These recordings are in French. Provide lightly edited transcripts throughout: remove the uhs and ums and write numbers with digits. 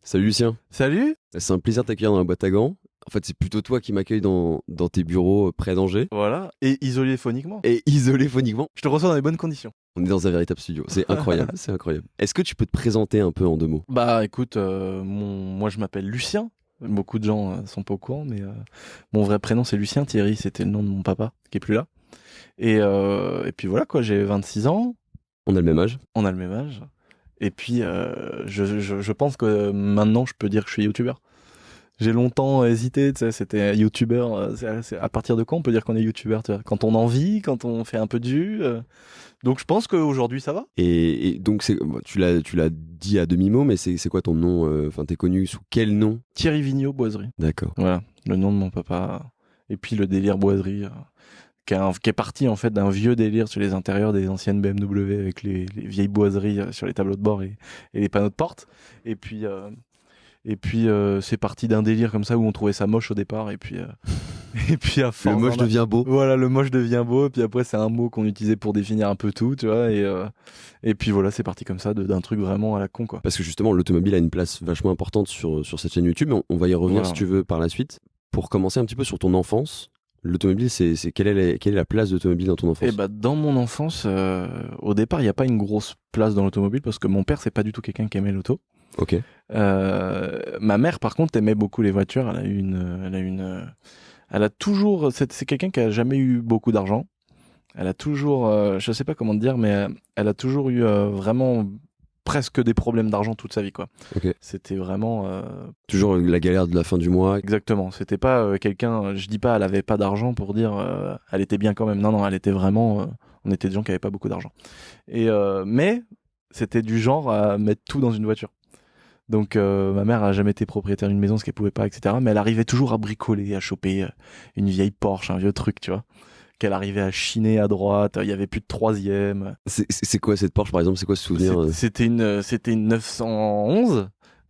Salut Lucien, Salut. c'est un plaisir de t'accueillir dans la boîte à gants. En fait, c'est plutôt toi qui m'accueille dans tes bureaux près d'Angers. Voilà, et isolé phoniquement. Et isolé phoniquement, Je te reçois dans les bonnes conditions. on est dans un véritable studio. C'est incroyable, c'est incroyable. Est-ce que tu peux te présenter un peu en 2 mots? Bah écoute, moi je m'appelle Lucien. Beaucoup de gens sont pas au courant, mais mon vrai prénom c'est Lucien. Thierry, c'était le nom de mon papa qui est plus là. Et puis voilà quoi, j'ai 26 ans, On a le même âge. on a le même âge. Et puis je pense que maintenant je peux dire que je suis youtubeur. J'ai longtemps hésité, tu sais, c'était youtubeur. C'est à partir de quand on peut dire qu'on est youtubeur, tu vois? Quand on en vit, quand on fait un peu de vues. Donc je pense qu'aujourd'hui ça va. Et donc, tu l'as dit à demi-mot, mais c'est quoi ton nom? Enfin, t'es connu sous quel nom? Thierry Vigneault, Boiserie. D'accord. Voilà, le nom de mon papa. Et puis le délire Boiserie, qui est parti en fait d'un vieux délire sur les intérieurs des anciennes BMW avec les vieilles boiseries sur les tableaux de bord et les panneaux de porte. Et puis, c'est parti d'un délire comme ça où on trouvait ça moche au départ. Et puis, et puis à Le force, moche devient beau. voilà, le moche devient beau. Et puis après, c'est un mot qu'on utilisait pour définir un peu tout, tu vois. Et puis voilà, c'est parti comme ça d'un truc vraiment à la con, quoi. Parce que justement, l'automobile a une place vachement importante sur cette chaîne YouTube. On va y revenir Voilà. si tu veux par la suite. Pour commencer un petit peu sur ton enfance, l'automobile, quelle est la place de l'automobile dans ton enfance? Et bah dans mon enfance, au départ, il n'y a pas une grosse place dans l'automobile parce que mon père, c'est pas du tout quelqu'un qui aimait l'auto. Ok. Ma mère, par contre, aimait beaucoup les voitures. Elle a toujours, c'est quelqu'un qui a jamais eu beaucoup d'argent. Elle a toujours, je sais pas comment te dire, mais elle a toujours eu vraiment presque des problèmes d'argent toute sa vie, quoi. Ok. C'était vraiment, Toujours la galère de la fin du mois. exactement. C'était pas quelqu'un, je dis pas, elle avait pas d'argent pour dire, elle était bien quand même. Non, non, elle était vraiment, on était des gens qui avaient pas beaucoup d'argent. Mais c'était du genre à mettre tout dans une voiture. Donc ma mère a jamais été propriétaire d'une maison, ce qu'elle pouvait pas, etc. Mais elle arrivait toujours à bricoler, à choper une vieille Porsche, un vieux truc, tu vois, qu'elle arrivait à chiner à droite. Il y avait plus de troisième. C'est quoi cette Porsche par exemple? C'est quoi ce souvenir? C'était une 911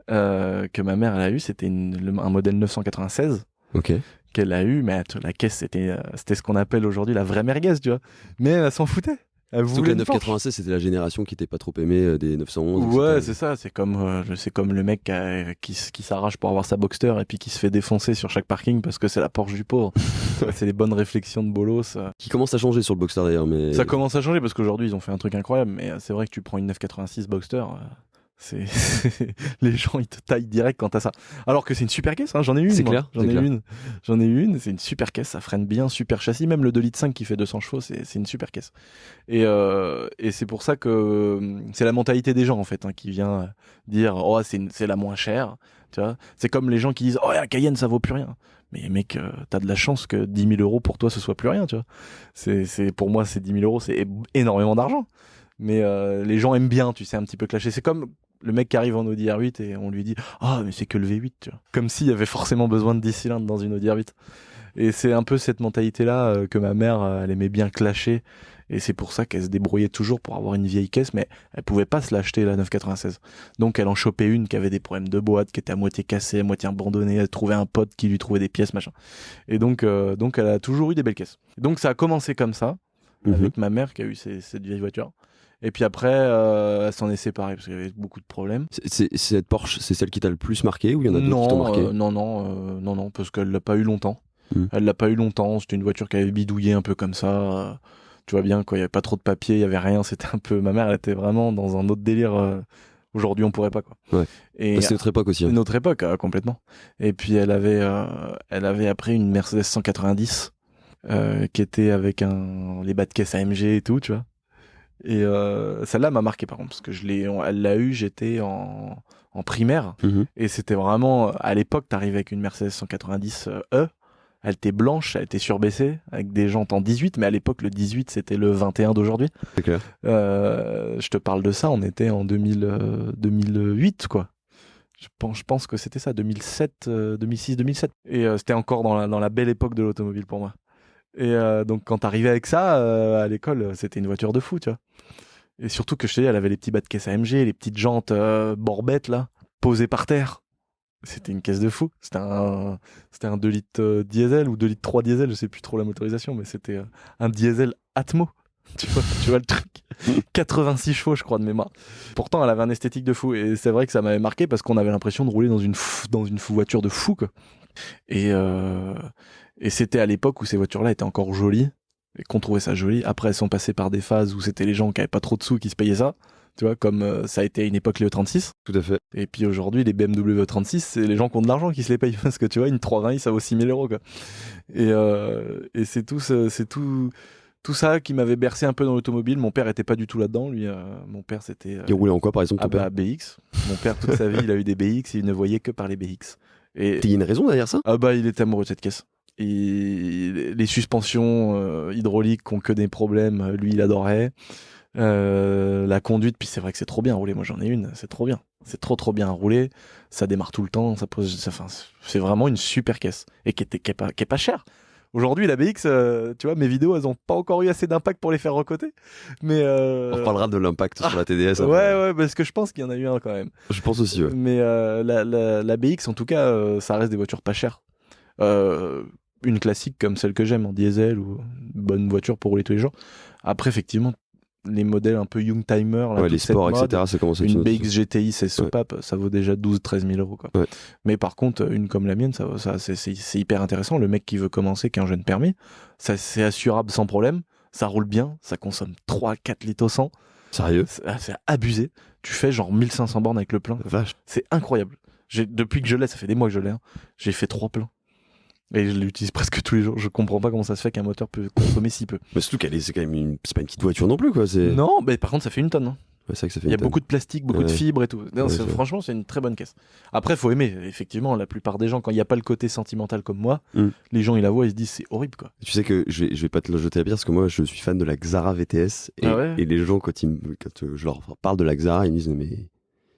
que ma mère elle a eu. C'était un modèle 996 Ok. qu'elle a eu, mais la caisse c'était ce qu'on appelle aujourd'hui la vraie merguez, tu vois. Mais elle s'en foutait. Elle Surtout que voulait la une Porsche. 996, c'était la génération qui était pas trop aimée des 911, Ouais, etc. c'est ça. C'est comme le mec qui s'arrache pour avoir sa Boxster et puis qui se fait défoncer sur chaque parking parce que c'est la Porsche du pauvre. Ouais, c'est les bonnes réflexions de bolos. Qui commence à changer sur le Boxster d'ailleurs, mais Ça commence à changer parce qu'aujourd'hui ils ont fait un truc incroyable. Mais c'est vrai que tu prends une 986 Boxster, c'est les gens ils te taillent direct quand t'as ça. Alors que c'est une super caisse. Hein, j'en ai une. C'est moi. clair, J'en c'est ai clair. une. J'en ai une. C'est une super caisse. Ça freine bien, super châssis. Même le 2 litres 5 qui fait 200 chevaux, c'est une super caisse. Et c'est pour ça que c'est la mentalité des gens en fait, hein, qui vient dire oh c'est la moins chère, tu vois. C'est comme les gens qui disent oh la Cayenne ça vaut plus rien. Mais mec, t'as de la chance que 10 000 euros pour toi ce soit plus rien, tu vois. Pour moi c'est 10 000 euros, c'est énormément d'argent. Mais les gens aiment bien, tu sais, un petit peu clasher. C'est comme le mec qui arrive en Audi R8 et on lui dit ah mais c'est que le V8, tu vois. Comme s'il y avait forcément besoin de 10 cylindres dans une Audi R8. Et c'est un peu cette mentalité-là que ma mère, elle aimait bien clasher. Et c'est pour ça qu'elle se débrouillait toujours pour avoir une vieille caisse, mais elle pouvait pas se l'acheter, la 996. Donc elle en chopait une qui avait des problèmes de boîte, qui était à moitié cassée, à moitié abandonnée. Elle trouvait un pote qui lui trouvait des pièces, machin. Et donc elle a toujours eu des belles caisses. Donc ça a commencé comme ça, Mhm. avec ma mère qui a eu cette vieille voiture. Et puis après, elle s'en est séparée parce qu'il y avait beaucoup de problèmes. Cette Porsche, c'est celle qui t'a le plus marqué ou il y en a d'autres qui t'ont marqué? Non, parce qu'elle l'a pas eu longtemps. Hmm. Elle l'a pas eu longtemps. C'était une voiture qui avait bidouillé un peu comme ça. Tu vois bien, quoi. Il y avait pas trop de papier, il y avait rien. C'était un peu. Ma mère, elle était vraiment dans un autre délire. Aujourd'hui, on pourrait pas, quoi. Ouais. Et Bah, c'est notre époque aussi. Hein. une autre époque, complètement. Et puis elle avait après une Mercedes 190 qui était avec les bas de caisse AMG et tout, tu vois. Et celle-là m'a marqué par contre parce que elle l'a eu, j'étais en primaire Mhm. et c'était vraiment à l'époque t'arrivais avec une Mercedes 190 E, elle était blanche, elle était surbaissée avec des jantes en 18, mais à l'époque le 18 c'était le 21 d'aujourd'hui. C'est clair. Je te parle de ça, on était en 2008 quoi. Je pense que c'était ça, 2007, 2006, 2007. Et c'était encore dans la belle époque de l'automobile pour moi. Et donc quand t'arrivais avec ça à l'école, c'était une voiture de fou, tu vois. Et surtout que je te dis, elle avait les petits bas de caisse AMG, les petites jantes borbettes là, posées par terre. C'était une caisse de fou. C'était un 2 litres diesel ou 2 litres 3 diesel, je sais plus trop la motorisation, mais c'était un diesel Atmo. Tu vois le truc. 86 chevaux, je crois, de mémoire. Pourtant, elle avait un esthétique de fou. Et c'est vrai que ça m'avait marqué parce qu'on avait l'impression de rouler dans une voiture de fou, quoi. Et c'était à l'époque où ces voitures-là étaient encore jolies et qu'on trouvait ça joli. Après, elles sont passées par des phases où c'était les gens qui avaient pas trop de sous qui se payaient ça. Tu vois, comme ça a été à une époque les E36. Tout à fait. Et puis aujourd'hui, les BMW E36, c'est les gens qui ont de l'argent qui se les payent. Parce que tu vois, une 320i, ça vaut 6 000 €, quoi. Et c'est tout ça qui m'avait bercé un peu dans l'automobile. Mon père était pas du tout là-dedans. Lui, mon père, c'était. Il roulait en quoi, par exemple, ton père? BX. Mon père, toute sa vie, il a eu des BX et il ne voyait que par les BX. Et Il y a une raison derrière ça? il était amoureux de cette caisse. Et les suspensions hydrauliques qui ont que des problèmes, lui, il adorait. La conduite, puis c'est vrai que c'est trop bien à rouler. Moi, j'en ai une, c'est trop bien. C'est trop bien à rouler. Ça démarre tout le temps. C'est vraiment une super caisse et qui est pas chère. Aujourd'hui, la BX, tu vois, mes vidéos, elles ont pas encore eu assez d'impact pour les faire recoter. Mais On reparlera de l'impact sur la TDS. ouais, parce que je pense qu'il y en a eu un quand même. Je pense aussi, ouais. Mais la BX, en tout cas, ça reste des voitures pas chères. Une classique comme celle que j'aime en diesel ou une bonne voiture pour rouler tous les jours. Après, effectivement, les modèles un peu Youngtimer, là, les sports, etc., ça commence à être une BX GTI, c'est soupape, ça vaut déjà 12-13 000 €, quoi. Ouais. Mais par contre, une comme la mienne, c'est hyper intéressant. Le mec qui veut commencer, qui a un jeune permis, ça, c'est assurable sans problème, ça roule bien, ça consomme 3-4 litres au 100. Sérieux? C'est abusé. Tu fais genre 1500 bornes avec le plein. Vache. C'est incroyable. Depuis que je l'ai, ça fait des mois que je l'ai, hein, j'ai fait 3 pleins. Et je l'utilise presque tous les jours. Je comprends pas comment ça se fait qu'un moteur peut consommer si peu. Mais surtout c'est quand même c'est pas une petite voiture non plus, quoi. Non, mais par contre, ça fait une tonne. Hein. Ouais, c'est vrai que ça fait Il y a beaucoup de plastique, beaucoup de fibres et tout. Non, franchement, c'est une très bonne caisse. Après, faut aimer. Effectivement, la plupart des gens, quand il n'y a pas le côté sentimental comme moi, les gens, ils la voient, ils se disent c'est horrible, quoi. Tu sais que je vais pas te le jeter à la pierre parce que moi, je suis fan de la Xara VTS et les gens, quand je leur parle de la Xara, ils me disent mais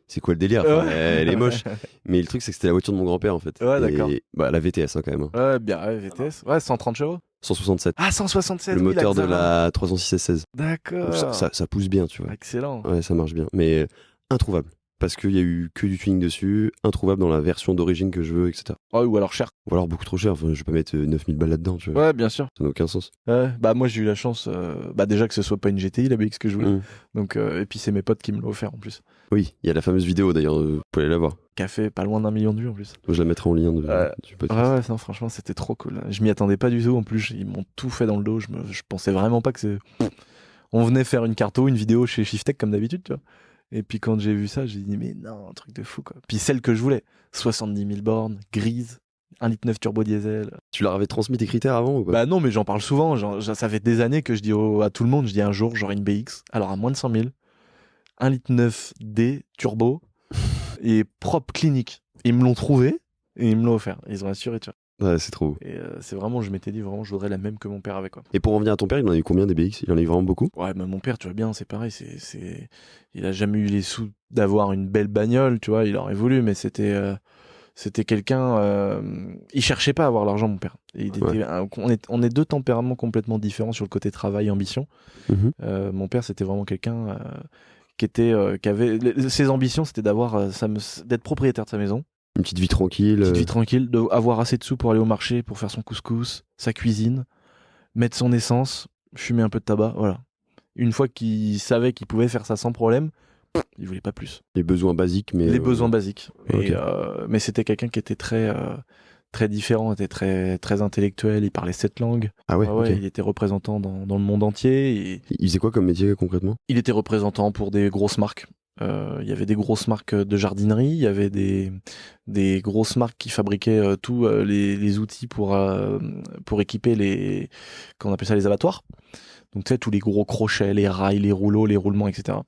c'est quoi le délire? Enfin, elle est moche. Mais le truc, c'est que c'était la voiture de mon grand-père, en fait. Ouais, d'accord. La VTS, hein, quand même. Ouais, bien, VTS. Ouais, 130 chevaux. 167. Ah, 167. Le moteur de la 306 S16. D'accord. Ça pousse bien, tu vois. Excellent. Ouais, ça marche bien. Mais introuvable. Parce qu'il y a eu que du tuning dessus, introuvable dans la version d'origine que je veux, etc. Ouais, ou alors cher. Ou alors beaucoup trop cher. Enfin, je vais pas mettre 9000 balles là-dedans, tu vois. Ouais, bien sûr. Ça n'a aucun sens. Moi, j'ai eu la chance, déjà que ce soit pas une GTI, la BX que je voulais. Donc, et puis c'est mes potes qui me l'ont offert en plus. Oui, il y a la fameuse vidéo d'ailleurs, vous pouvez aller la voir. Qui a fait pas loin d'1 million de vues en plus. Je la mettrai en lien du podcast. Non, franchement, c'était trop cool. Je m'y attendais pas du tout. En plus, ils m'ont tout fait dans le dos. Je pensais vraiment pas que c'est. On venait faire une vidéo chez Shiftech comme d'habitude, tu vois. Et puis quand j'ai vu ça, j'ai dit, mais non, un truc de fou, quoi. Puis celle que je voulais, 70 000 bornes, grise, 1,9 litre turbo diesel. Tu leur avais transmis tes critères avant ou pas? Bah non, mais j'en parle souvent. Ça fait des années que je dis à tout le monde, je dis un jour, j'aurai une BX. Alors à moins de 100 000, 1,9 litre D turbo et propre clinique. Ils me l'ont trouvé et ils me l'ont offert. Ils ont assuré, tu vois. Ouais, c'est trop beau. Et c'est vraiment, je m'étais dit, vraiment, je voudrais la même que mon père avait, quoi. Et pour revenir à ton père, il en a eu combien des BX? Il en a eu vraiment beaucoup? Ouais, mais mon père, tu vois bien, c'est pareil. Il a jamais eu les sous d'avoir une belle bagnole, tu vois. Il aurait voulu, mais c'était quelqu'un. Il cherchait pas à avoir l'argent, mon père. On est deux tempéraments complètement différents sur le côté travail et ambition. Mon père, c'était vraiment quelqu'un qui avait ses ambitions, c'était d'être propriétaire de sa maison. Une petite vie tranquille. Avoir assez de sous pour aller au marché, pour faire son couscous, sa cuisine, mettre son essence, fumer un peu de tabac, voilà. Une fois qu'il savait qu'il pouvait faire ça sans problème, il voulait pas plus. Les besoins basiques, mais... Les besoins basiques. Okay. Mais c'était quelqu'un qui était très différent, était très, très intellectuel, il parlait 7 langues. Ah ouais, okay. Il était représentant dans le monde entier. Il faisait quoi comme métier concrètement? Il était représentant pour des grosses marques. Il y avait des grosses marques de jardinerie, il y avait des grosses marques qui fabriquaient tous les outils pour équiper qu'on appelle ça les abattoirs. Donc tu sais, tous les gros crochets, les rails, les rouleaux, les roulements, etc.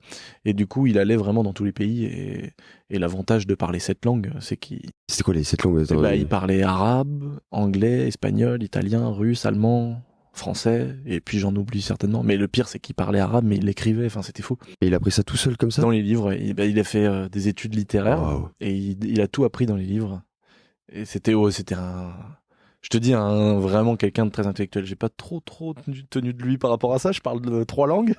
Et du coup, il allait vraiment dans tous les pays. Et l'avantage de parler 7 langues, c'est qu'il... C'était quoi les 7 langues? Il parlait arabe, anglais, espagnol, italien, russe, allemand, français, et puis j'en oublie certainement. Mais le pire, c'est qu'il parlait arabe, mais il l'écrivait, enfin c'était fou. Et il a appris ça tout seul comme ça? Dans les livres, il a fait des études littéraires, et il a tout appris dans les livres. Et c'était un... Je te dis, vraiment quelqu'un de très intellectuel. J'ai pas trop tenu de lui par rapport à ça. Je parle de 3 langues.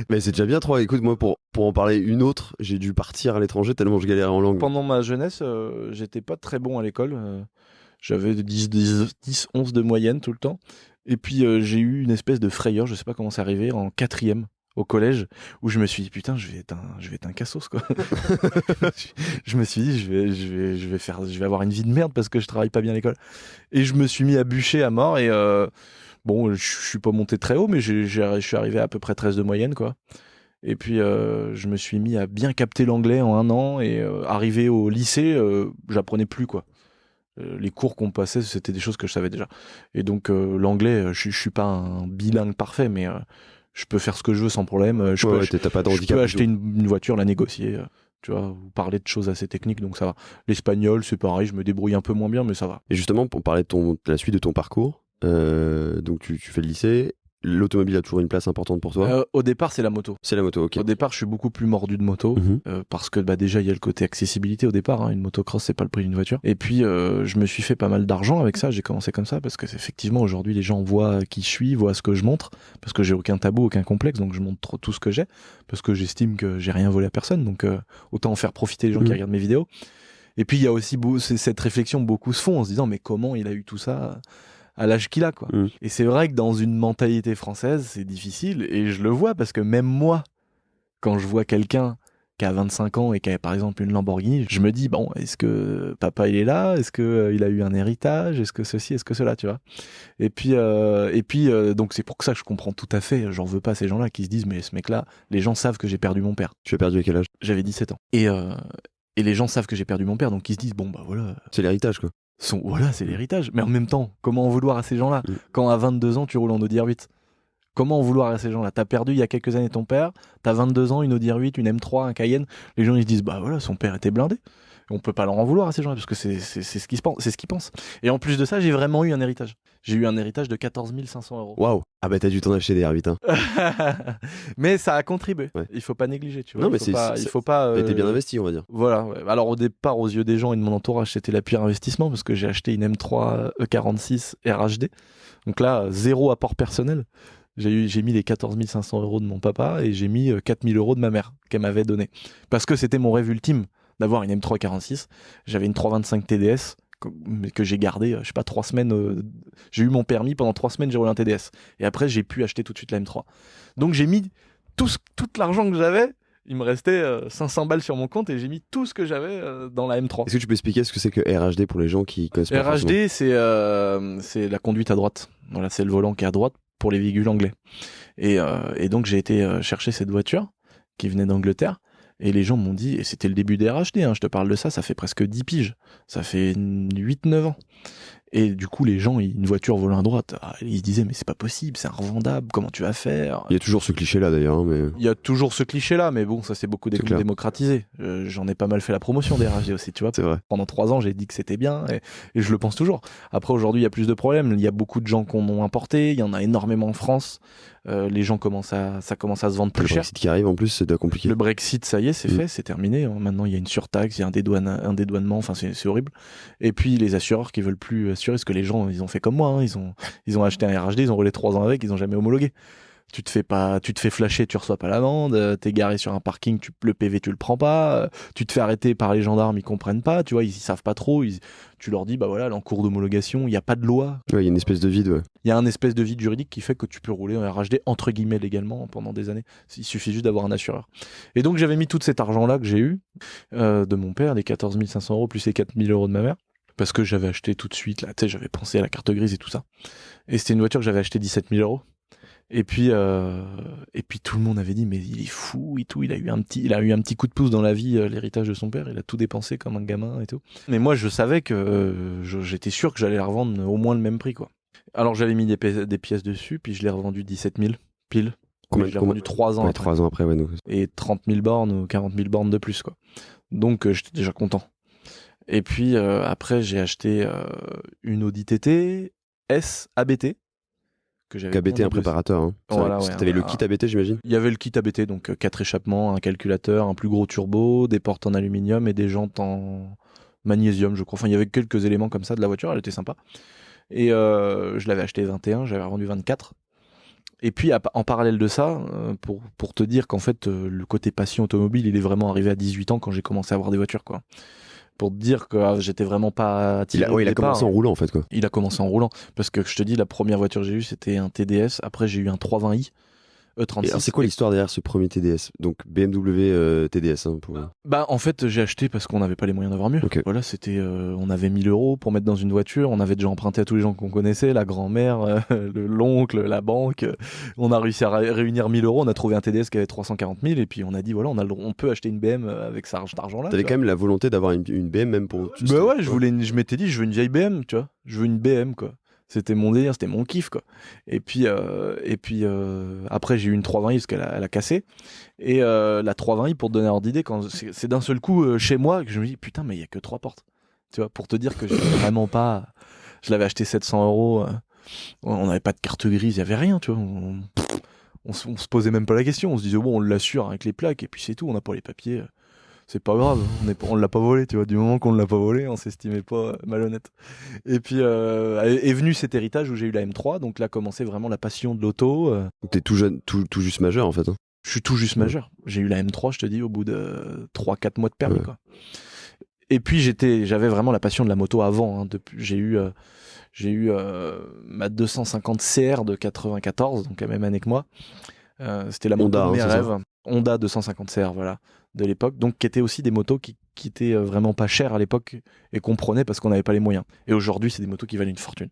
Mais c'est déjà bien 3. Écoute, moi, pour en parler une autre, j'ai dû partir à l'étranger tellement je galérais en langue. Pendant ma jeunesse, j'étais pas très bon à l'école. J'avais 10, 11 de moyenne tout le temps. Et puis j'ai eu une espèce de frayeur, je sais pas comment c'est arrivé, en 4e au collège, où je me suis dit putain, je vais être un cassos quoi. Je me suis dit je vais avoir une vie de merde parce que je travaille pas bien à l'école. Et je me suis mis à bûcher à mort et bon, je suis pas monté très haut, mais je suis arrivé à peu près 13 de moyenne quoi. Et puis je me suis mis à bien capter l'anglais en 1 an et arrivé au lycée, j'apprenais plus quoi. Les cours qu'on passait, c'était des choses que je savais déjà. Et donc l'anglais, je suis pas un bilingue parfait, mais je peux faire ce que je veux sans problème. Je peux acheter une voiture, la négocier, tu vois, ou parler de choses assez techniques, donc ça va. L'espagnol, c'est pareil, je me débrouille un peu moins bien, mais ça va. Et justement, pour parler de la suite de ton parcours, donc tu fais le lycée. L'automobile a toujours une place importante pour toi? Au départ, c'est la moto. C'est la moto, ok. Au départ, je suis beaucoup plus mordu de moto, parce que déjà, il y a le côté accessibilité au départ. Une motocross, c'est pas le prix d'une voiture. Et puis, je me suis fait pas mal d'argent avec ça. J'ai commencé comme ça, parce que effectivement, aujourd'hui, les gens voient qui je suis, voient ce que je montre, parce que j'ai aucun tabou, aucun complexe, donc je montre tout ce que j'ai, parce que j'estime que j'ai rien volé à personne, donc autant en faire profiter les gens qui regardent mes vidéos. Et puis, il y a aussi cette réflexion, beaucoup se font en se disant, mais comment il a eu tout ça à l'âge qu'il a quoi. Et c'est vrai que dans une mentalité française, c'est difficile et je le vois parce que même moi, quand je vois quelqu'un qui a 25 ans et qui a par exemple une Lamborghini, je me dis bon, est-ce que papa il est là? Est-ce que il a eu un héritage? Est-ce que ceci? Est-ce que cela, tu vois? Et puis donc c'est pour ça que je comprends tout à fait, j'en veux pas à ces gens-là qui se disent mais ce mec-là, les gens savent que j'ai perdu mon père. Tu as perdu à quel âge? J'avais 17 ans. Et les gens savent que j'ai perdu mon père, donc ils se disent bon bah voilà. C'est l'héritage quoi. Voilà, c'est l'héritage. Mais en même temps, comment en vouloir à ces gens-là quand à 22 ans, tu roules en Audi R8? Comment en vouloir à ces gens-là? T'as perdu il y a quelques années ton père, t'as 22 ans, une Audi R8, une M3, un Cayenne. Les gens ils se disent, bah voilà, son père était blindé. On peut pas leur en vouloir à ces gens-là parce que c'est ce qu'ils pensent. Et en plus de ça, j'ai vraiment eu un héritage. J'ai eu un héritage de 14 500 €. Waouh! Ah bah t'as dû t'en acheter des R8, hein. Mais ça a contribué. Ouais. Il faut pas négliger, tu vois. Non, mais il faut pas. T'as été bien investi, on va dire. Voilà. Ouais. Alors au départ, aux yeux des gens et de mon entourage, c'était la pire investissement parce que j'ai acheté une M3 E46 RHD. Donc là, 0 apport personnel. J'ai mis les 14 500 € de mon papa et j'ai mis 4 000 € de ma mère qu'elle m'avait donné. Parce que c'était mon rêve ultime d'avoir une M3 46. J'avais une 325 TDS que j'ai gardé, je sais pas, 3 semaines. J'ai eu mon permis, pendant 3 semaines, j'ai roulé un TDS. Et après, j'ai pu acheter tout de suite la M3. Donc j'ai mis tout l'argent que j'avais. Il me restait 500 balles sur mon compte et j'ai mis tout ce que j'avais dans la M3. Est-ce que tu peux expliquer ce que c'est que RHD pour les gens qui connaissent pas? RHD, c'est la conduite à droite. Voilà, c'est le volant qui est à droite pour les véhicules anglais. Et donc j'ai été chercher cette voiture qui venait d'Angleterre. Et les gens m'ont dit, et c'était le début des RHD, je te parle de ça fait presque 10 piges. Ça fait 8-9 ans. Et du coup, les gens, une voiture volant à droite, ils se disaient, mais c'est pas possible, c'est invendable, comment tu vas faire? Il y a toujours ce cliché-là d'ailleurs. Mais... Il y a toujours ce cliché-là, mais bon, ça s'est beaucoup démocratisé. J'en ai pas mal fait la promotion des RHD aussi, tu vois. C'est vrai. Pendant 3 ans, j'ai dit que c'était bien, et je le pense toujours. Après, aujourd'hui, il y a plus de problèmes. Il y a beaucoup de gens qu'on a importé, il y en a énormément en France. Les gens ça commence à se vendre plus cher. Le Brexit qui arrive en plus, c'est compliqué. Le Brexit, ça y est, c'est fait, c'est terminé. Maintenant, il y a une surtaxe, il y a un dédouanement, enfin, c'est horrible. Et puis, les assureurs qui veulent plus assurer, parce que les gens, ils ont fait comme moi, ils ont acheté un RHD, ils ont roulé 3 ans avec, ils ont jamais homologué. Tu te fais flasher, tu reçois pas l'amende, t'es garé sur un parking, le PV tu le prends pas, tu te fais arrêter par les gendarmes, ils comprennent pas, tu vois, ils savent pas trop, tu leur dis bah voilà, en cours d'homologation, il y a pas de loi. Ouais, il y a une espèce de vide, ouais. Il y a un espèce de vide juridique qui fait que tu peux rouler en RHD entre guillemets légalement pendant des années. Il suffit juste d'avoir un assureur. Et donc j'avais mis tout cet argent là que j'ai eu de mon père, les 14 500 € plus les 4 000 € de ma mère. Parce que j'avais acheté tout de suite, là, tu sais, j'avais pensé à la carte grise et tout ça. Et c'était une voiture que j'avais acheté 17 000 €. Et puis tout le monde avait dit mais il est fou et tout, il a eu un petit coup de pouce dans la vie, l'héritage de son père, il a tout dépensé comme un gamin et tout. Mais moi je savais que j'étais sûr que j'allais la revendre au moins le même prix quoi. Alors j'avais mis des pièces dessus, puis je l'ai revendu 17 000 pile. Je l'ai revendu 3 ans après. 3 ans après, ouais. Donc... Et 30 000 bornes ou 40 000 bornes de plus quoi. Donc j'étais déjà content. Et puis après j'ai acheté une Audi TT S ABT. ABT, un préparateur. Hein. Voilà, t'avais le kit ABT, j'imagine? Il y avait le kit ABT, donc 4 échappements, un calculateur, un plus gros turbo, des portes en aluminium et des jantes en magnésium, je crois. Enfin, il y avait quelques éléments comme ça de la voiture, elle était sympa. Et je l'avais acheté 21, j'avais revendu 24. Et puis, en parallèle de ça, pour te dire qu'en fait, le côté passion automobile, il est vraiment arrivé à 18 ans quand j'ai commencé à avoir des voitures, quoi. pour te dire que j'étais vraiment pas attiré. Il a commencé en roulant en fait quoi. Il a commencé en roulant parce que je te dis la première voiture que j'ai eue c'était un TDS, après j'ai eu un 320i E36. Et alors c'est quoi l'histoire derrière ce premier TDS? Donc BMW TDS pour... Bah en fait j'ai acheté parce qu'on n'avait pas les moyens d'avoir mieux. Okay. Voilà, c'était on avait 1000 € pour mettre dans une voiture, on avait déjà emprunté à tous les gens qu'on connaissait, la grand-mère, l'oncle, la banque. On a réussi à réunir 1000 €, on a trouvé un TDS qui avait 340 000 et puis on a dit voilà, on peut acheter une BM avec cet argent-là. T'avais quand même la volonté d'avoir une BM même pour... Bah ouais, je m'étais dit je veux une vieille BM, tu vois. Je veux une BM quoi. C'était mon délire, c'était mon kiff quoi. Et puis après j'ai eu une 320i parce qu'elle a cassé. Et la 320i pour te donner ordre d'idée, quand c'est d'un seul coup chez moi que je me dis putain mais il y a que 3 portes. Tu vois, pour te dire que j'étais vraiment pas. Je l'avais acheté 700 €. On n'avait pas de carte grise, il y avait rien, tu vois. On se posait même pas la question. On se disait bon on l'assure avec les plaques et puis c'est tout. On n'a pas les papiers. C'est pas grave, on l'a pas volé, tu vois. Du moment qu'on ne l'a pas volé, on s'estimait pas malhonnête. Et puis est venu cet héritage où j'ai eu la M3, donc là commençait vraiment la passion de l'auto. T'es tout jeune, tout juste majeur en fait. Hein. Je suis tout juste majeur. J'ai eu la M3, je te dis, au bout de 3-4 mois de permis, quoi. Et puis j'avais vraiment la passion de la moto avant. Hein. J'ai eu ma 250 CR de 94, donc la même année que moi. C'était la moto de mes rêves. Honda 250 CR, voilà, de l'époque, donc qui étaient aussi des motos qui étaient vraiment pas chères à l'époque et qu'on prenait parce qu'on n'avait pas les moyens. Et aujourd'hui, c'est des motos qui valent une fortune.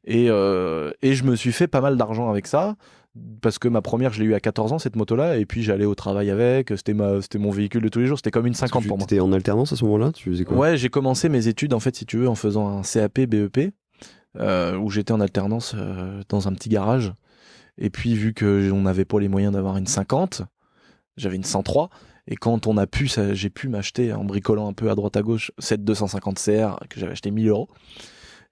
Et je me suis fait pas mal d'argent avec ça parce que ma première, je l'ai eu à 14 ans cette moto-là, et puis j'allais au travail avec. C'était mon véhicule de tous les jours. C'était comme une 50 pour moi. T'étais en alternance à ce moment-là? Tu faisais quoi? Ouais, j'ai commencé mes études en fait, si tu veux, en faisant un CAP BEP où j'étais en alternance dans un petit garage. Et puis vu que on n'avait pas les moyens d'avoir une 50. J'avais une 103 et quand j'ai pu m'acheter en bricolant un peu à droite à gauche cette 250 CR que j'avais acheté 1000 €.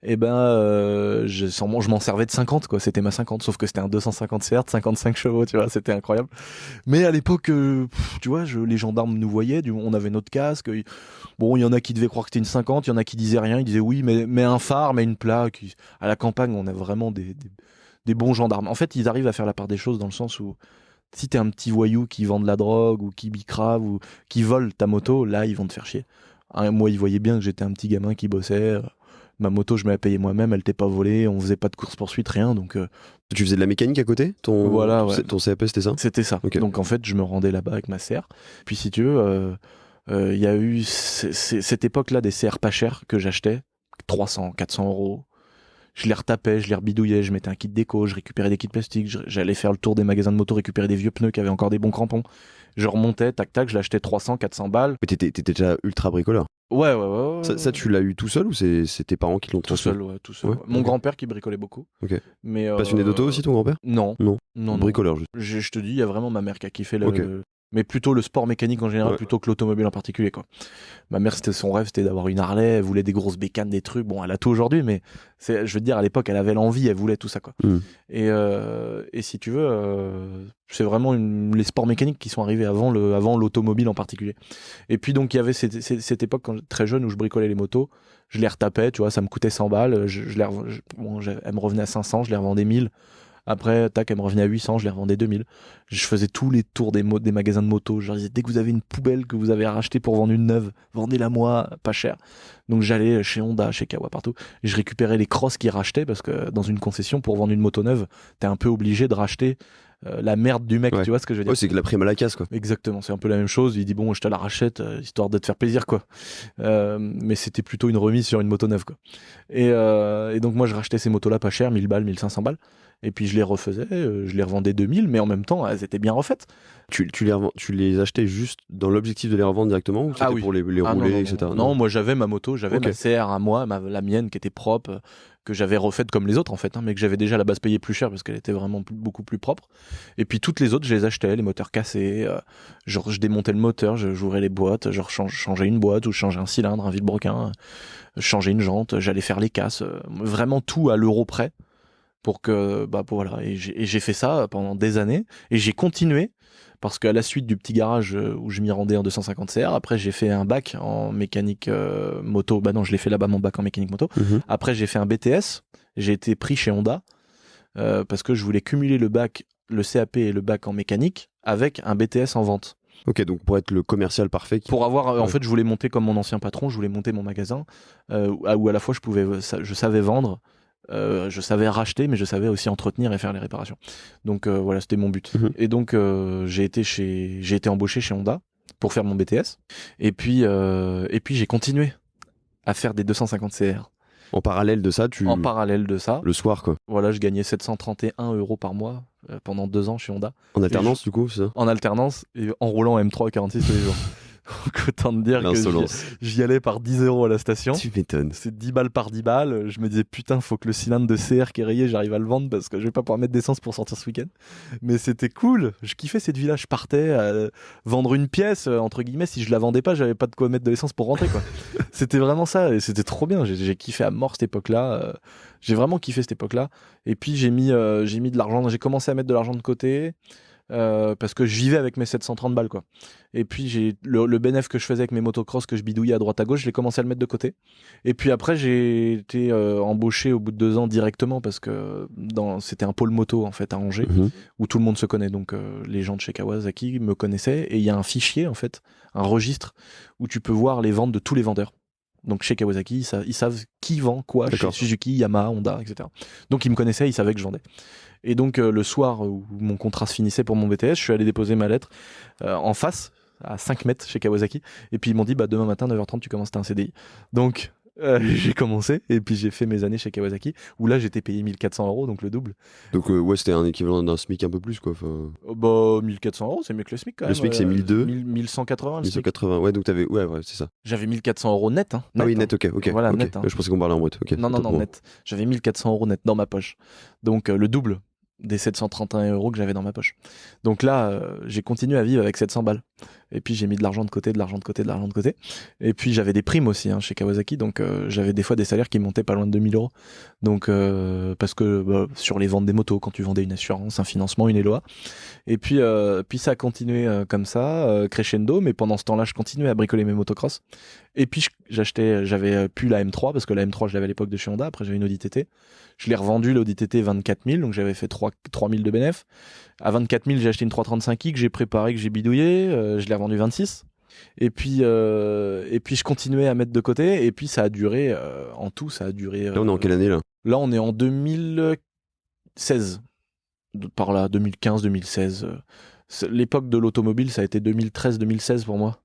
Et je m'en servais de 50 quoi, c'était ma 50 sauf que c'était un 250 CR de 55 chevaux, tu vois, c'était incroyable. Mais à l'époque tu vois, les gendarmes nous voyaient, on avait notre casque. Bon, il y en a qui devaient croire que c'était une 50, il y en a qui disaient rien, ils disaient oui, mais un phare, mais une plaque. À la campagne, on a vraiment des bons gendarmes. En fait, ils arrivent à faire la part des choses dans le sens où si t'es un petit voyou qui vend de la drogue ou qui bicrave ou qui vole ta moto, là ils vont te faire chier. Moi ils voyaient bien que j'étais un petit gamin qui bossait. Ma moto je me la payais moi-même, elle t'est pas volée, on faisait pas de course-poursuite, rien. Donc tu faisais de la mécanique à côté? Ton CAP c'était ça? C'était ça. Okay. Donc en fait je me rendais là-bas avec ma CR. Puis si tu veux, il y a eu cette époque-là des CR pas chers que j'achetais, 300, 400 €. Je les retapais, je les rebidouillais, je mettais un kit déco, je récupérais des kits plastiques, j'allais faire le tour des magasins de moto, récupérer des vieux pneus qui avaient encore des bons crampons. Je remontais, tac tac, je l'achetais 300, 400 balles. Mais t'étais déjà ultra bricoleur. Ouais. Ça tu l'as eu tout seul ou c'est tes parents qui l'ont transmis? Tout seul. Ouais. Mon grand-père qui bricolait beaucoup. Ok. Mais passionné d'auto aussi ton grand-père? Non. Bricoleur juste. Je te dis, il y a vraiment ma mère qui a kiffé mais plutôt le sport mécanique en général plutôt que l'automobile en particulier quoi. Ma mère son rêve c'était d'avoir une Harley, elle voulait des grosses bécanes, des trucs, bon elle a tout aujourd'hui mais je veux te dire à l'époque elle avait l'envie, elle voulait tout ça quoi. Et si tu veux c'est vraiment les sports mécaniques qui sont arrivés avant l'automobile en particulier. Et puis donc il y avait cette époque quand très jeune où je bricolais les motos, je les retapais, tu vois, ça me coûtait 100 balles, elle me revenait à 500, je les revendais 1000. Après, tac, elle me revenait à 800, je les revendais 2000. Je faisais tous les tours des magasins de motos. Je leur disais, dès que vous avez une poubelle que vous avez rachetée pour vendre une neuve, vendez-la moi, pas cher. Donc j'allais chez Honda, chez Kawa, partout. Et je récupérais les crosses qu'ils rachetaient parce que dans une concession, pour vendre une moto neuve, t'es un peu obligé de racheter la merde du mec, tu vois ce que je veux dire? Ouais, c'est que la prime à la casse, quoi. Exactement, c'est un peu la même chose. Il dit, bon, je te la rachète, histoire de te faire plaisir, quoi. Mais c'était plutôt une remise sur une moto neuve, quoi. Et donc moi, je rachetais ces motos-là pas cher, 1000 balles, 1500 balles. Et puis je les refaisais, je les revendais 2000, mais en même temps, elles étaient bien refaites. Tu les achetais juste dans l'objectif de les revendre directement ou c'était pour les rouler, etc. Non, moi j'avais ma moto, j'avais ma CR à moi, la mienne qui était propre, que j'avais refaite comme les autres en fait, mais que j'avais déjà à la base payé plus cher parce qu'elle était vraiment beaucoup plus propre. Et puis toutes les autres, je les achetais, les moteurs cassés, je démontais le moteur, j'ouvrais les boîtes, je changeais une boîte ou je changeais un cylindre, un vilebrequin, je changeais une jante, j'allais faire les casses, vraiment tout à l'euro près. Pour que voilà, et j'ai fait ça pendant des années et j'ai continué parce qu'à la suite du petit garage où je m'y rendais en 250 CR, après j'ai fait un bac en mécanique moto. Non, je l'ai fait là-bas mon bac en mécanique moto. Après j'ai fait un BTS, j'ai été pris chez Honda parce que je voulais cumuler le CAP et le bac en mécanique avec un BTS en vente. Ok, donc pour être le commercial parfait. Pour avoir, en fait, je voulais monter comme mon ancien patron, je voulais monter mon magasin où à la fois je savais vendre, je savais racheter, mais je savais aussi entretenir et faire les réparations. Donc voilà, c'était mon but. Et donc j'ai été embauché chez Honda pour faire mon BTS. Et puis j'ai continué à faire des 250 CR. En parallèle de ça, En parallèle de ça. Le soir, quoi. Voilà, je gagnais 731 € par mois pendant 2 ans chez Honda. En alternance, du coup, c'est ça? En alternance et en roulant en M3 46 tous les jours. Donc autant te dire que j'y allais par 10 € à la station. Tu m'étonnes. C'est 10 balles par 10 balles. Je me disais putain, faut que le cylindre de CR qui est rayé, j'arrive à le vendre parce que je vais pas pouvoir mettre d'essence pour sortir ce week-end. Mais c'était cool. Je kiffais cette vie-là. Je partais à vendre une pièce, entre guillemets. Si je la vendais pas, j'avais pas de quoi mettre de l'essence pour rentrer, quoi. C'était vraiment ça. Et c'était trop bien. J'ai kiffé à mort cette époque-là. J'ai vraiment kiffé cette époque-là. Et puis j'ai mis de l'argent. J'ai commencé à mettre de l'argent de côté. Parce que je vivais avec mes 730 balles, quoi. Et puis j'ai le bénéfice que je faisais avec mes motocross que je bidouillais à droite à gauche, je l'ai commencé à le mettre de côté. Et puis après j'ai été embauché au bout de 2 ans directement parce que c'était un pôle moto en fait à Angers où tout le monde se connaît, donc les gens de chez Kawasaki me connaissaient et il y a un fichier en fait, un registre où tu peux voir les ventes de tous les vendeurs. Donc chez Kawasaki, ils savent qui vend quoi, chez Suzuki, Yamaha, Honda, etc. Donc ils me connaissaient, ils savaient que je vendais. Et donc le soir où mon contrat se finissait pour mon BTS, je suis allé déposer ma lettre en face, à 5 mètres chez Kawasaki. Et puis ils m'ont dit, demain matin, 9h30, tu commences, t'as un CDI. Donc j'ai commencé et puis j'ai fait mes années chez Kawasaki où là j'étais payé 1400 €, donc le double. Donc ouais, c'était un équivalent d'un SMIC un peu plus, quoi. 1400 €, c'est mieux que le SMIC quand même. Le SMIC c'est 1200. 1180. 1180, ouais, donc t'avais. Ouais, c'est ça. J'avais 1400 € net. Hein, net, ah oui, net, ok. Voilà, okay. Net. Hein. Je pensais qu'on parlait en brut. Okay. Non, net. J'avais 1400 € net dans ma poche. Donc le double des 731 € que j'avais dans ma poche. Donc là, j'ai continué à vivre avec 700 balles. Et puis j'ai mis de l'argent de côté. Et puis j'avais des primes aussi chez Kawasaki, donc j'avais des fois des salaires qui montaient pas loin de 2000 €. Donc parce que sur les ventes des motos, quand tu vendais une assurance, un financement, une Eloa. Et puis ça a continué comme ça, crescendo. Mais pendant ce temps-là, je continuais à bricoler mes motocross. Et puis j'avais plus la M3 parce que la M3 je l'avais à l'époque de chez Honda. Après j'avais une Audi TT. Je l'ai revendu l'Audi TT 24 000, donc j'avais fait 3 000 de bénéf. À 24 000, j'ai acheté une 335i que j'ai préparée, que j'ai bidouillée. Je l'ai revendue 26. Et puis je continuais à mettre de côté. Et puis ça a duré, en tout, ça a duré. Là, on est en quelle année là ? Là, on est en 2016. Par là, 2015, 2016. L'époque de l'automobile, ça a été 2013-2016 pour moi.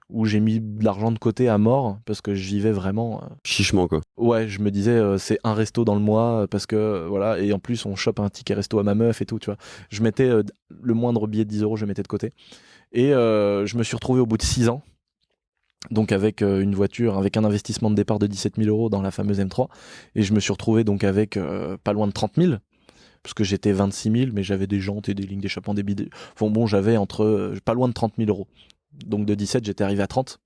Où j'ai mis de l'argent de côté à mort parce que je vivais vraiment chichement, quoi. Ouais, je me disais c'est un resto dans le mois parce que voilà, et en plus on chope un ticket resto à ma meuf et tout, tu vois. Je mettais le moindre billet de 10 €, je mettais de côté. Et je me suis retrouvé au bout de 6 ans, donc avec une voiture, avec un investissement de départ de 17 000 € dans la fameuse M3, et je me suis retrouvé donc avec pas loin de 30 000, parce que j'étais 26 000, mais j'avais des jantes et des lignes d'échappement, des bidets. Enfin bon, j'avais entre pas loin de 30 000 €. Donc de 17, j'étais arrivé à 30.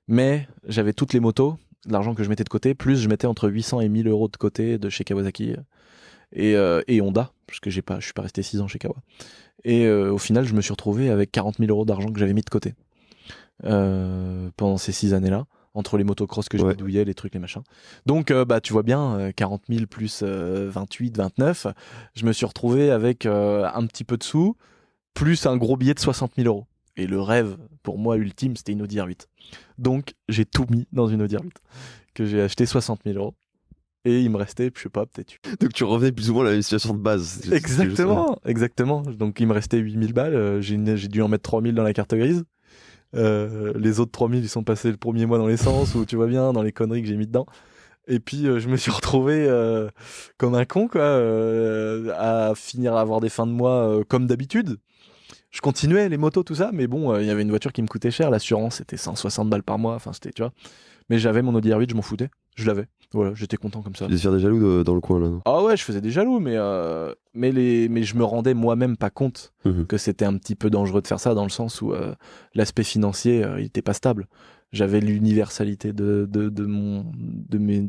Mais j'avais toutes les motos, l'argent que je mettais de côté, plus je mettais entre 800 et 1000 € de côté de chez Kawasaki et Honda, parce que je suis pas resté 6 ans chez Kawa. Et au final, je me suis retrouvé avec 40 000 € d'argent que j'avais mis de côté pendant ces 6 années-là, entre les motocross que je bidouillais, les trucs, les machins. Donc tu vois bien, 40 000 plus 28, 29, je me suis retrouvé avec un petit peu de sous, plus un gros billet de 60 000 €. Et le rêve, pour moi, ultime, c'était une Audi R8. Donc, j'ai tout mis dans une Audi R8, que j'ai acheté 60 000 €. Et il me restait, je sais pas, peut-être... Donc, tu revenais plus ou moins à la situation de base. Exactement. Donc, il me restait 8 000 balles. J'ai dû en mettre 3 000 dans la carte grise. Les autres 3 000, ils sont passés le premier mois dans l'essence, ou tu vois bien, dans les conneries que j'ai mis dedans. Et puis, je me suis retrouvé comme un con, quoi, à finir à avoir des fins de mois comme d'habitude. Je continuais les motos, tout ça, mais bon, il y avait une voiture qui me coûtait cher, l'assurance c'était 160 balles par mois, enfin c'était, tu vois. Mais j'avais mon Audi R8, je m'en foutais, je l'avais. Voilà, j'étais content comme ça. Tu faisais faire des jaloux dans le coin là, non ? Ah ouais, je faisais des jaloux, mais je me rendais moi-même pas compte que c'était un petit peu dangereux de faire ça, dans le sens où l'aspect financier, il était pas stable. J'avais l'universalité de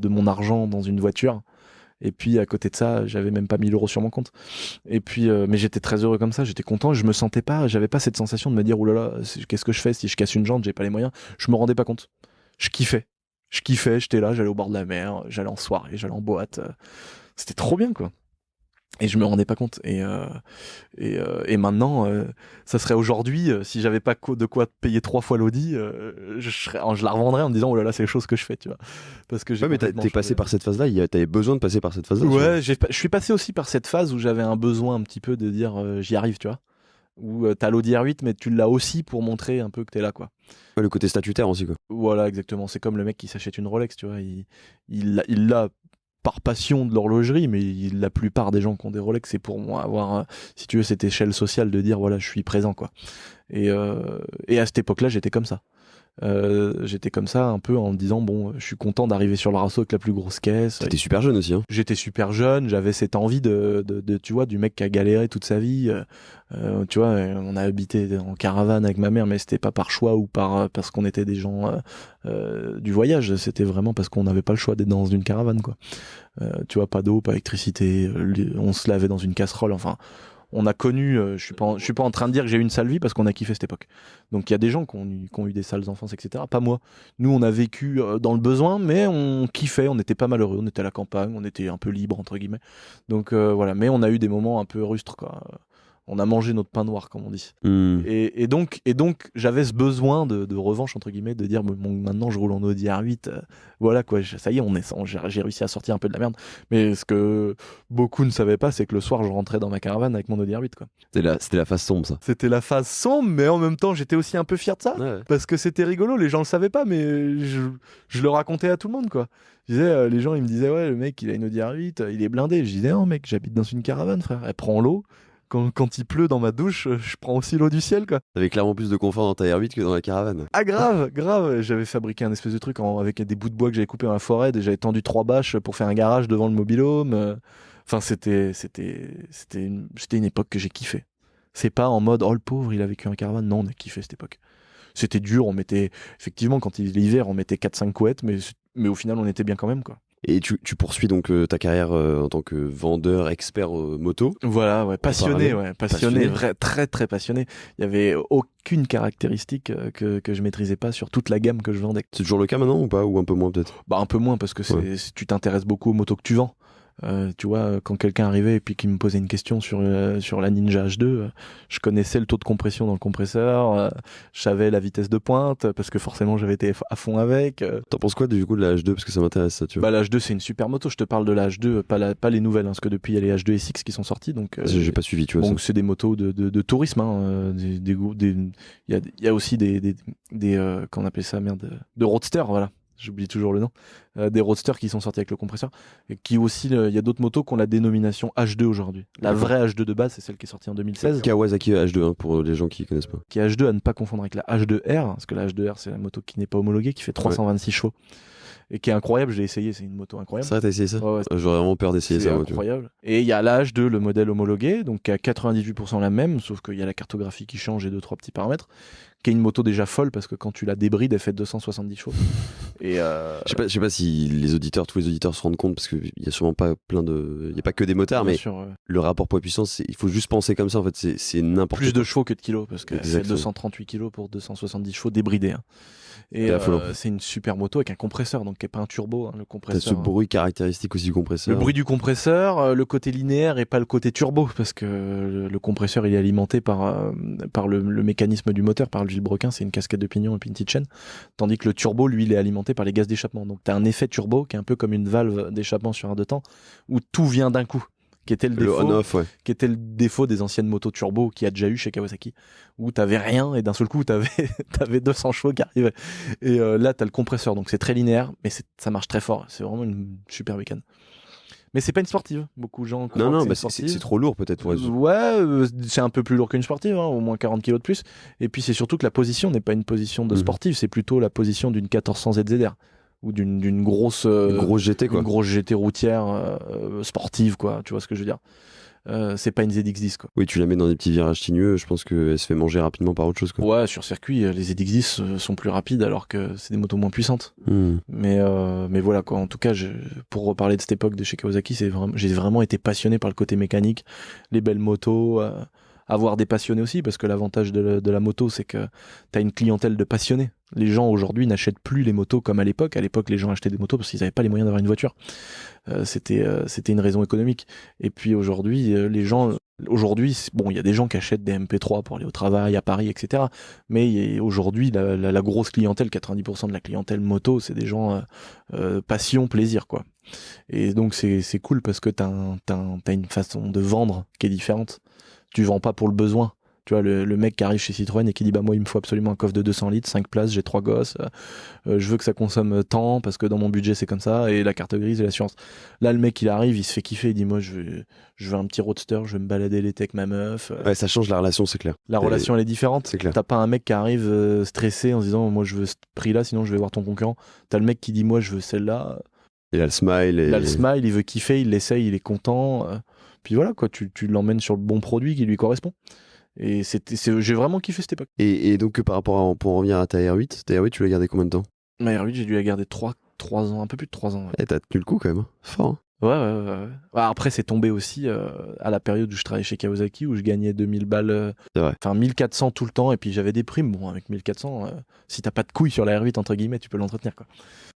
mon argent dans une voiture. Et puis à côté de ça, j'avais même pas 1000 € sur mon compte. Et puis, mais j'étais très heureux comme ça, j'étais content. Je me sentais pas, j'avais pas cette sensation de me dire oulala, qu'est-ce que je fais si je casse une jante, j'ai pas les moyens. Je me rendais pas compte. Je kiffais, j'étais là, j'allais au bord de la mer, j'allais en soirée, j'allais en boîte. C'était trop bien, quoi. Et je me rendais pas compte. Et maintenant, ça serait aujourd'hui, si j'avais pas de quoi payer 3 fois l'Audi, je la revendrais en me disant, oh là là, c'est les choses que je fais, tu vois. Parce que mais t'es passé par cette phase-là, t'avais besoin de passer par cette phase-là. Ouais, je suis passé aussi par cette phase où j'avais un besoin un petit peu de dire, j'y arrive, tu vois. Où t'as l'Audi R8, mais tu l'as aussi pour montrer un peu que t'es là, quoi. Ouais, le côté statutaire aussi, quoi. Voilà, exactement. C'est comme le mec qui s'achète une Rolex, tu vois. Il l'a par passion de l'horlogerie, mais la plupart des gens qui ont des Rolex, c'est pour moi avoir, si tu veux, cette échelle sociale de dire voilà, je suis présent, quoi. Et à cette époque-là, j'étais comme ça. J'étais comme ça un peu en me disant bon, je suis content d'arriver sur le Rasso avec la plus grosse caisse. T'étais super jeune aussi, hein. J'étais super jeune, j'avais cette envie de tu vois, du mec qui a galéré toute sa vie. Tu vois, on a habité en caravane avec ma mère, mais c'était pas par choix ou parce qu'on était des gens du voyage. C'était vraiment parce qu'on n'avait pas le choix d'être dans une caravane, quoi. Tu vois, pas d'eau, pas d'électricité, on se lavait dans une casserole. Enfin, on a connu, je suis pas en train de dire que j'ai eu une sale vie parce qu'on a kiffé cette époque. Donc il y a des gens qui ont eu des sales enfances, etc. Pas moi. Nous, on a vécu dans le besoin, mais on kiffait, on n'était pas malheureux, on était à la campagne, on était un peu libre, entre guillemets. Donc voilà, mais on a eu des moments un peu rustres, quoi. On a mangé notre pain noir, comme on dit. Et donc j'avais ce besoin de revanche, entre guillemets, de dire bon, maintenant je roule en Audi R8, voilà quoi, ça y est, j'ai réussi à sortir un peu de la merde. Mais ce que beaucoup ne savaient pas, c'est que le soir je rentrais dans ma caravane avec mon Audi R8, quoi. C'était la phase sombre, ça. C'était la phase sombre, mais en même temps j'étais aussi un peu fier de ça, ouais. Parce que c'était rigolo, les gens le savaient pas, mais je le racontais à tout le monde, quoi. Je disais, les gens ils me disaient ouais, le mec il a une Audi R8, il est blindé. Je disais non mec, j'habite dans une caravane, frère, elle prend l'eau. Quand il pleut dans ma douche, je prends aussi l'eau du ciel, quoi. T'avais clairement plus de confort dans ta R8 que dans la caravane. Ah grave. J'avais fabriqué un espèce de truc avec des bouts de bois que j'avais coupé dans la forêt, et j'avais tendu 3 bâches pour faire un garage devant le mobil-home. Enfin, c'était une époque que j'ai kiffé. C'est pas en mode oh le pauvre, il a vécu en caravane. Non, on a kiffé cette époque. C'était dur, on mettait effectivement quand il est l'hiver, on mettait 4-5 couettes, mais au final on était bien quand même, quoi. Et tu poursuis donc ta carrière en tant que vendeur expert moto. Voilà, ouais, passionné, vrai, très très passionné. Il y avait aucune caractéristique que je maîtrisais pas sur toute la gamme que je vendais. C'est toujours le cas maintenant ou pas, ou un peu moins peut-être? Bah un peu moins parce que tu t'intéresses beaucoup aux motos que tu vends. Tu vois, quand quelqu'un arrivait et puis qui me posait une question sur la Ninja H2, je connaissais le taux de compression dans le compresseur, je savais la vitesse de pointe parce que forcément j'avais été à fond avec. T'en penses quoi du coup de la H2 parce que ça m'intéresse ça, tu vois? Bah la H2 c'est une super moto, je te parle de la H2, pas les nouvelles, hein, parce que depuis il y a les H2 SX qui sont sortis, donc j'ai pas suivi, tu vois. Donc c'est des motos de tourisme, hein, il y a aussi des qu'on appelle ça de roadster, voilà. J'oublie toujours le nom, des roadsters qui sont sortis avec le compresseur, et qui aussi, il y a d'autres motos qui ont la dénomination H2 aujourd'hui. La vraie H2 de base, c'est celle qui est sortie en 2016. Kawasaki H2, hein, pour les gens qui connaissent pas. Qui est H2 à ne pas confondre avec la H2R, parce que la H2R, c'est la moto qui n'est pas homologuée, qui fait 326 chevaux. Et qui est incroyable, j'ai essayé, c'est une moto incroyable. C'est vrai, t'as essayé ça? Ouais, j'aurais vraiment peur d'essayer ça. C'est incroyable. Et il y a la H2, le modèle homologué, donc qui a 98% la même, sauf qu'il y a la cartographie qui change et 2-3 petits paramètres, qui est une moto déjà folle parce que quand tu la débrides, elle fait 270 chevaux. Et je sais pas si tous les auditeurs se rendent compte, parce qu'il y a sûrement pas il y a pas que des motards, mais sûr, le rapport poids-puissance, il faut juste penser comme ça, en fait, c'est n'importe plus quoi. de chevaux que de kilos, parce que c'est 238 kilos pour 270 chevaux débridés. Hein. Et c'est une super moto avec un compresseur, donc qui n'est pas un turbo, hein, le compresseur. T'as ce bruit caractéristique aussi du compresseur. Le bruit du compresseur, le côté linéaire et pas le côté turbo, parce que le compresseur il est alimenté par le mécanisme du moteur, par le vilebrequin, c'est une casquette de pignon et puis une petite chaîne, tandis que le turbo, lui, il est alimenté par les gaz d'échappement. Donc t'as un effet turbo qui est un peu comme une valve d'échappement sur un deux temps, où tout vient d'un coup. Qui était qui était le défaut des anciennes motos turbo qu'il y a déjà eu chez Kawasaki, où t'avais rien et d'un seul coup t'avais 200 chevaux qui arrivaient. Et là t'as le compresseur, donc c'est très linéaire, mais ça marche très fort. C'est vraiment une super bécane. Mais c'est pas une sportive. Beaucoup de gens croient que c'est trop lourd peut-être pour c'est un peu plus lourd qu'une sportive, hein, au moins 40 kilos de plus. Et puis c'est surtout que la position n'est pas une position de sportive, c'est plutôt la position d'une 1400 ZZR. Ou d'une grosse GT, quoi. Une grosse GT routière sportive, quoi. Tu vois ce que je veux dire? C'est pas une ZX10, quoi. Oui, tu la mets dans des petits virages sinueux, je pense qu'elle se fait manger rapidement par autre chose, quoi. Ouais, sur circuit, les ZX10 sont plus rapides alors que c'est des motos moins puissantes. Mais voilà, quoi. En tout cas, pour reparler de cette époque de chez Kawasaki, j'ai vraiment été passionné par le côté mécanique, les belles motos, avoir des passionnés aussi, parce que l'avantage de la moto, c'est que t'as une clientèle de passionnés. Les gens aujourd'hui n'achètent plus les motos comme à l'époque. À l'époque, les gens achetaient des motos parce qu'ils n'avaient pas les moyens d'avoir une voiture. C'était une raison économique. Et puis aujourd'hui, les gens, aujourd'hui, bon, il y a des gens qui achètent des MP3 pour aller au travail, à Paris, etc. Mais aujourd'hui, la grosse clientèle, 90% de la clientèle moto, c'est des gens passion, plaisir, quoi. Et donc c'est cool parce que t'as une façon de vendre qui est différente. Tu vends pas pour le besoin. Tu vois, le mec qui arrive chez Citroën et qui dit bah moi il me faut absolument un coffre de 200 litres, 5 places, j'ai 3 gosses, je veux que ça consomme tant parce que dans mon budget c'est comme ça, et la carte grise et l'assurance. Là le mec il arrive, il se fait kiffer, il dit moi je veux un petit roadster, je veux me balader l'été avec ma meuf. Ouais, ça change la relation, c'est clair. La relation elle est différente. C'est clair. T'as pas un mec qui arrive stressé en se disant moi je veux ce prix là sinon je vais voir ton concurrent. T'as le mec qui dit moi je veux celle-là. Il a le smile. Il a le smile, il veut kiffer, il l'essaye, il est content. Puis voilà quoi, tu l'emmènes sur le bon produit qui lui correspond. Et j'ai vraiment kiffé cette époque. Et donc par rapport pour en revenir à ta R8, tu l'as gardé combien de temps? Ma R8, j'ai dû la garder 3 ans, un peu plus de 3 ans. Ouais. Et t'as tenu le coup quand même, fort. Hein. Ouais. Après, c'est tombé aussi à la période où je travaillais chez Kawasaki, où je gagnais 2000 balles, enfin 1400 tout le temps, et puis j'avais des primes. Bon, avec 1400, si t'as pas de couilles sur la R8, entre guillemets, tu peux l'entretenir, quoi.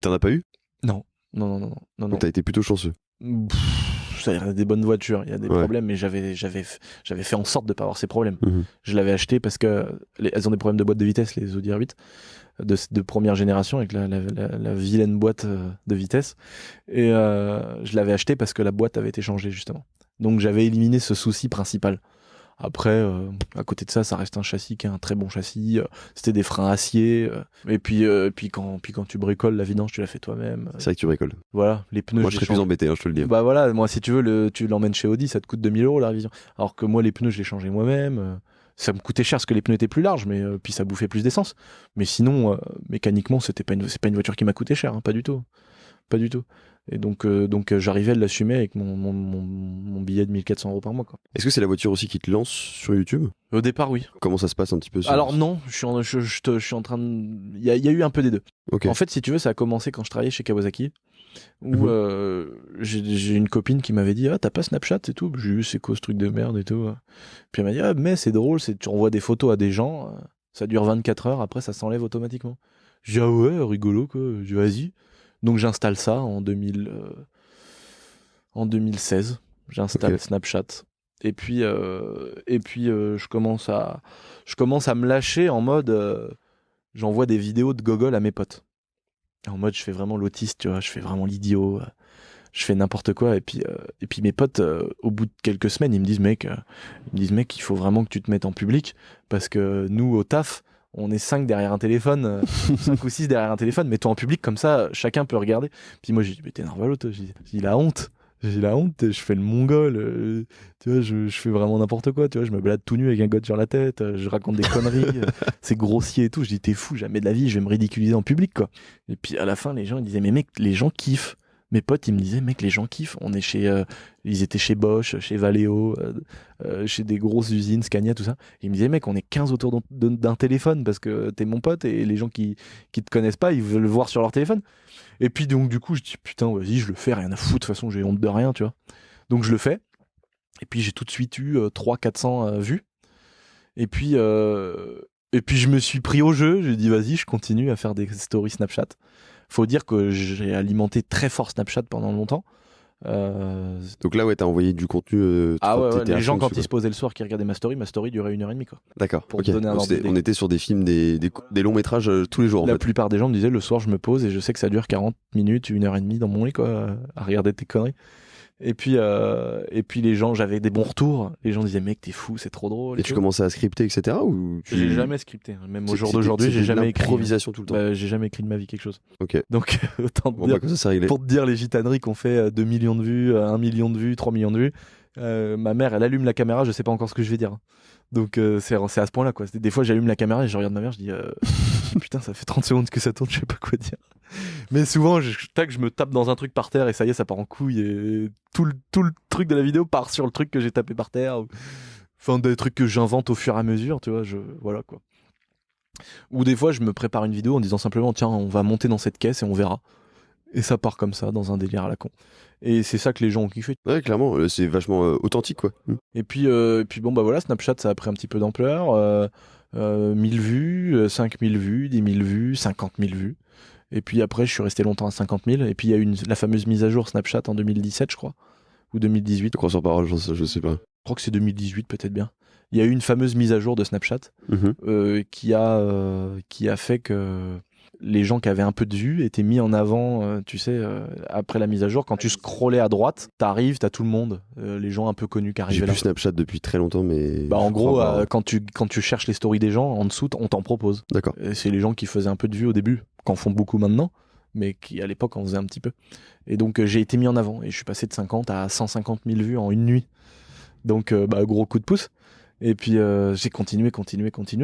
T'en as pas eu? Non. Donc t'as été plutôt chanceux. Ça, il y a des bonnes voitures, il y a des problèmes, mais j'avais fait en sorte de pas avoir ces problèmes. Je l'avais acheté parce que elles ont des problèmes de boîte de vitesse, les Audi R8 de première génération, avec la vilaine boîte de vitesse, et je l'avais acheté parce que la boîte avait été changée justement. Donc j'avais éliminé ce souci principal. Après, à côté de ça, ça reste un châssis qui est un très bon châssis. C'était des freins acier. Et puis quand tu bricoles, la vidange, tu la fais toi-même. C'est vrai que tu bricoles. Voilà, les pneus. Moi, je serais plus embêté, je te le dis. Bah voilà, moi, si tu veux, tu l'emmènes chez Audi, ça te coûte 2000 € la révision. Alors que moi, les pneus, je les changeais moi-même. Ça me coûtait cher parce que les pneus étaient plus larges, mais puis ça bouffait plus d'essence. Mais sinon, mécaniquement, c'est pas une voiture qui m'a coûté cher, hein, pas du tout. Et donc j'arrivais à l'assumer avec mon billet de 1400 € par mois, quoi. Est-ce que c'est la voiture aussi qui te lance sur YouTube? Au départ, oui. Comment ça se passe un petit peu Alors non, je suis en train de... Il y a eu un peu des deux. Okay. En fait, si tu veux, ça a commencé quand je travaillais chez Kawasaki, où j'ai une copine qui m'avait dit « Ah, t'as pas Snapchat et tout ?» J'ai vu « C'est quoi ce truc de merde et tout ?» Puis elle m'a dit « Ah, mais c'est drôle, tu envoies des photos à des gens, ça dure 24 heures, après ça s'enlève automatiquement. » J'ai dit « Ah ouais, rigolo quoi. » J'ai dit « Vas-y. » Donc j'installe ça en 2016. J'installe Snapchat. Et puis je commence à me lâcher en mode j'envoie des vidéos de gogol à mes potes. En mode je fais vraiment l'autiste, tu vois, je fais vraiment l'idiot, je fais n'importe quoi. Et puis mes potes, au bout de quelques semaines, ils me disent mec, il faut vraiment que tu te mettes en public parce que nous au taf, on est 5 derrière un téléphone, 5 ou 6 derrière un téléphone, mets-toi en public comme ça, chacun peut regarder. Puis moi j'ai dit mais t'es nerveux, j'ai la honte. J'ai la honte, je fais le mongol, tu vois, je fais vraiment n'importe quoi, tu vois, je me balade tout nu avec un god sur la tête, je raconte des conneries, c'est grossier et tout. Je dis t'es fou, jamais de la vie, je vais me ridiculiser en public, quoi. Et puis à la fin, les gens ils disaient mais mec, les gens kiffent. Mes potes ils me disaient mec, les gens kiffent. On est ils étaient chez Bosch, chez Valeo, chez des grosses usines, Scania, tout ça. Et ils me disaient mec, on est 15 autour d'un téléphone parce que t'es mon pote et les gens qui te connaissent pas, ils veulent le voir sur leur téléphone. Et puis donc du coup je dis putain vas-y je le fais, rien à foutre, de toute façon j'ai honte de rien, tu vois. Donc je le fais. Et puis j'ai tout de suite eu 300-400 vues. Et puis je me suis pris au jeu, j'ai dit vas-y je continue à faire des stories Snapchat. Faut dire que j'ai alimenté très fort Snapchat pendant longtemps. Donc là, ouais, t'as envoyé du contenu. Les gens, quand ils se posaient le soir, qui regardaient ma story durait 1h30, quoi. D'accord. Pour te donner un ordre d'idée. On était sur des films, des longs métrages tous les jours. La plupart des gens me disaient le soir, je me pose et je sais que ça dure 40 minutes, 1h30 dans mon lit, quoi, à regarder tes conneries. Et puis les gens, j'avais des bons retours. Les gens disaient mec t'es fou, c'est trop drôle. Et tu commençais à scripter, etc. Ou j'ai jamais scripté. Même au jour d'aujourd'hui, j'ai jamais écrit. Improvisation tout le temps. J'ai jamais écrit de ma vie quelque chose. Ok. Donc autant te dire, comme ça, c'est réglé. Pour te dire les gitaneries qu'on fait 2 millions de vues, 1 million de vues, 3 millions de vues. Ma mère, elle allume la caméra, je sais pas encore ce que je vais dire. Donc c'est à ce point-là, quoi. Des fois, j'allume la caméra et je regarde ma mère, je dis putain, ça fait 30 secondes que ça tourne, je sais pas quoi dire. Mais souvent, je me tape dans un truc par terre et ça y est, ça part en couille et tout le truc de la vidéo part sur le truc que j'ai tapé par terre. Enfin, des trucs que j'invente au fur et à mesure, tu vois, voilà, quoi. Ou des fois, je me prépare une vidéo en disant simplement, tiens, on va monter dans cette caisse et on verra. Et ça part comme ça, dans un délire à la con. Et c'est ça que les gens ont kiffé. Ouais, clairement, c'est vachement authentique, quoi. Et puis bon, bah voilà, Snapchat, ça a pris un petit peu d'ampleur. 1000 vues, 5000 vues, 10 000 vues, 50 000 vues. Et puis après, je suis resté longtemps à 50 000. Et puis il y a eu la fameuse mise à jour Snapchat en 2017, je crois, ou 2018. Je crois sur parole, je sais pas. Je crois que c'est 2018 peut-être bien. Il y a eu une fameuse mise à jour de Snapchat qui a fait que les gens qui avaient un peu de vues étaient mis en avant, tu sais, après la mise à jour. Quand tu scrollais à droite, t'as tout le monde, les gens un peu connus qui arrivaient là. J'ai plus Snapchat depuis très longtemps, mais... Bah en gros, quand tu cherches les stories des gens, en dessous, on t'en propose. D'accord. Et c'est les gens qui faisaient un peu de vues au début, qu'en font beaucoup maintenant, mais qui à l'époque en faisaient un petit peu. Et donc j'ai été mis en avant, et je suis passé de 50 à 150 000 vues en une nuit. Donc gros coup de pouce. Et puis j'ai continué.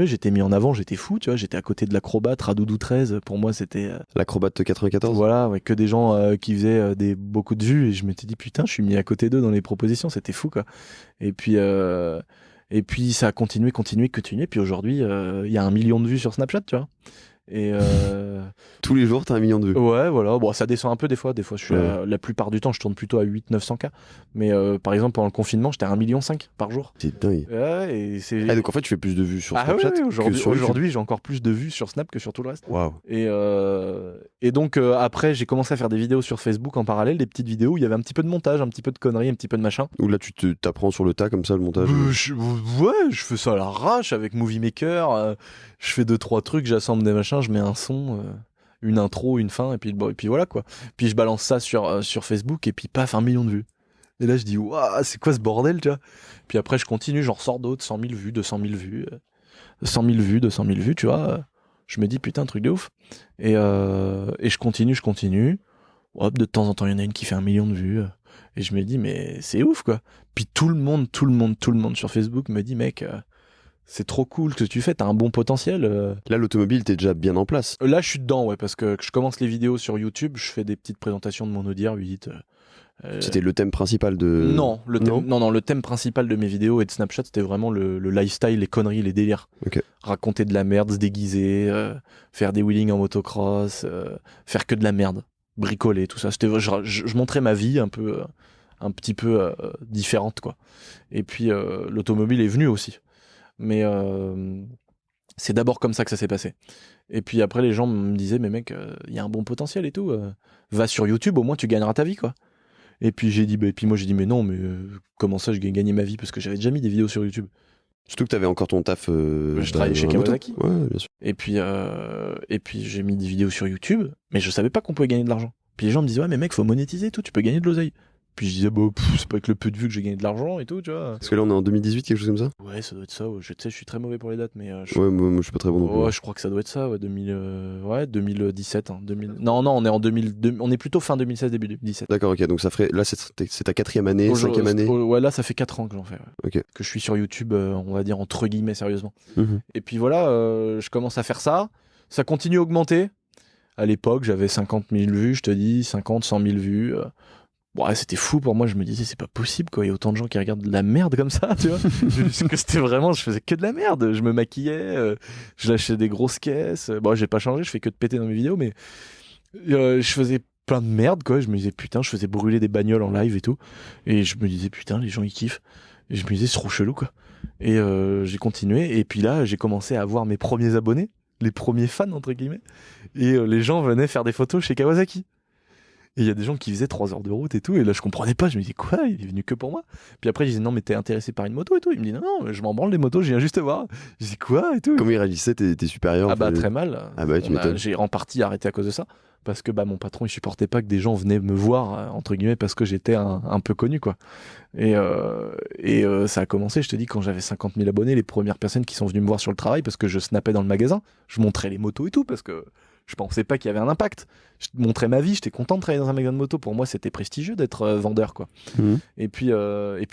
J'étais mis en avant, j'étais fou, tu vois. J'étais à côté de l'acrobate, Radoudou 13. Pour moi, c'était l'acrobate 94. Voilà, ouais, que des gens qui faisaient beaucoup de vues. Et je m'étais dit putain, je suis mis à côté d'eux dans les propositions. C'était fou, quoi. Et puis ça a continué. Puis aujourd'hui, il y a 1 million de vues sur Snapchat, tu vois. Et tous les jours t'as 1 million de vues. Ouais, voilà. Bon, ça descend un peu des fois je suis la plupart du temps je tourne plutôt à 800-900K, mais par exemple pendant le confinement j'étais à 1,5 million par jour. C'est dingue. Ouais, et c'est... donc en fait tu fais plus de vues sur Snapchat aujourd'hui j'ai encore plus de vues sur Snap que sur tout le reste. Waouh. Et donc après j'ai commencé à faire des vidéos sur Facebook en parallèle, des petites vidéos où il y avait un petit peu de montage, un petit peu de conneries, un petit peu de machin. Où là tu t'apprends sur le tas comme ça le montage. Je fais ça à l'arrache avec Movie Maker. Je fais 2-3 trucs, j'assemble des machins, je mets un son, une intro, une fin, et puis voilà, quoi. Puis je balance ça sur Facebook, et puis paf, 1 million de vues. Et là je dis waouh, c'est quoi ce bordel, tu vois. Puis après je continue, j'en ressors d'autres, 100 000 vues, 200 000 vues, 100 000 vues, 200 000 vues, tu vois. Je me dis putain, truc de ouf. Et je continue. Hop, de temps en temps il y en a une qui fait 1 million de vues. Et je me dis mais c'est ouf, quoi. Puis tout le monde sur Facebook me dit mec, c'est trop cool ce que tu fais, t'as un bon potentiel. Là, l'automobile, t'es déjà bien en place. Là, je suis dedans, ouais, parce que je commence les vidéos sur YouTube, je fais des petites présentations de mon Audi R8. C'était le thème principal de... Non, le thème principal de mes vidéos et de Snapchat, c'était vraiment le lifestyle, les conneries, les délires. Okay. Raconter de la merde, se déguiser, faire des wheelings en motocross, faire que de la merde, bricoler, tout ça. Je montrais ma vie un petit peu différente, quoi. Et puis, l'automobile est venue aussi. Mais c'est d'abord comme ça que ça s'est passé. Et puis après les gens me disaient mais mec, il y a un bon potentiel et tout, va sur YouTube, au moins tu gagneras ta vie, quoi. Et puis j'ai dit moi j'ai dit mais non, mais comment ça je gagne gagner ma vie, parce que j'avais déjà mis des vidéos sur YouTube. Surtout que t'avais encore ton taf. Je travaillais chez Kawasaki. Ouais, bien sûr. Et puis j'ai mis des vidéos sur YouTube, mais je savais pas qu'on pouvait gagner de l'argent. Puis les gens me disaient ouais mais mec, faut monétiser et tout, tu peux gagner de l'oseille. Puis je disais c'est pas avec le peu de vues que j'ai gagné de l'argent et tout, tu vois. Parce que là on est en 2018, quelque chose comme ça. Ouais, ça doit être ça. Ouais. Je suis très mauvais pour les dates, mais moi je suis pas très bon non plus. Ouais, je crois que ça doit être ça. Ouais, 2017. Hein, Non, on est en 2002. On est plutôt fin 2016, début 2017. D'accord, ok. Donc ça ferait là c'est ta 4e année, 5e année. Ouais, là ça fait 4 ans que j'en fais. Ouais. Ok. Que je suis sur YouTube, on va dire entre guillemets sérieusement. Mm-hmm. Et puis voilà, je commence à faire ça. Ça continue à augmenter. À l'époque, j'avais 50 000 vues, je te dis, 50, 100 000 vues. Ouais, c'était fou pour moi, je me disais c'est pas possible, quoi, il y a autant de gens qui regardent de la merde comme ça, tu vois. Que c'était vraiment, je faisais que de la merde, je me maquillais, je lâchais des grosses caisses. Bon, j'ai pas changé, je fais que de péter dans mes vidéos, mais je faisais plein de merde, quoi. Je me disais putain, je faisais brûler des bagnoles en live et tout, et je me disais putain, les gens ils kiffent. Et je me disais c'est trop chelou, quoi. Et j'ai continué, et puis là j'ai commencé à avoir mes premiers abonnés, les premiers fans entre guillemets, et les gens venaient faire des photos chez Kawasaki. Et il y a des gens qui faisaient 3 heures de route et tout, et là je comprenais pas, je me disais quoi, il est venu que pour moi. Puis après je disais non mais t'es intéressé par une moto et tout, il me dit non, je m'en branle les motos, je viens juste te voir. Je disais quoi et tout. Comment il réagissait tes supérieurs? Ah bah très mal. Ah bah tu m'étonnes. J'ai en partie arrêté à cause de ça, parce que mon patron il supportait pas que des gens venaient me voir entre guillemets parce que j'étais un peu connu, quoi. Et ça a commencé, je te dis, quand j'avais 50 000 abonnés, les premières personnes qui sont venues me voir sur le travail, parce que je snappais dans le magasin, je montrais les motos et tout, parce que je pensais pas qu'il y avait un impact. Je montrais ma vie, j'étais content de travailler dans un magasin de moto. Pour moi, c'était prestigieux d'être vendeur, quoi. Mmh. Et puis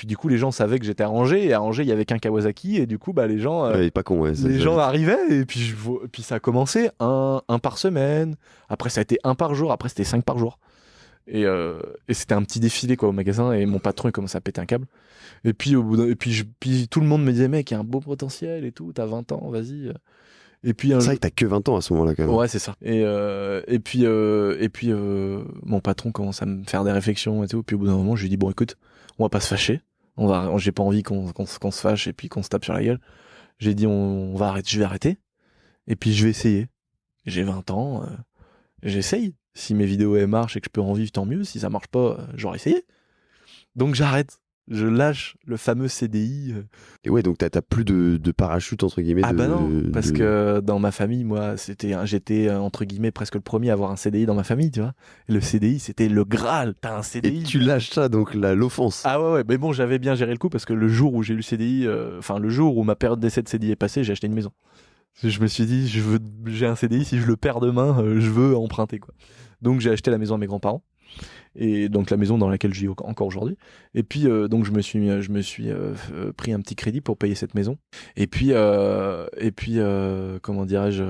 du coup, les gens savaient que j'étais à Angers, et à Angers, il y avait qu'un Kawasaki, et du coup, les gens, pas con, ouais, les gens arrivaient, et puis ça a commencé un par semaine. Après, ça a été 1 par jour. Après, c'était 5 par jour. Et c'était un petit défilé, quoi, au magasin, et mon patron il commençait à péter un câble. Et puis puis tout le monde me disait mec, il y a un beau potentiel et tout, t'as 20 ans, vas-y. Et puis c'est vrai que t'as que 20 ans à ce moment-là, quand même. Ouais, c'est ça. Et puis mon patron commence à me faire des réflexions et tout. Puis au bout d'un moment, je lui dis bon écoute, on va pas se fâcher. J'ai pas envie qu'on se fâche et puis qu'on se tape sur la gueule. J'ai dit on va arrêter, je vais arrêter. Et puis je vais essayer. J'ai 20 ans, j'essaye. Si mes vidéos elles marchent et que je peux en vivre, tant mieux. Si ça marche pas, j'aurais essayé. Donc j'arrête. Je lâche le fameux CDI. Et ouais, donc t'as plus de parachute entre guillemets. Ah bah non, parce que dans ma famille, moi, j'étais entre guillemets presque le premier à avoir un CDI dans ma famille, tu vois. Et le CDI, c'était le Graal. T'as un CDI. Et tu lâches ça, donc l'offense. Ah ouais, mais bon, j'avais bien géré le coup parce que le jour où j'ai eu le CDI, le jour où ma période d'essai de CDI est passée, j'ai acheté une maison. Je me suis dit, j'ai un CDI, si je le perds demain, je veux emprunter, quoi. Donc j'ai acheté la maison à mes grands-parents. Et donc la maison dans laquelle je vis encore aujourd'hui. Et puis donc je me suis pris un petit crédit pour payer cette maison. Et puis comment dirais-je,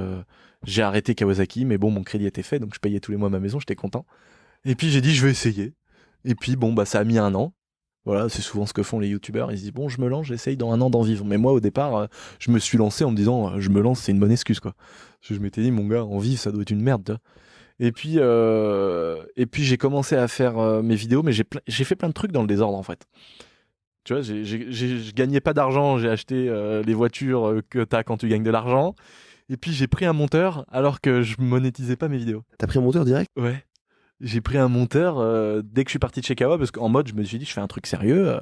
j'ai arrêté Kawasaki, mais bon, mon crédit était fait, donc je payais tous les mois ma maison, j'étais content. Et puis j'ai dit je vais essayer. Et puis bon bah ça a mis 1 an. Voilà, c'est souvent ce que font les youtubeurs. Ils se disent bon, je me lance, j'essaye dans 1 an d'en vivre. Mais moi au départ, je me suis lancé en me disant je me lance, c'est une bonne excuse, quoi. Parce que je m'étais dit mon gars, en vivre ça doit être une merde, toi. Et puis j'ai commencé à faire mes vidéos, mais j'ai fait plein de trucs dans le désordre, en fait. Tu vois, je gagnais pas d'argent, j'ai acheté les voitures que t'as quand tu gagnes de l'argent. Et puis j'ai pris un monteur alors que je monétisais pas mes vidéos. T'as pris un monteur direct? Ouais. J'ai pris un monteur dès que je suis parti de chez Kawa, parce qu'en mode je me suis dit je fais un truc sérieux,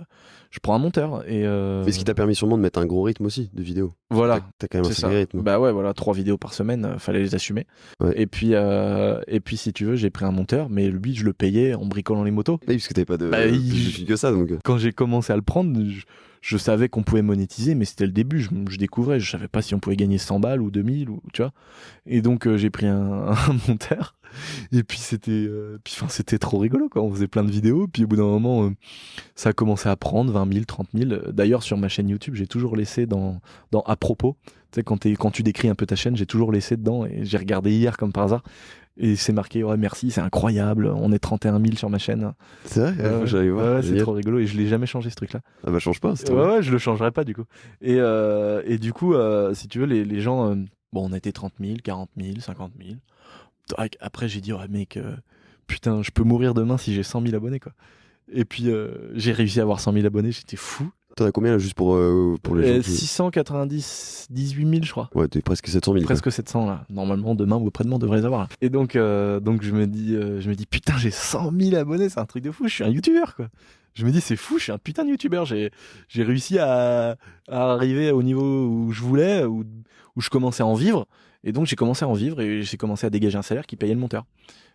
je prends un monteur. Mais ce qui t'a permis sûrement de mettre un gros rythme aussi de vidéos. Voilà. T'as quand même un sacré rythme. Bah ouais, voilà, 3 vidéos par semaine, fallait les assumer. Ouais. Et puis si tu veux, j'ai pris un monteur, mais lui je le payais en bricolant les motos. Oui, parce que t'avais pas de que ça, donc. Quand j'ai commencé à le prendre, je savais qu'on pouvait monétiser, mais c'était le début. Je découvrais, je savais pas si on pouvait gagner 100 balles ou 2000, ou tu vois. Et donc j'ai pris un monteur. Et puis c'était trop rigolo, quoi. On faisait plein de vidéos, puis au bout d'un moment, ça a commencé à prendre 20 000, 30 000. D'ailleurs, sur ma chaîne YouTube, j'ai toujours laissé dans à propos. Tu sais, quand tu décris un peu ta chaîne, j'ai toujours laissé dedans, et j'ai regardé hier comme par hasard. Et c'est marqué, ouais, merci, c'est incroyable, on est 31 000 sur ma chaîne. C'est vrai? J'allais voir. Ouais, c'est trop rigolo, et je l'ai jamais changé, ce truc-là. Ah bah change pas, c'est Ouais, ouais, je le changerai pas, du coup. Et du coup, si tu veux, les gens, bon, on était 30 000, 40 000, 50 000. Après, j'ai dit, ouais, mec, putain, je peux mourir demain si j'ai 100 000 abonnés, quoi. Et puis, j'ai réussi à avoir 100 000 abonnés, j'étais fou. T'en as combien là, juste pour les gens 698 000, je crois. Ouais, t'es presque 700 000. Presque 700 là. Normalement, demain ou après-demain, on devrait les avoir. Et donc je me dis, putain, j'ai 100 000 abonnés, c'est un truc de fou. Je suis un youtubeur, quoi. Je me dis, c'est fou, je suis un putain de youtubeur. J'ai réussi à arriver au niveau où je voulais, où je commençais à en vivre. Et donc, j'ai commencé à en vivre et j'ai commencé à dégager un salaire qui payait le monteur.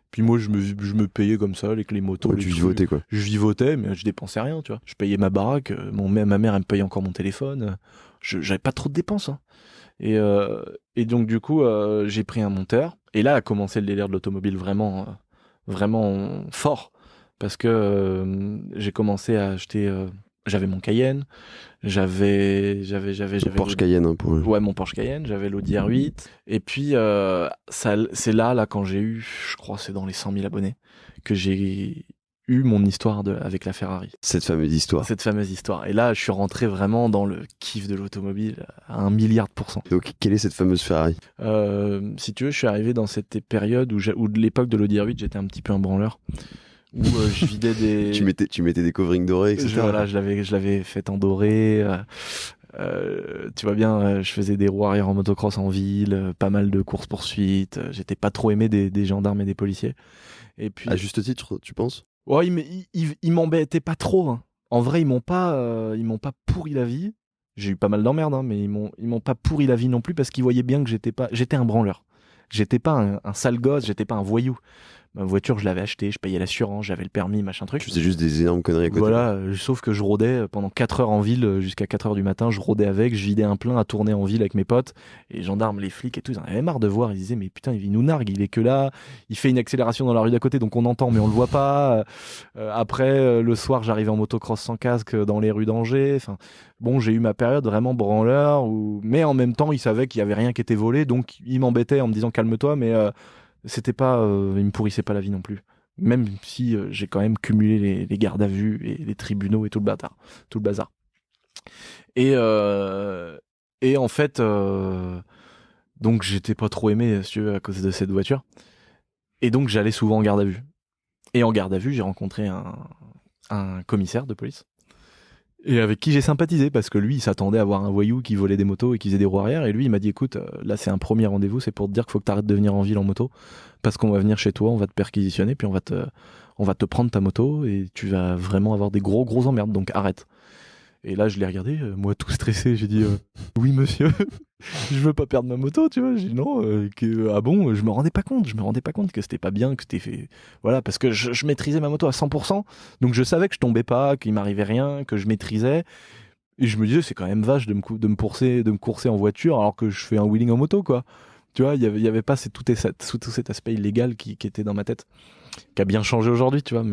Puis moi, je me payais comme ça, avec les motos. Ouais, tu vivotais, quoi. Je vivotais, mais je dépensais rien, tu vois. Je payais ma baraque, ma mère, elle me payait encore mon téléphone. J'avais pas trop de dépenses, hein. Et donc, du coup, j'ai pris un monteur. Et là a commencé le délire de l'automobile vraiment, vraiment fort. Parce que j'ai commencé à acheter... j'avais mon Cayenne, j'avais Porsche Cayenne, hein, ouais, mon Porsche Cayenne, j'avais l'Audi R8, et puis c'est là quand j'ai eu, je crois c'est dans les 100 000 abonnés, que j'ai eu mon histoire avec la Ferrari. Cette fameuse histoire. Et là, je suis rentré vraiment dans le kiff de l'automobile à 1 milliard %. Donc, quelle est cette fameuse Ferrari? Si tu veux, je suis arrivé dans cette période où de l'époque de l'Audi R8, j'étais un petit peu un branleur. Où je vidais des... tu mettais des coverings dorés, etc. Voilà, je l'avais fait en doré. Tu vois bien, je faisais des roues arrière en motocross en ville, pas mal de courses-poursuites. J'étais pas trop aimé des gendarmes et des policiers. Et puis, à juste titre, tu penses? Ouais, ils m'embêtaient pas trop, hein. En vrai, ils m'ont pas pourri la vie. J'ai eu pas mal d'emmerdes, hein, mais ils m'ont pas pourri la vie non plus, parce qu'ils voyaient bien que j'étais un branleur. J'étais pas un sale gosse, j'étais pas un voyou. Ma voiture, je l'avais achetée, je payais l'assurance, j'avais le permis, machin truc. Tu faisais juste des énormes conneries à côté. Voilà, sauf que je rôdais pendant 4 heures en ville, jusqu'à 4 heures du matin, je rôdais avec, je vidais un plein à tourner en ville avec mes potes, et les gendarmes, les flics et tout, ils en avaient marre de voir, ils disaient, mais putain, il nous nargue, il est que là, il fait une accélération dans la rue d'à côté, donc on entend, mais on le voit pas. Après, le soir, j'arrivais en motocross sans casque dans les rues d'Angers. Enfin, bon, j'ai eu ma période vraiment branleur, mais en même temps, ils savaient qu'il y avait rien qui était volé, donc ils m'embêtaient en me disant, calme-toi, mais c'était pas, ils me pourrissaient pas la vie non plus. Même si j'ai quand même cumulé les gardes à vue et les tribunaux et tout le bazar. Et en fait, donc j'étais pas trop aimé, si tu veux, à cause de cette voiture. Et donc j'allais souvent en garde à vue. Et en garde à vue, j'ai rencontré un commissaire de police. Et avec qui j'ai sympathisé, parce que lui, il s'attendait à voir un voyou qui volait des motos et qui faisait des roues arrière. Et lui, il m'a dit, écoute, là, c'est un premier rendez-vous, c'est pour te dire qu'il faut que tu arrêtes de venir en ville en moto, parce qu'on va venir chez toi, on va te perquisitionner, puis on va te prendre ta moto, et tu vas vraiment avoir des gros emmerdes, donc arrête. Et là, je l'ai regardé, moi tout stressé, j'ai dit oui monsieur, je veux pas perdre ma moto, tu vois. J'ai dit non, ah bon, je me rendais pas compte que c'était pas bien, que c'était fait, voilà, parce que je maîtrisais ma moto à 100%, donc je savais que je tombais pas, qu'il m'arrivait rien, que je maîtrisais, et je me disais c'est quand même vache de me courser en voiture alors que je fais un wheeling en moto, quoi. Tu vois, il y avait pas tout cet aspect illégal qui était dans ma tête, qui a bien changé aujourd'hui, tu vois,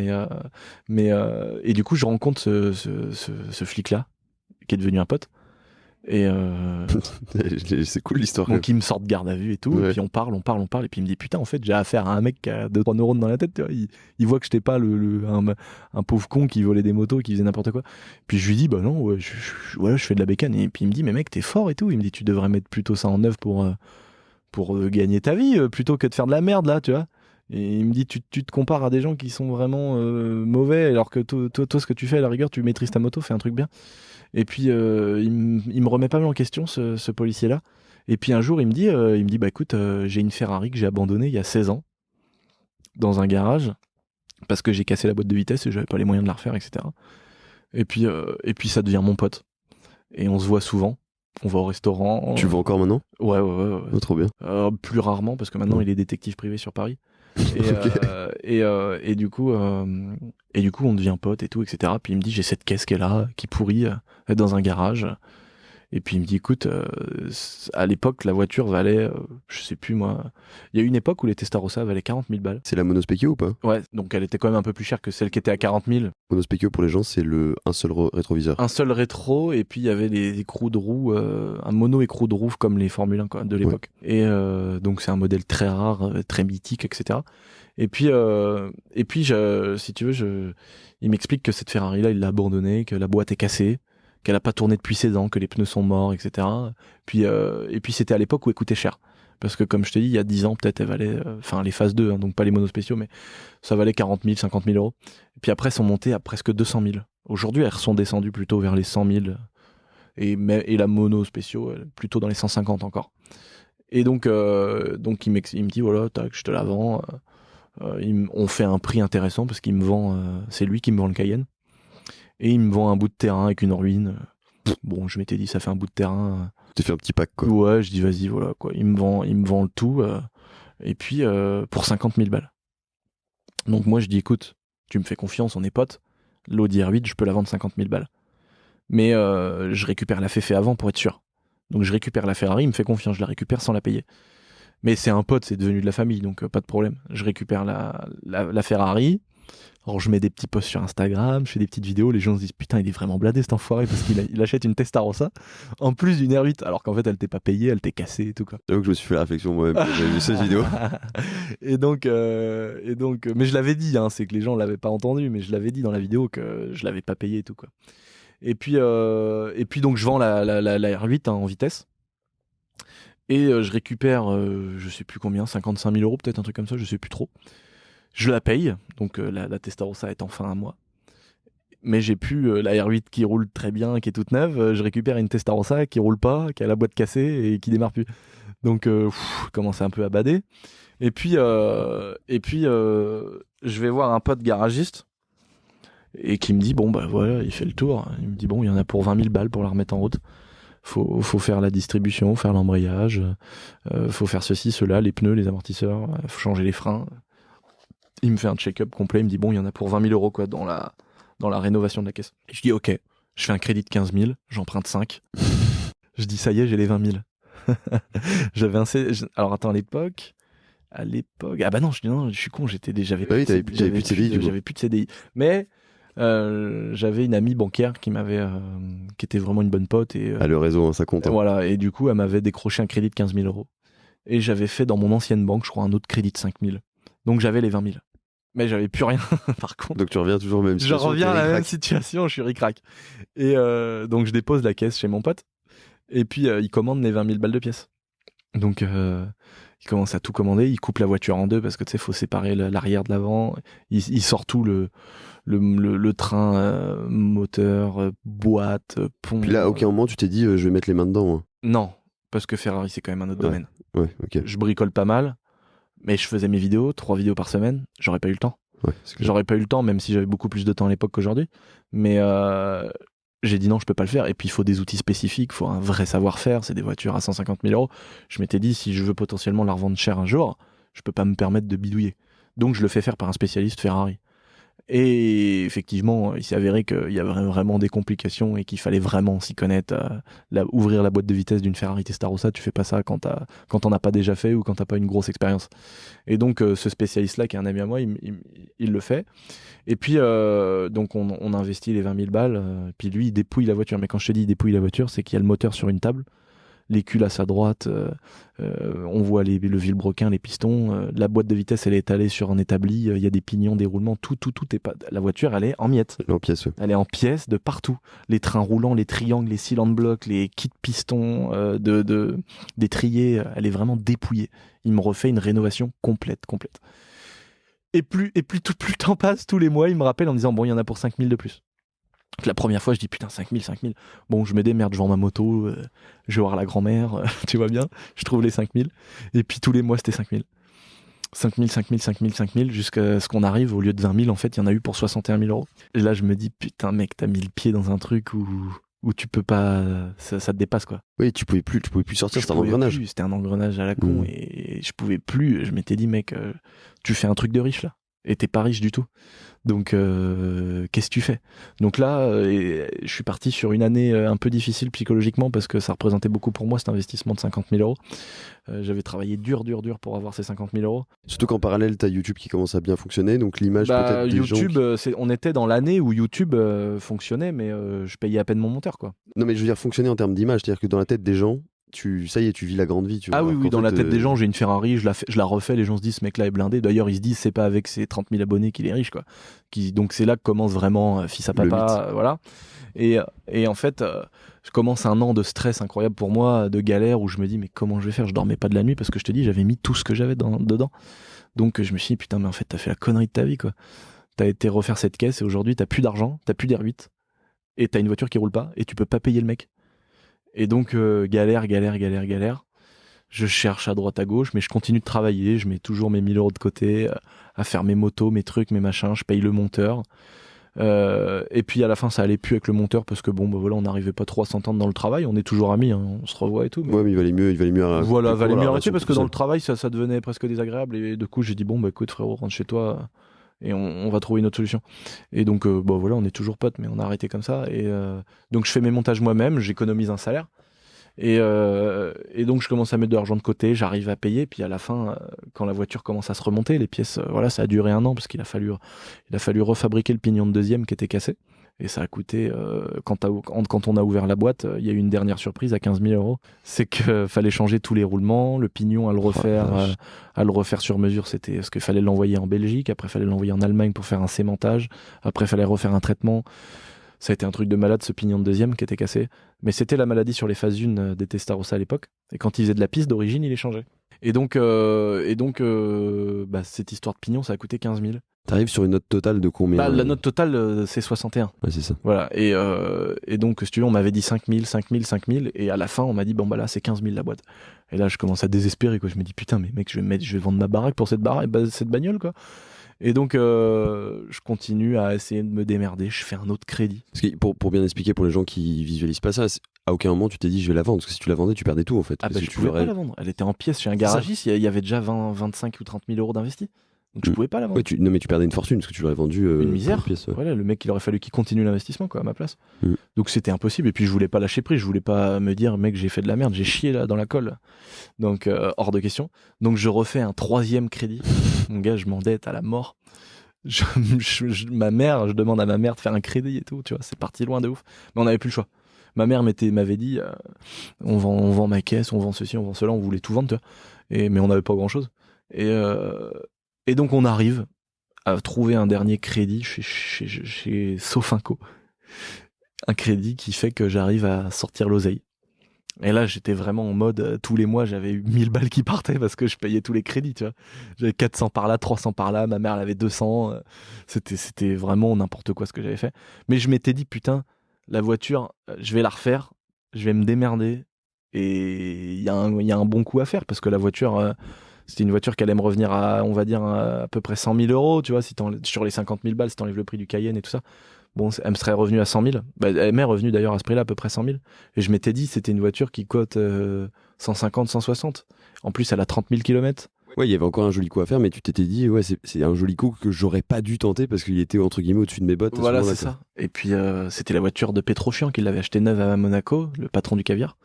et du coup je rencontre ce flic là qui est devenu un pote, et c'est cool l'histoire. Donc il me sort de garde à vue et tout, et puis on parle, et puis il me dit putain, en fait j'ai affaire à un mec qui a 2-3 neurones dans la tête, tu vois. Il voit que j'étais pas un pauvre con qui volait des motos, qui faisait n'importe quoi. Puis je lui dis bah non, ouais, je fais de la bécane, et puis il me dit mais mec t'es fort et tout, il me dit tu devrais mettre plutôt ça en œuvre pour gagner ta vie, plutôt que de faire de la merde là, tu vois. Et il me dit tu te compares à des gens qui sont vraiment mauvais, alors que toi ce que tu fais à la rigueur, tu maîtrises ta moto, fais un truc bien. Et puis il me remet pas mal en question, ce policier là. Et puis un jour il me dit bah écoute, j'ai une Ferrari que j'ai abandonnée il y a 16 ans dans un garage parce que j'ai cassé la boîte de vitesse et j'avais pas les moyens de la refaire, etc. Et puis ça devient mon pote, et on se voit souvent. On va au restaurant. Tu vas encore maintenant? Ouais. Oh, trop bien. Plus rarement, parce que maintenant il est détective privé sur Paris. Et du coup on devient pote et tout, etc. Puis il me dit j'ai cette caisse qui est là, qui pourrit, dans un garage. Et puis il me dit écoute, à l'époque la voiture valait, je sais plus moi, il y a une époque où les Testarossa valaient 40 000 balles. C'est la Monospecchio ou pas? Ouais, donc elle était quand même un peu plus chère que celle qui était à 40 000. Monospecchio pour les gens, c'est un seul rétroviseur. Un seul rétro, et puis il y avait des écrous de roue, un mono écrou de roue comme les Formule 1 quoi, de l'époque. Ouais. Et donc c'est un modèle très rare, très mythique, etc. Et puis si tu veux, il m'explique que cette Ferrari là il l'a abandonnée, que la boîte est cassée, qu'elle a pas tourné depuis 16 ans, que les pneus sont morts, etc. Et puis c'était à l'époque où elle coûtait cher. Parce que comme je te dis, il y a 10 ans, peut-être elle valait, les phases 2, hein, donc pas les monos spéciaux, mais ça valait 40 000, 50 000 euros. Et puis après, elles sont montées à presque 200 000. Aujourd'hui, elles sont descendues plutôt vers les 100 000. Et la mono spéciaux, plutôt dans les 150 encore. Et donc il me dit, voilà, tac, je te la vends. On fait un prix intéressant parce qu'il me vend, c'est lui qui me vend le Cayenne. Et il me vend un bout de terrain avec une ruine. Bon, je m'étais dit, ça fait un bout de terrain. Tu fait un petit pack, quoi. Ouais, je dis, vas-y, voilà, quoi. Il me vend le tout. Et puis, pour 50 000 balles. Donc, moi, je dis, écoute, tu me fais confiance, on est potes. L'Audi R8, je peux la vendre 50 000 balles. Mais je récupère la Féfé avant pour être sûr. Donc, je récupère la Ferrari, il me fait confiance, je la récupère sans la payer. Mais c'est un pote, c'est devenu de la famille, donc pas de problème. Je récupère la Ferrari. Alors je mets des petits posts sur Instagram, je fais des petites vidéos, les gens se disent putain il est vraiment bladé cet enfoiré parce qu'il achète une Testarossa en plus d'une R8 alors qu'en fait elle t'est pas payée, elle t'est cassée et tout quoi. C'est là que je me suis fait la réflexion moi-même quand j'ai vu cette vidéo. et donc mais je l'avais dit, hein, c'est que les gens l'avaient pas entendu, mais je l'avais dit dans la vidéo que je l'avais pas payé et tout quoi. Et puis donc je vends la R8 en vitesse. Et je récupère, je sais plus combien, 55 000 euros peut-être, un truc comme ça, je sais plus trop. Je la paye, donc la Testarossa est enfin à moi. Mais j'ai plus la R8 qui roule très bien, qui est toute neuve. Je récupère une Testarossa qui roule pas, qui a la boîte cassée et qui démarre plus. Donc, commencer un peu à bader. Et puis, je vais voir un pote garagiste et qui me dit bon bah voilà, il fait le tour. Il me dit bon, il y en a pour 20 000 balles pour la remettre en route. Faut faire la distribution, faire l'embrayage, faut faire ceci, cela, les pneus, les amortisseurs, faut changer les freins. Il me fait un check-up complet, il me dit bon, il y en a pour 20 000 euros quoi, dans la rénovation de la caisse. Et je dis ok, je fais un crédit de 15 000, j'emprunte 5. Je dis ça y est, j'ai les 20 000. J'avais alors attends, à l'époque, ah bah non, je suis con, j'avais plus de CDI. J'avais plus de CDI. Mais j'avais une amie bancaire qui était vraiment une bonne pote. Et, le réseau, ça compte. Hein. Voilà, et du coup, elle m'avait décroché un crédit de 15 000 euros. Et j'avais fait dans mon ancienne banque, je crois, un autre crédit de 5 000. Donc j'avais les 20 000. Mais j'avais plus rien, par contre. Donc tu reviens toujours à la même situation. Je reviens à la même situation, je suis ric-rac. Et donc je dépose la caisse chez mon pote. Et puis il commande les 20 000 balles de pièces. Donc Il commence à tout commander, il coupe la voiture en deux parce que tu sais, faut séparer l'arrière de l'avant. Il sort tout le train, moteur, boîte, pont. Puis là, à aucun moment tu t'es dit, je vais mettre les mains dedans. Hein. Non, parce que Ferrari c'est quand même un autre domaine. Ouais, ok. Je bricole pas mal, mais je faisais mes vidéos, 3 vidéos par semaine, j'aurais pas eu le temps. Ouais, j'aurais pas eu le temps, même si j'avais beaucoup plus de temps à l'époque qu'aujourd'hui. Mais j'ai dit non, je peux pas le faire. Et puis il faut des outils spécifiques, il faut un vrai savoir-faire. C'est des voitures à 150 000 euros. Je m'étais dit, si je veux potentiellement la revendre cher un jour, je peux pas me permettre de bidouiller. Donc je le fais faire par un spécialiste Ferrari. Et effectivement, il s'est avéré qu'il y avait vraiment des complications et qu'il fallait vraiment s'y connaître. Ouvrir la boîte de vitesse d'une Ferrari Testarossa, tu fais pas ça quand t'en as pas déjà fait ou quand t'as pas une grosse expérience. Et donc ce spécialiste-là, qui est un ami à moi, il le fait. Et puis donc on investit les 20 000 balles. Puis lui, il dépouille la voiture. Mais quand je te dis il dépouille la voiture, c'est qu'il y a le moteur sur une table, les culs à sa droite, on voit le vilebrequin, les pistons, la boîte de vitesse elle est étalée sur un établi, il y a des pignons, des roulements, tout est pas. La voiture elle est en miettes. Elle est en pièces. Ouais. Elle est en pièces de partout. Les trains roulants, les triangles, les cylindres blocs, les kits pistons, des triers, elle est vraiment dépouillée. Il me refait une rénovation complète. Et plus le temps passe, tous les mois, il me rappelle en me disant bon, il y en a pour 5 000 de plus. La première fois, je dis putain, 5 000. Bon, je me démerde, je vends ma moto, je vais voir la grand-mère, tu vois bien, je trouve les 5 000. Et puis tous les mois, c'était 5 000. 5 000, jusqu'à ce qu'on arrive, au lieu de 20 000, en fait, il y en a eu pour 61 000 euros. Et là, je me dis putain, mec, t'as mis le pied dans un truc où tu peux pas, ça te dépasse quoi. Oui, tu pouvais plus sortir, c'était un engrenage. C'était un engrenage à la con et je pouvais plus. Je m'étais dit mec, tu fais un truc de riche là. Et t'es pas riche du tout. Donc, qu'est-ce que tu fais? Donc là, je suis parti sur une année un peu difficile psychologiquement parce que ça représentait beaucoup pour moi cet investissement de 50 000 euros. J'avais travaillé dur pour avoir ces 50 000 euros. Surtout qu'en parallèle, t'as YouTube qui commence à bien fonctionner, donc l'image peut-être des YouTube, gens on était dans l'année où YouTube fonctionnait, mais je payais à peine mon monteur, quoi. Non, mais je veux dire fonctionner en termes d'image, c'est-à-dire que dans la tête des gens, ça y est, tu vis la grande vie. Tu vois, ah oui, dans la tête des gens, j'ai une Ferrari, je la refais, les gens se disent ce mec-là est blindé. D'ailleurs, ils se disent c'est pas avec ses 30 000 abonnés qu'il est riche, quoi. Donc c'est là que commence vraiment fils à papa, voilà. Et en fait, je commence un an de stress incroyable pour moi, de galère où je me dis mais comment je vais faire? Je dormais pas de la nuit parce que je te dis j'avais mis tout ce que j'avais dedans. Donc je me suis dit putain mais en fait t'as fait la connerie de ta vie, quoi. T'as été refaire cette caisse et aujourd'hui t'as plus d'argent, t'as plus d'R8 et t'as une voiture qui roule pas et tu peux pas payer le mec. Et donc, galère. Je cherche à droite à gauche, mais je continue de travailler. Je mets toujours mes 1 000 euros de côté à faire mes motos, mes trucs, mes machins. Je paye le monteur. Et puis à la fin, ça allait plus avec le monteur parce que bon, bah voilà, on n'arrivait pas trop à s'entendre dans le travail. On est toujours amis, hein, on se revoit et tout. Mais... Ouais, mais il valait mieux. Voilà, valait mieux arrêter parce que dans le travail, ça devenait presque désagréable. Et du coup, j'ai dit bon, bah écoute, frérot, rentre chez toi. Et on va trouver une autre solution. Et donc, bon voilà, on est toujours potes, mais on a arrêté comme ça. Et donc, je fais mes montages moi-même, j'économise un salaire. Et donc, je commence à mettre de l'argent de côté, j'arrive à payer. Puis à la fin, quand la voiture commence à se remonter, les pièces, voilà, ça a duré 1 an parce qu'il a fallu refabriquer le pignon de deuxième qui était cassé. Et ça a coûté, quand on a ouvert la boîte, il y a eu une dernière surprise à 15 000 euros. C'est qu'il fallait changer tous les roulements, le pignon à le refaire sur mesure. C'était parce qu'il fallait l'envoyer en Belgique, après il fallait l'envoyer en Allemagne pour faire un cémentage, après il fallait refaire un traitement. Ça a été un truc de malade, ce pignon de deuxième qui était cassé. Mais c'était la maladie sur les phases 1 des Testarossa à l'époque. Et quand ils faisaient de la piste d'origine, il est changé. Et donc, cette histoire de pignon, ça a coûté 15 000. T'arrives sur une note totale de combien? La note totale, c'est 61. Ouais, c'est ça. Voilà. Et donc, si tu veux, on m'avait dit 5 000. Et à la fin, on m'a dit, bon, bah là, c'est 15 000 la boîte. Et là, je commence à désespérer, quoi. Je me dis, putain, mais mec, je vais vendre ma baraque pour cette bagnole, quoi. Et donc, je continue à essayer de me démerder. Je fais un autre crédit. Parce que pour bien expliquer pour les gens qui visualisent pas ça, à aucun moment tu t'es dit je vais la vendre. Parce que si tu la vendais, tu perdais tout en fait. Ah bah je pouvais pas la vendre. Elle était en pièces chez un garagiste. Il y avait déjà 25 ou 30 000 euros d'investis. Donc je pouvais pas la vendre. Ouais, non mais tu perdais une fortune parce que tu l'aurais vendu une misère. En pièces, ouais. Voilà, le mec il aurait fallu qu'il continue l'investissement quoi à ma place. Donc c'était impossible. Et puis je voulais pas lâcher prise. Je voulais pas me dire mec j'ai fait de la merde, j'ai chié là dans la colle. Donc hors de question. Donc je refais un 3e crédit. Mon gars je m'endette à la mort. Je demande à ma mère de faire un crédit et tout, tu vois, c'est parti loin de ouf. Mais on n'avait plus le choix. Ma mère m'avait dit, on vend ma caisse, on vend ceci, on vend cela, on voulait tout vendre, tu vois. Mais on n'avait pas grand chose. Et donc on arrive à trouver un dernier crédit chez Sofinco. Un crédit qui fait que j'arrive à sortir l'oseille. Et là, j'étais vraiment en mode, tous les mois, j'avais eu 1000 balles qui partaient parce que je payais tous les crédits, tu vois. J'avais 400 par là, 300 par là, ma mère, elle avait 200. C'était vraiment n'importe quoi ce que j'avais fait. Mais je m'étais dit, putain, la voiture, je vais la refaire, je vais me démerder. Et il y a un bon coup à faire parce que la voiture, c'était une voiture qui allait me revenir à, on va dire, à peu près 100 000 euros, tu vois, sur les 50 000 balles, si t'enlèves le prix du Cayenne et tout ça. Bon, elle me serait revenue à 100 000. Bah, elle m'est revenue d'ailleurs à ce prix-là, à peu près 100 000. Et je m'étais dit, c'était une voiture qui cote 150, 160. En plus, elle a 30 000 kilomètres. Ouais, il y avait encore un joli coup à faire, mais tu t'étais dit, ouais, c'est un joli coup que j'aurais pas dû tenter parce qu'il était entre guillemets au-dessus de mes bottes. Voilà, c'est ça. Et puis, c'était la voiture de Petroschian qui l'avait achetée neuve à Monaco, le patron du caviar.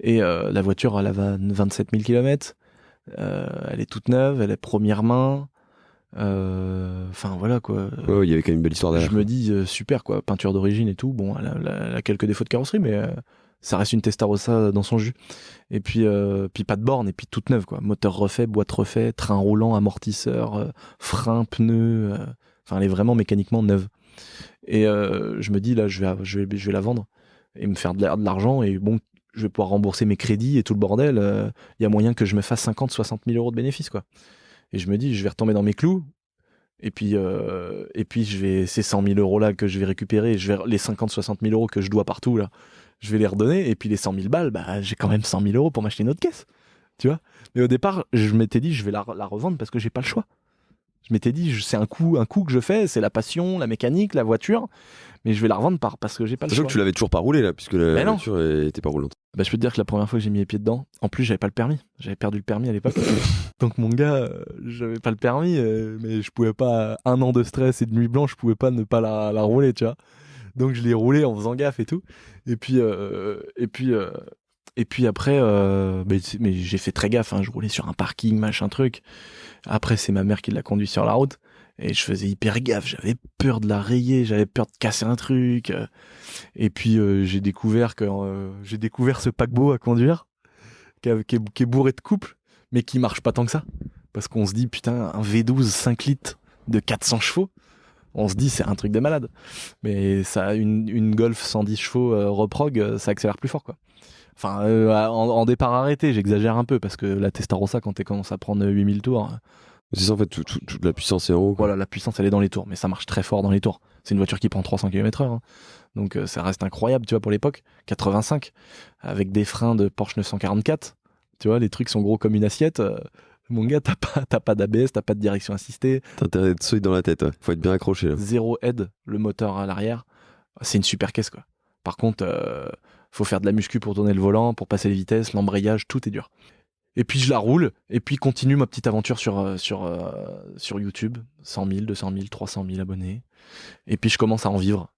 Et la voiture, elle a 27 000 kilomètres. Elle est toute neuve, elle est première main. Enfin voilà quoi. Ouais, il y avait quand même une belle histoire derrière. Je me dis super quoi, peinture d'origine et tout. Bon, elle a quelques défauts de carrosserie, mais ça reste une Testarossa dans son jus. Et puis pas de borne et puis toute neuve quoi. Moteur refait, boîte refait, train roulant, amortisseur, frein, pneus. Enfin, elle est vraiment mécaniquement neuve. Et je me dis là, je vais la vendre et me faire de l'argent et bon, je vais pouvoir rembourser mes crédits et tout le bordel. Il y a moyen que je me fasse 50, 60 000 euros de bénéfices quoi. Et je me dis, je vais retomber dans mes clous. Et puis ces 100 000 euros là que je vais récupérer, les 50, 60 000 euros que je dois partout là, je vais les redonner. Et puis les 100 000 balles, bah, j'ai quand même 100 000 euros pour m'acheter une autre caisse. Tu vois? Mais au départ, je m'étais dit, je vais la revendre parce que j'ai pas le choix. Je m'étais dit, c'est un coup que je fais, c'est la passion, la mécanique, la voiture. Mais je vais la revendre parce que j'ai pas le choix. Sachant que tu l'avais toujours pas roulé là, puisque la voiture était pas roulante. Bah, je peux te dire que la première fois que j'ai mis les pieds dedans, en plus j'avais pas le permis. J'avais perdu le permis à l'époque. Donc mon gars, j'avais pas le permis, mais je pouvais pas, 1 an de stress et de nuit blanche, je pouvais pas ne pas la rouler, tu vois. Donc je l'ai roulé en faisant gaffe et tout. Et puis après, mais j'ai fait très gaffe, hein. Je roulais sur un parking, machin truc. Après c'est ma mère qui l'a conduit sur la route. Et je faisais hyper gaffe, j'avais peur de la rayer, j'avais peur de casser un truc. Et puis j'ai découvert ce paquebot à conduire, qui est bourré de couples, mais qui marche pas tant que ça. Parce qu'on se dit, putain, un V12 5 litres de 400 chevaux, on se dit c'est un truc de malade. Mais ça, une Golf 110 chevaux reprog, ça accélère plus fort quoi. Enfin, en départ arrêté, j'exagère un peu, parce que la Testarossa, quand tu commences à prendre 8000 tours... C'est ça en fait, toute la puissance est en haut. Voilà, la puissance elle est dans les tours, mais ça marche très fort dans les tours. C'est une voiture qui prend 300 km/h, hein. Donc ça reste incroyable, tu vois, pour l'époque. 85, avec des freins de Porsche 944, tu vois, les trucs sont gros comme une assiette. Mon gars, t'as pas d'ABS, t'as pas de direction assistée. T'as intérêt d'être solide dans la tête, ouais. Faut être bien accroché là. Zéro aide, le moteur à l'arrière. C'est une super caisse quoi. Par contre, faut faire de la muscu pour tourner le volant, pour passer les vitesses, l'embrayage, tout est dur. Et puis je la roule, et puis continue ma petite aventure sur YouTube. 100 000, 200 000, 300 000 abonnés. Et puis je commence à en vivre.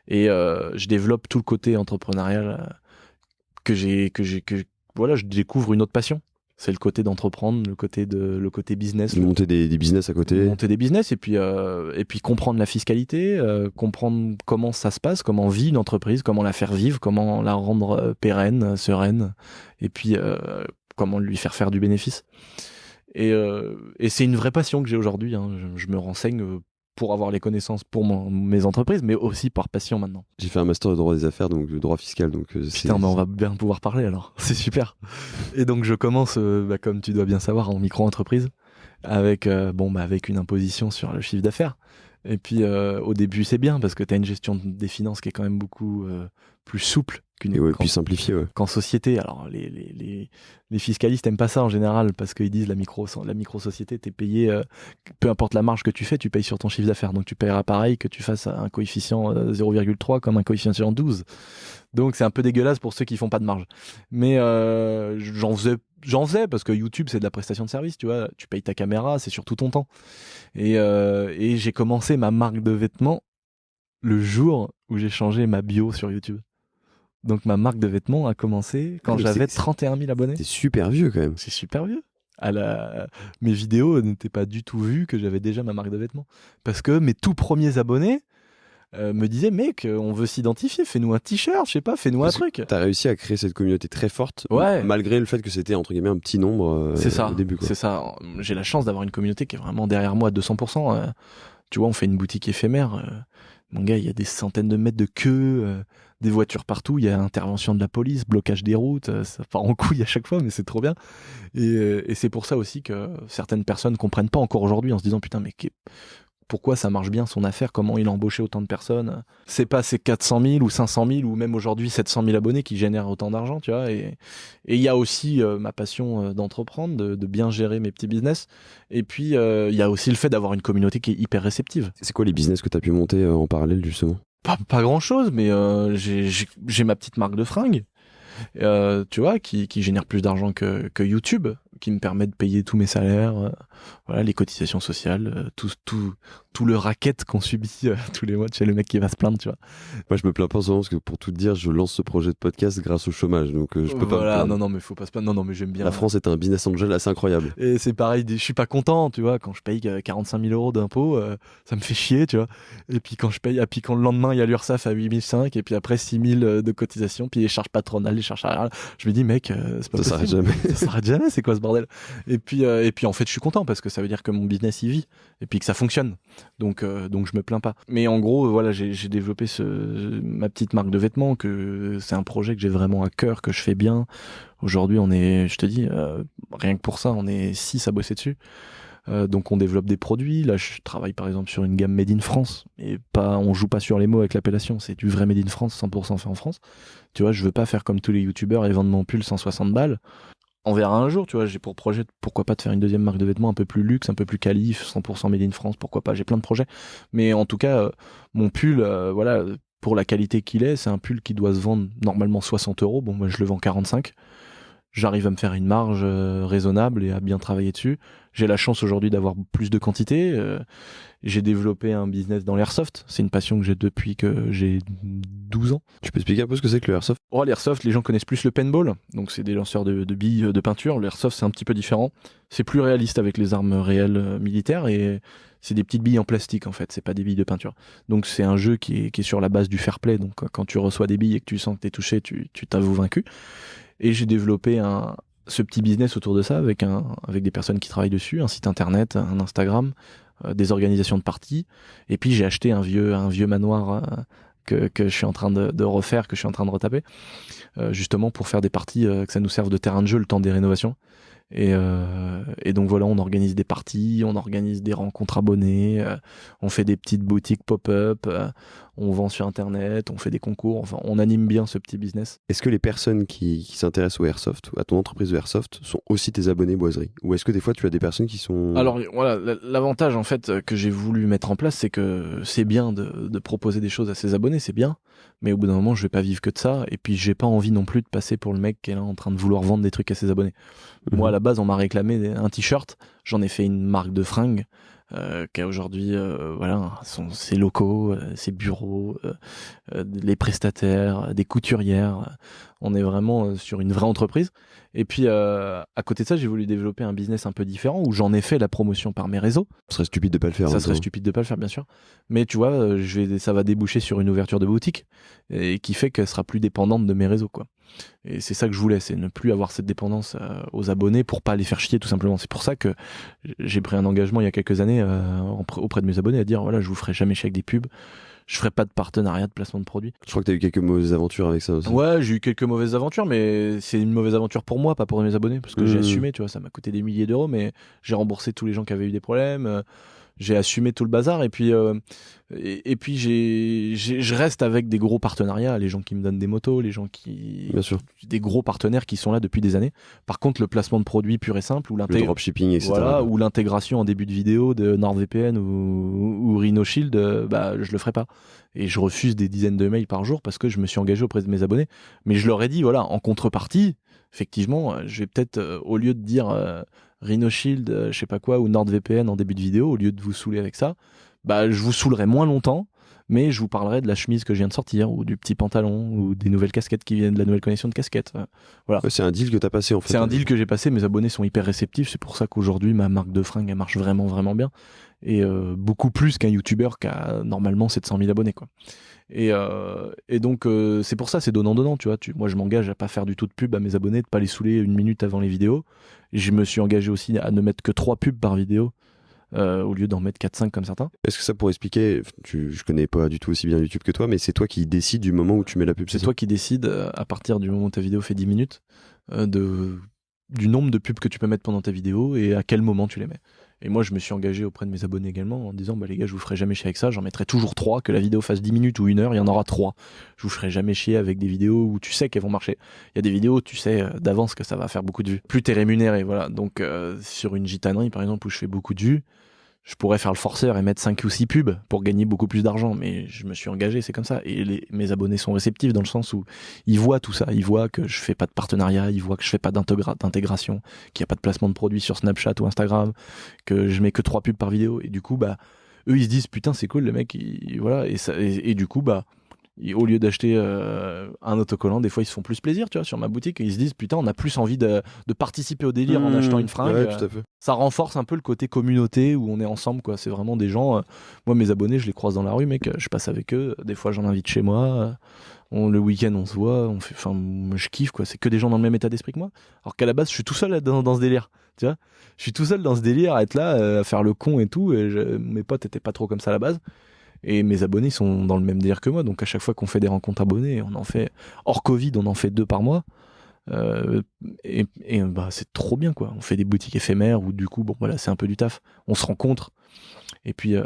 Et je développe tout le côté entrepreneurial voilà, je découvre une autre passion. C'est le côté d'entreprendre, le côté business. Monter des business à côté. Monter des business, et puis comprendre la fiscalité, comprendre comment ça se passe, comment vit une entreprise, comment la faire vivre, comment la rendre pérenne, sereine, et puis comment lui faire du bénéfice. Et c'est une vraie passion que j'ai aujourd'hui, hein. Je me renseigne pour avoir les connaissances pour mes entreprises, mais aussi par passion maintenant. J'ai fait un master de droit des affaires, donc de droit fiscal. Donc putain, mais on va bien pouvoir parler alors. C'est super. Et donc je commence, comme tu dois bien savoir, en micro-entreprise, avec une imposition sur le chiffre d'affaires. Et puis au début c'est bien parce que tu as une gestion des finances qui est quand même beaucoup plus souple puis simplifié, ouais. Qu'en société. Alors les fiscalistes aiment pas ça en général parce qu'ils disent la micro-société, t'es payé, peu importe la marge que tu fais, tu payes sur ton chiffre d'affaires. Donc tu payeras pareil que tu fasses un coefficient 0,3 comme un coefficient 12. Donc c'est un peu dégueulasse pour ceux qui font pas de marge. Mais j'en faisais parce que YouTube c'est de la prestation de service, tu vois. Tu payes ta caméra, c'est sur tout ton temps. Et j'ai commencé ma marque de vêtements le jour où j'ai changé ma bio sur YouTube. Donc ma marque de vêtements a commencé quand j'avais 31 000 abonnés. C'est super vieux quand même. C'est super vieux. Mes vidéos n'étaient pas du tout vues que j'avais déjà ma marque de vêtements. Parce que mes tout premiers abonnés me disaient, mec, on veut s'identifier, fais-nous un t-shirt, je sais pas, fais-nous un truc. T'as réussi à créer cette communauté très forte, ouais. Malgré le fait que c'était entre guillemets un petit nombre c'est ça, au début. Quoi. C'est ça. J'ai la chance d'avoir une communauté qui est vraiment derrière moi à 200%. Tu vois, on fait une boutique éphémère. Mon gars, il y a des centaines de mètres de queue, des voitures partout, il y a intervention de la police, blocage des routes, ça part en couille à chaque fois, mais c'est trop bien. Et c'est pour ça aussi que certaines personnes comprennent pas encore aujourd'hui en se disant putain, mais pourquoi ça marche bien son affaire, comment il a embauché autant de personnes. C'est pas ces 400 000 ou 500 000 ou même aujourd'hui 700 000 abonnés qui génèrent autant d'argent, tu vois. Et il y a aussi ma passion d'entreprendre, de bien gérer mes petits business. Et puis il y a aussi le fait d'avoir une communauté qui est hyper réceptive. C'est quoi les business que tu as pu monter en parallèle justement? Pas grand chose, mais j'ai ma petite marque de fringues. Tu vois, qui génère plus d'argent que YouTube, qui me permet de payer tous mes salaires, voilà, les cotisations sociales, tout le racket qu'on subit tous les mois. Tu sais, le mec qui va se plaindre, tu vois. Moi, je me plains pas souvent parce que pour tout te dire, je lance ce projet de podcast grâce au chômage, donc je peux pas me plaindre. Non, mais faut pas se plaindre. Non, mais j'aime bien. La France est un business angel assez incroyable. Et c'est pareil, je suis pas content, tu vois, quand je paye 45 000 euros d'impôts, ça me fait chier, tu vois. Et puis quand quand le lendemain, il y a l'URSSAF à 8 500, et puis après 6 000 de cotisations, puis les charges patronales, les charges salariales. Je me dis, mec, c'est pas possible. Ça s'arrête jamais. Ça s'arrête jamais, c'est quoi ce bordel? Et puis en fait, je suis content parce que ça veut dire que mon business, il vit, et puis que ça fonctionne. Donc je me plains pas. Mais en gros, voilà, j'ai développé ma petite marque de vêtements, que c'est un projet que j'ai vraiment à cœur, que je fais bien. Aujourd'hui, on est, je te dis, rien que pour ça, on est 6 à bosser dessus. Donc on développe des produits. Là, je travaille par exemple sur une gamme Made in France. Et on joue pas sur les mots avec l'appellation. C'est du vrai Made in France, 100% fait en France. Tu vois, je veux pas faire comme tous les youtubeurs et vendre mon pull 160 balles. On verra un jour, tu vois, j'ai pour projet, pourquoi pas de faire une deuxième marque de vêtements un peu plus luxe, un peu plus qualif, 100% Made in France, pourquoi pas, j'ai plein de projets. Mais en tout cas, mon pull, voilà, pour la qualité qu'il est, c'est un pull qui doit se vendre normalement 60 euros. Bon, moi, je le vends 45. J'arrive à me faire une marge raisonnable et à bien travailler dessus. J'ai la chance aujourd'hui d'avoir plus de quantité. J'ai développé un business dans l'airsoft. C'est une passion que j'ai depuis que j'ai 12 ans. Tu peux expliquer un peu ce que c'est que le airsoft? Oh, l'airsoft, les gens connaissent plus le paintball. Donc c'est des lanceurs de billes de peinture. L'airsoft, c'est un petit peu différent. C'est plus réaliste avec les armes réelles militaires et c'est des petites billes en plastique en fait. C'est pas des billes de peinture. Donc c'est un jeu qui est sur la base du fair play. Donc quand tu reçois des billes et que tu sens que t'es touché, tu t'avoues vaincu. Et j'ai développé ce petit business autour de ça avec des personnes qui travaillent dessus, un site internet, un Instagram, des organisations de parties. Et puis j'ai acheté un vieux manoir que je suis en train de refaire, que je suis en train de retaper, justement pour faire des parties, que ça nous serve de terrain de jeu le temps des rénovations. Et donc voilà, on organise des parties, on organise des rencontres abonnés, on fait des petites boutiques pop-up, on vend sur internet, on fait des concours, enfin on anime bien ce petit business. Est-ce que les personnes qui s'intéressent au airsoft, à ton entreprise de airsoft, sont aussi tes abonnés boiserie? Ou est-ce que des fois tu as des personnes qui sont... Alors voilà, l'avantage en fait que j'ai voulu mettre en place, c'est que c'est bien de proposer des choses à ses abonnés, c'est bien, mais au bout d'un moment je vais pas vivre que de ça, et puis j'ai pas envie non plus de passer pour le mec qui est là en train de vouloir vendre des trucs à ses abonnés. Moi, à la base, on m'a réclamé un t-shirt. J'en ai fait une marque de fringues qui a aujourd'hui, voilà, ses locaux, ses bureaux, les prestataires, des couturières. On est vraiment sur une vraie entreprise. Et puis, à côté de ça, j'ai voulu développer un business un peu différent où j'en ai fait la promotion par mes réseaux. Ce serait stupide de pas le faire. Ça serait stupide de pas le faire, bien sûr. Mais tu vois, ça va déboucher sur une ouverture de boutique et qui fait qu'elle sera plus dépendante de mes réseaux, quoi. Et c'est ça que je voulais, c'est ne plus avoir cette dépendance aux abonnés pour pas les faire chier tout simplement. C'est pour ça que j'ai pris un engagement il y a quelques années auprès de mes abonnés à dire voilà, je vous ferai jamais chier avec des pubs, je ferai pas de partenariat de placement de produits. Je crois que t'as eu quelques mauvaises aventures avec ça aussi. Ouais, j'ai eu quelques mauvaises aventures, mais c'est une mauvaise aventure pour moi, pas pour mes abonnés, parce que j'ai assumé, tu vois, ça m'a coûté des milliers d'euros, mais j'ai remboursé tous les gens qui avaient eu des problèmes. J'ai assumé tout le bazar et puis je reste avec des gros partenariats, les gens qui me donnent des motos, les gens Bien sûr, des gros partenaires qui sont là depuis des années. Par contre, le placement de produits pur et simple ou le dropshipping, etc. Voilà, ou l'intégration en début de vidéo de NordVPN ou Rhino Shield, bah je le ferai pas. Et je refuse des dizaines de mails par jour parce que je me suis engagé auprès de mes abonnés. Mais je leur ai dit voilà, en contrepartie, effectivement, je vais peut-être au lieu de dire Rhino Shield, je sais pas quoi, ou NordVPN en début de vidéo, au lieu de vous saouler avec ça, bah je vous saoulerai moins longtemps, mais je vous parlerai de la chemise que je viens de sortir, ou du petit pantalon, ou des nouvelles casquettes qui viennent, de la nouvelle collection de casquettes. Voilà. Ouais, c'est un deal que t'as passé en fait. C'est un deal que j'ai passé, mes abonnés sont hyper réceptifs, c'est pour ça qu'aujourd'hui ma marque de fringues elle marche vraiment vraiment bien, et beaucoup plus qu'un youtubeur qui a normalement 700 000 abonnés, quoi. Et donc c'est pour ça, c'est donnant-donnant, tu vois. Moi je m'engage à pas faire du tout de pub à mes abonnés, de pas les saouler une minute avant les vidéos. Et je me suis engagé aussi à ne mettre que 3 pubs par vidéo. au lieu d'en mettre 4-5 comme certains. Est-ce que ça pourrait expliquer, je connais pas du tout aussi bien YouTube que toi, mais c'est toi qui décides du moment où tu mets la pub? C'est toi qui décides, à partir du moment où ta vidéo fait 10 minutes, du nombre de pubs que tu peux mettre pendant ta vidéo et à quel moment tu les mets. Et moi, je me suis engagé auprès de mes abonnés également en disant, les gars, je vous ferai jamais chier avec ça, j'en mettrai toujours 3, que la vidéo fasse 10 minutes ou 1 heure, il y en aura 3. Je vous ferai jamais chier avec des vidéos où tu sais qu'elles vont marcher. Il y a des vidéos, tu sais d'avance que ça va faire beaucoup de vues. Plus t'es rémunéré, voilà. Donc, sur une gitanerie, par exemple, où je fais beaucoup de vues, je pourrais faire le forceur et mettre 5 ou 6 pubs pour gagner beaucoup plus d'argent, mais je me suis engagé, c'est comme ça. Et mes abonnés sont réceptifs dans le sens où ils voient tout ça, ils voient que je fais pas de partenariat, ils voient que je fais pas d'intégration, qu'il y a pas de placement de produits sur Snapchat ou Instagram, que je mets que 3 pubs par vidéo. Et du coup, eux ils se disent putain c'est cool le mec, voilà. Et du coup au lieu d'acheter un autocollant, des fois ils se font plus plaisir, tu vois, sur ma boutique, et ils se disent putain on a plus envie de participer au délire en achetant une fringue. Ouais, tout à fait. Ça renforce un peu le côté communauté où on est ensemble, quoi. C'est vraiment des gens, moi mes abonnés je les croise dans la rue, mec, je passe avec eux, des fois j'en invite chez moi, le week-end on se voit, moi je kiffe, quoi. C'est que des gens dans le même état d'esprit que moi, alors qu'à la base je suis tout seul dans ce délire, tu vois, je suis tout seul dans ce délire à être là, à faire le con et tout, et mes potes étaient pas trop comme ça à la base. Et mes abonnés sont dans le même délire que moi, donc à chaque fois qu'on fait des rencontres abonnés, on en fait hors Covid, on en fait 2 par mois. C'est trop bien, quoi. On fait des boutiques éphémères où du coup, c'est un peu du taf. On se rencontre. Et puis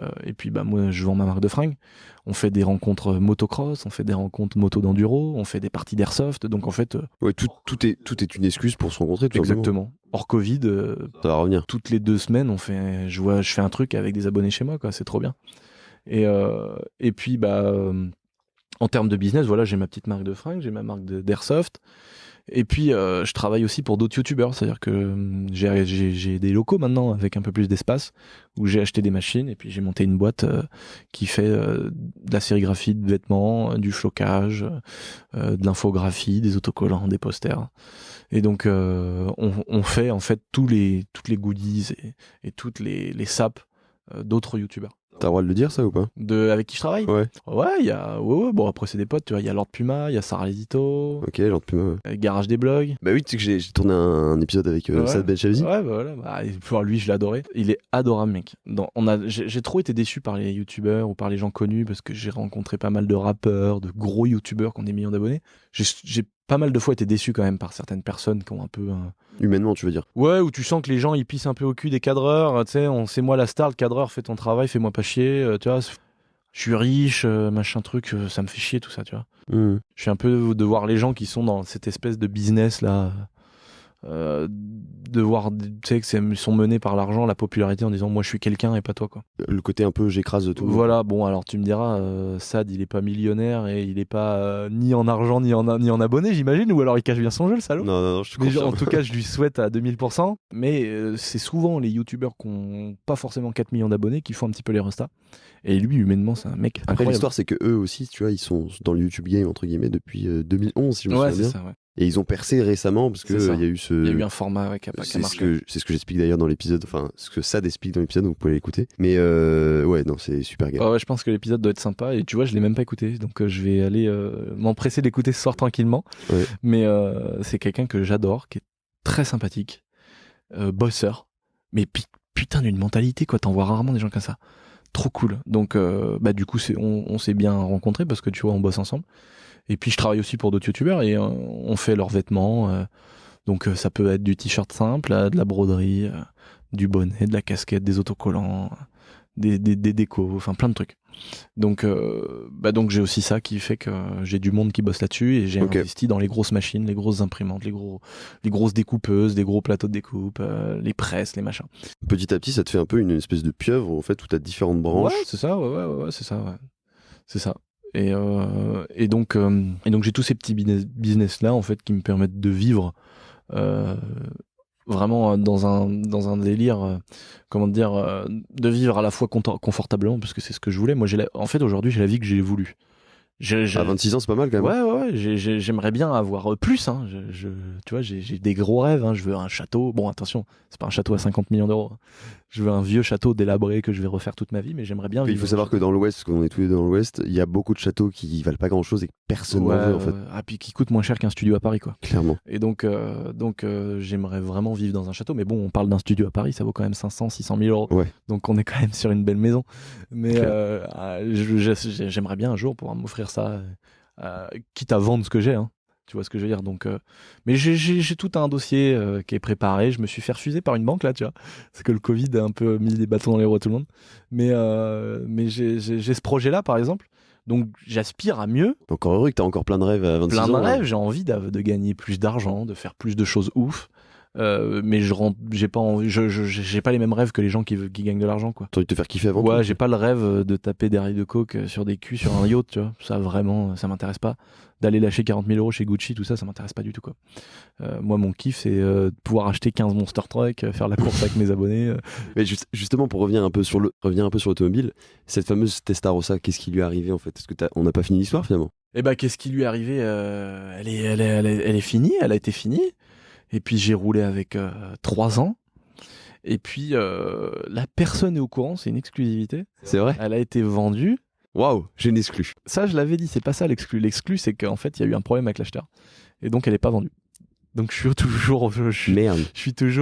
moi, je vends ma marque de fringues. On fait des rencontres motocross, on fait des rencontres moto d'enduro, on fait des parties d'airsoft. Donc en fait, ouais, tout est une excuse pour se rencontrer. Tout exactement. Simplement. Hors Covid, ça va revenir. Toutes les 2 semaines, je fais un truc avec des abonnés chez moi, quoi. C'est trop bien. Et puis en termes de business, voilà, j'ai ma petite marque de fringues, j'ai ma marque d'airsoft, et puis je travaille aussi pour d'autres youtubeurs, c'est-à-dire que j'ai des locaux maintenant avec un peu plus d'espace où j'ai acheté des machines et puis j'ai monté une boîte qui fait de la sérigraphie de vêtements, du flocage, de l'infographie, des autocollants, des posters. Et donc on fait en fait toutes les goodies et toutes les sapes d'autres youtubeurs. T'as le droit de le dire, ça, ou pas? Avec qui je travaille? Ouais. Ouais, il y a. Ouais, bon, après, c'est des potes, tu vois. Il y a Lord Puma, il y a Sarah Lesito. Ok, Lord Puma. Ouais. Garage des blogs. Bah oui, tu sais que j'ai tourné un épisode avec Sad Ben Shabzi. Ouais, voilà. Lui, je l'ai adoré. Il est adorable, mec. J'ai trop été déçu par les youtubeurs ou par les gens connus parce que j'ai rencontré pas mal de rappeurs, de gros youtubeurs qui ont des millions d'abonnés. J'ai pas mal de fois été déçu quand même par certaines personnes qui ont un peu. Humainement, tu veux dire? Ouais, où tu sens que les gens ils pissent un peu au cul des cadreurs, tu sais, c'est moi la star, le cadreur, fais ton travail, fais-moi pas chier, tu vois. Je suis riche, machin truc, ça me fait chier tout ça, tu vois. Je suis un peu de voir les gens qui sont dans cette espèce de business là, de voir, tu sais, que sont menés par l'argent, la popularité, en disant moi je suis quelqu'un et pas toi, quoi. Le côté un peu j'écrase tout. Voilà, bon alors tu me diras, Sad il est pas millionnaire et il est pas ni en argent ni en abonnés, j'imagine, ou alors il cache bien son jeu, le salaud. Non, je te confirme. En tout cas, je lui souhaite à 2000%, mais c'est souvent les youtubeurs qui ont pas forcément 4 millions d'abonnés qui font un petit peu les restats. Et lui, humainement, c'est un mec incroyable. Après, l'histoire, c'est que eux aussi, tu vois, ils sont dans le YouTube game, entre guillemets, depuis 2011, si je me souviens bien. Ça, ouais. Et ils ont percé récemment parce que il y a eu il y a eu un format qui a marché. C'est ce que j'explique d'ailleurs dans l'épisode, enfin ce que Sad explique dans l'épisode, donc vous pouvez l'écouter. Mais ouais, non, c'est super gay. Ouais, je pense que l'épisode doit être sympa et tu vois, je l'ai même pas écouté, donc je vais aller m'empresser d'écouter ce soir tranquillement. Ouais. Mais c'est quelqu'un que j'adore, qui est très sympathique, bosseur, mais putain d'une mentalité, quoi. T'en vois rarement des gens comme ça. Trop cool. Donc du coup on s'est bien rencontrés parce que tu vois on bosse ensemble. Et puis je travaille aussi pour d'autres youtubeurs et on fait leurs vêtements. Donc ça peut être du t-shirt simple, de la broderie, du bonnet, de la casquette, des autocollants, des décos, enfin plein de trucs. Donc j'ai aussi ça qui fait que j'ai du monde qui bosse là-dessus et j'ai investi dans les grosses machines, les grosses imprimantes, les grosses découpeuses, des gros plateaux de découpe, les presses, les machins. Petit à petit, ça te fait un peu une espèce de pieuvre en fait où t'as différentes branches. Ouais, c'est ça, ouais, c'est ça, ouais. C'est ça. Et donc j'ai tous ces petits business là en fait qui me permettent de vivre vraiment dans un délire de vivre à la fois confortablement parce que c'est ce que je voulais. Moi en fait aujourd'hui j'ai la vie que j'ai voulu. À 26 ans, c'est pas mal quand même. Ouais, j'aimerais bien avoir plus. Hein. Tu vois, j'ai des gros rêves. Hein. Je veux un château. Bon, attention, c'est pas un château à 50 millions d'euros. Je veux un vieux château délabré que je vais refaire toute ma vie, mais j'aimerais bien. Il faut savoir que dans l'Ouest, parce qu'on est tous les deux dans l'Ouest, il y a beaucoup de châteaux qui valent pas grand-chose et que personne n'en veut en fait. Puis qui coûtent moins cher qu'un studio à Paris, quoi. Clairement. Et donc j'aimerais vraiment vivre dans un château. Mais bon, on parle d'un studio à Paris, ça vaut quand même 500, 600 000 euros. Ouais. Donc on est quand même sur une belle maison. Mais j'aimerais bien un jour pouvoir m'offrir ça, quitte à vendre ce que j'ai. Hein. Tu vois ce que je veux dire. Donc, mais j'ai tout un dossier qui est préparé. Je me suis fait refuser par une banque là, tu vois. C'est que le Covid a un peu mis des bâtons dans les roues à tout le monde. Mais j'ai ce projet-là, par exemple. Donc j'aspire à mieux. Encore heureux que t'as encore plein de rêves à 26 ans. Plein de rêves. J'ai envie de gagner plus d'argent, de faire plus de choses ouf. Mais j'ai pas les mêmes rêves que les gens qui gagnent de l'argent, quoi. T'as envie de te faire kiffer avant tout. Ouais, j'ai pas le rêve de taper des rails de coke sur des culs sur un yacht, tu vois. Ça vraiment, ça m'intéresse pas. D'aller lâcher 40 000 euros chez Gucci, tout ça, ça m'intéresse pas du tout, quoi. Moi, mon kiff, c'est de pouvoir acheter 15 Monster Truck, faire la course avec mes abonnés. Mais justement, pour revenir un peu sur l'automobile, cette fameuse Testarossa, qu'est-ce qui lui est arrivé en fait? Est-ce que on n'a pas fini l'histoire finalement? Eh ben, qu'est-ce qui lui est arrivé? Elle est finie, elle a été finie. Et puis j'ai roulé avec 3 ans. Et puis la personne est au courant, c'est une exclusivité. C'est vrai? Elle a été vendue. Waouh, j'ai une exclue. Ça, je l'avais dit, c'est pas ça l'exclu. L'exclu, c'est qu'en fait, il y a eu un problème avec l'acheteur. Et donc, elle est pas vendue. Donc, je suis toujours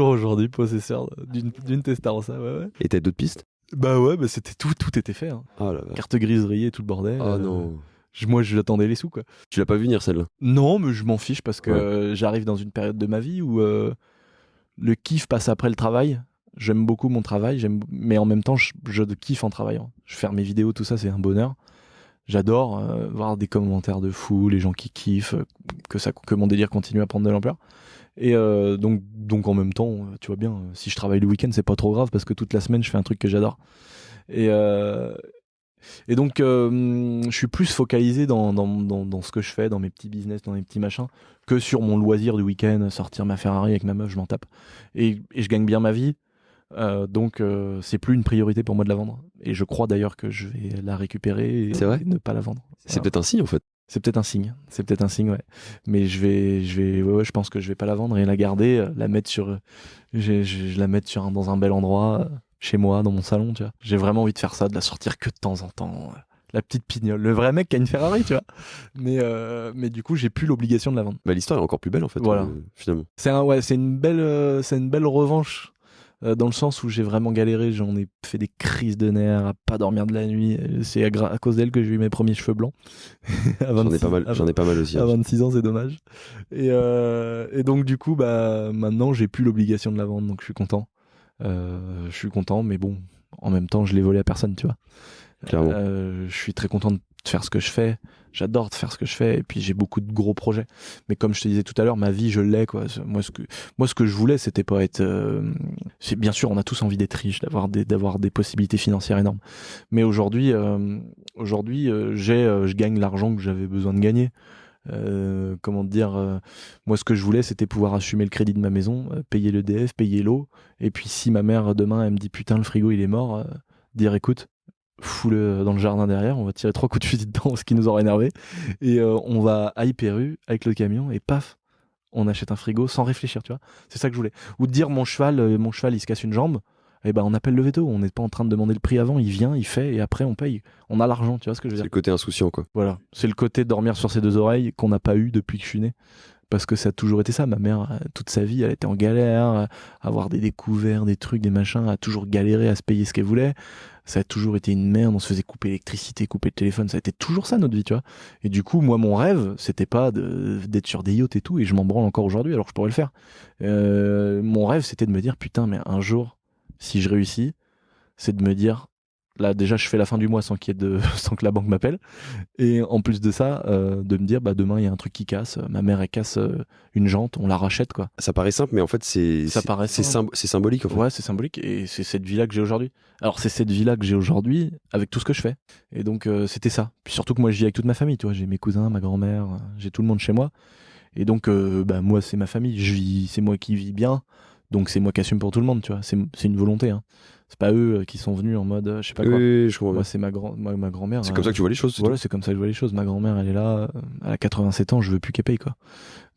aujourd'hui possesseur d'une Testarossa. Ouais. Et t'as d'autres pistes? Bah ouais, c'était tout était fait. Hein. Oh là là. Carte grise rayée, tout le bordel. Oh non. Moi, je l'attendais les sous, quoi. Tu l'as pas vu venir celle-là? Non, mais je m'en fiche parce que j'arrive dans une période de ma vie où le kiff passe après le travail. J'aime beaucoup mon travail, mais en même temps, je kiffe en travaillant. Je fais mes vidéos, tout ça, c'est un bonheur. J'adore voir des commentaires de fou, les gens qui kiffent, que mon délire continue à prendre de l'ampleur. Et donc en même temps, tu vois bien, si je travaille le week-end, c'est pas trop grave parce que toute la semaine, je fais un truc que j'adore. Et donc, je suis plus focalisé dans ce que je fais, dans mes petits business, dans mes petits machins, que sur mon loisir du week-end, sortir ma Ferrari avec ma meuf, je m'en tape. Et je gagne bien ma vie. Donc c'est plus une priorité pour moi de la vendre, et je crois d'ailleurs que je vais la récupérer et ne pas la vendre. C'est peut-être un signe en fait. C'est peut-être un signe, ouais. Mais je pense que je vais pas la vendre et la garder, la mettre dans un bel endroit, chez moi, dans mon salon, tu vois. J'ai vraiment envie de faire ça, de la sortir que de temps en temps. La petite pignole, le vrai mec qui a une Ferrari, tu vois. Mais du coup, j'ai plus l'obligation de la vendre. Bah, l'histoire est encore plus belle en fait. Voilà. Finalement. C'est une belle revanche. Dans le sens où j'ai vraiment galéré, j'en ai fait des crises de nerfs, à pas dormir de la nuit. C'est à cause d'elle que j'ai eu mes premiers cheveux blancs. J'en ai pas mal aussi. À 26 ans, c'est dommage. Et donc du coup, maintenant, j'ai plus l'obligation de la vendre, donc je suis content. Mais bon, en même temps, je l'ai volé à personne, tu vois. Clairement. Je suis très content de faire ce que je fais. J'adore de faire ce que je fais, et puis j'ai beaucoup de gros projets. Mais comme je te disais tout à l'heure, ma vie, je l'ai, quoi. Moi, ce que je voulais, c'était pas être. Bien sûr, on a tous envie d'être riche, d'avoir des possibilités financières énormes. Mais aujourd'hui, je gagne l'argent que j'avais besoin de gagner. Moi, ce que je voulais, c'était pouvoir assumer le crédit de ma maison, payer l'EDF, payer l'eau. Et puis, si ma mère demain, elle me dit putain, le frigo il est mort, dire écoute, fous-le dans le jardin derrière, on va tirer 3 coups de fusil dedans, ce qui nous aura énervé, et on va à Hyper-U avec le camion, et paf, on achète un frigo sans réfléchir, tu vois. C'est ça que je voulais. Ou de dire mon cheval il se casse une jambe, et on appelle le veto, on n'est pas en train de demander le prix avant, il vient, il fait, et après on paye, on a l'argent, tu vois ce que je veux dire. C'est le côté insouciant, quoi. Voilà, c'est le côté dormir sur ses 2 oreilles qu'on n'a pas eu depuis que je suis né. Parce que ça a toujours été ça. Ma mère, toute sa vie, elle était en galère, à avoir des découverts, des trucs, des machins, a toujours galéré à se payer ce qu'elle voulait. Ça a toujours été une merde, on se faisait couper l'électricité, couper le téléphone, ça a été toujours ça notre vie, tu vois. Et du coup, moi, mon rêve, c'était pas d'être sur des yachts et tout, et je m'en branle encore aujourd'hui, alors que je pourrais le faire. Mon rêve, c'était de me dire, putain, mais un jour, si je réussis, c'est de me dire, là déjà je fais la fin du mois sans sans que la banque m'appelle, et en plus de ça de me dire demain il y a un truc qui casse, ma mère elle casse une jante, on la rachète, quoi. Ça paraît simple, mais en fait c'est symbolique en fait. Ouais, c'est symbolique, et c'est cette vie là que j'ai aujourd'hui. Alors c'est cette vie là que j'ai aujourd'hui avec tout ce que je fais, et donc c'était ça. Puis surtout que moi je vis avec toute ma famille, tu vois, j'ai mes cousins, ma grand-mère, j'ai tout le monde chez moi, et donc moi c'est ma famille, c'est moi qui vis bien. Donc c'est moi qui assume pour tout le monde, tu vois. C'est une volonté, hein. C'est pas eux qui sont venus en mode je sais pas quoi. Oui, je comprends. Moi, c'est ma grand-mère. C'est comme ça que tu vois les choses. Voilà, c'est comme ça que je vois les choses. Ma grand-mère, elle est là, elle a 87 ans, je veux plus qu'elle paye, quoi.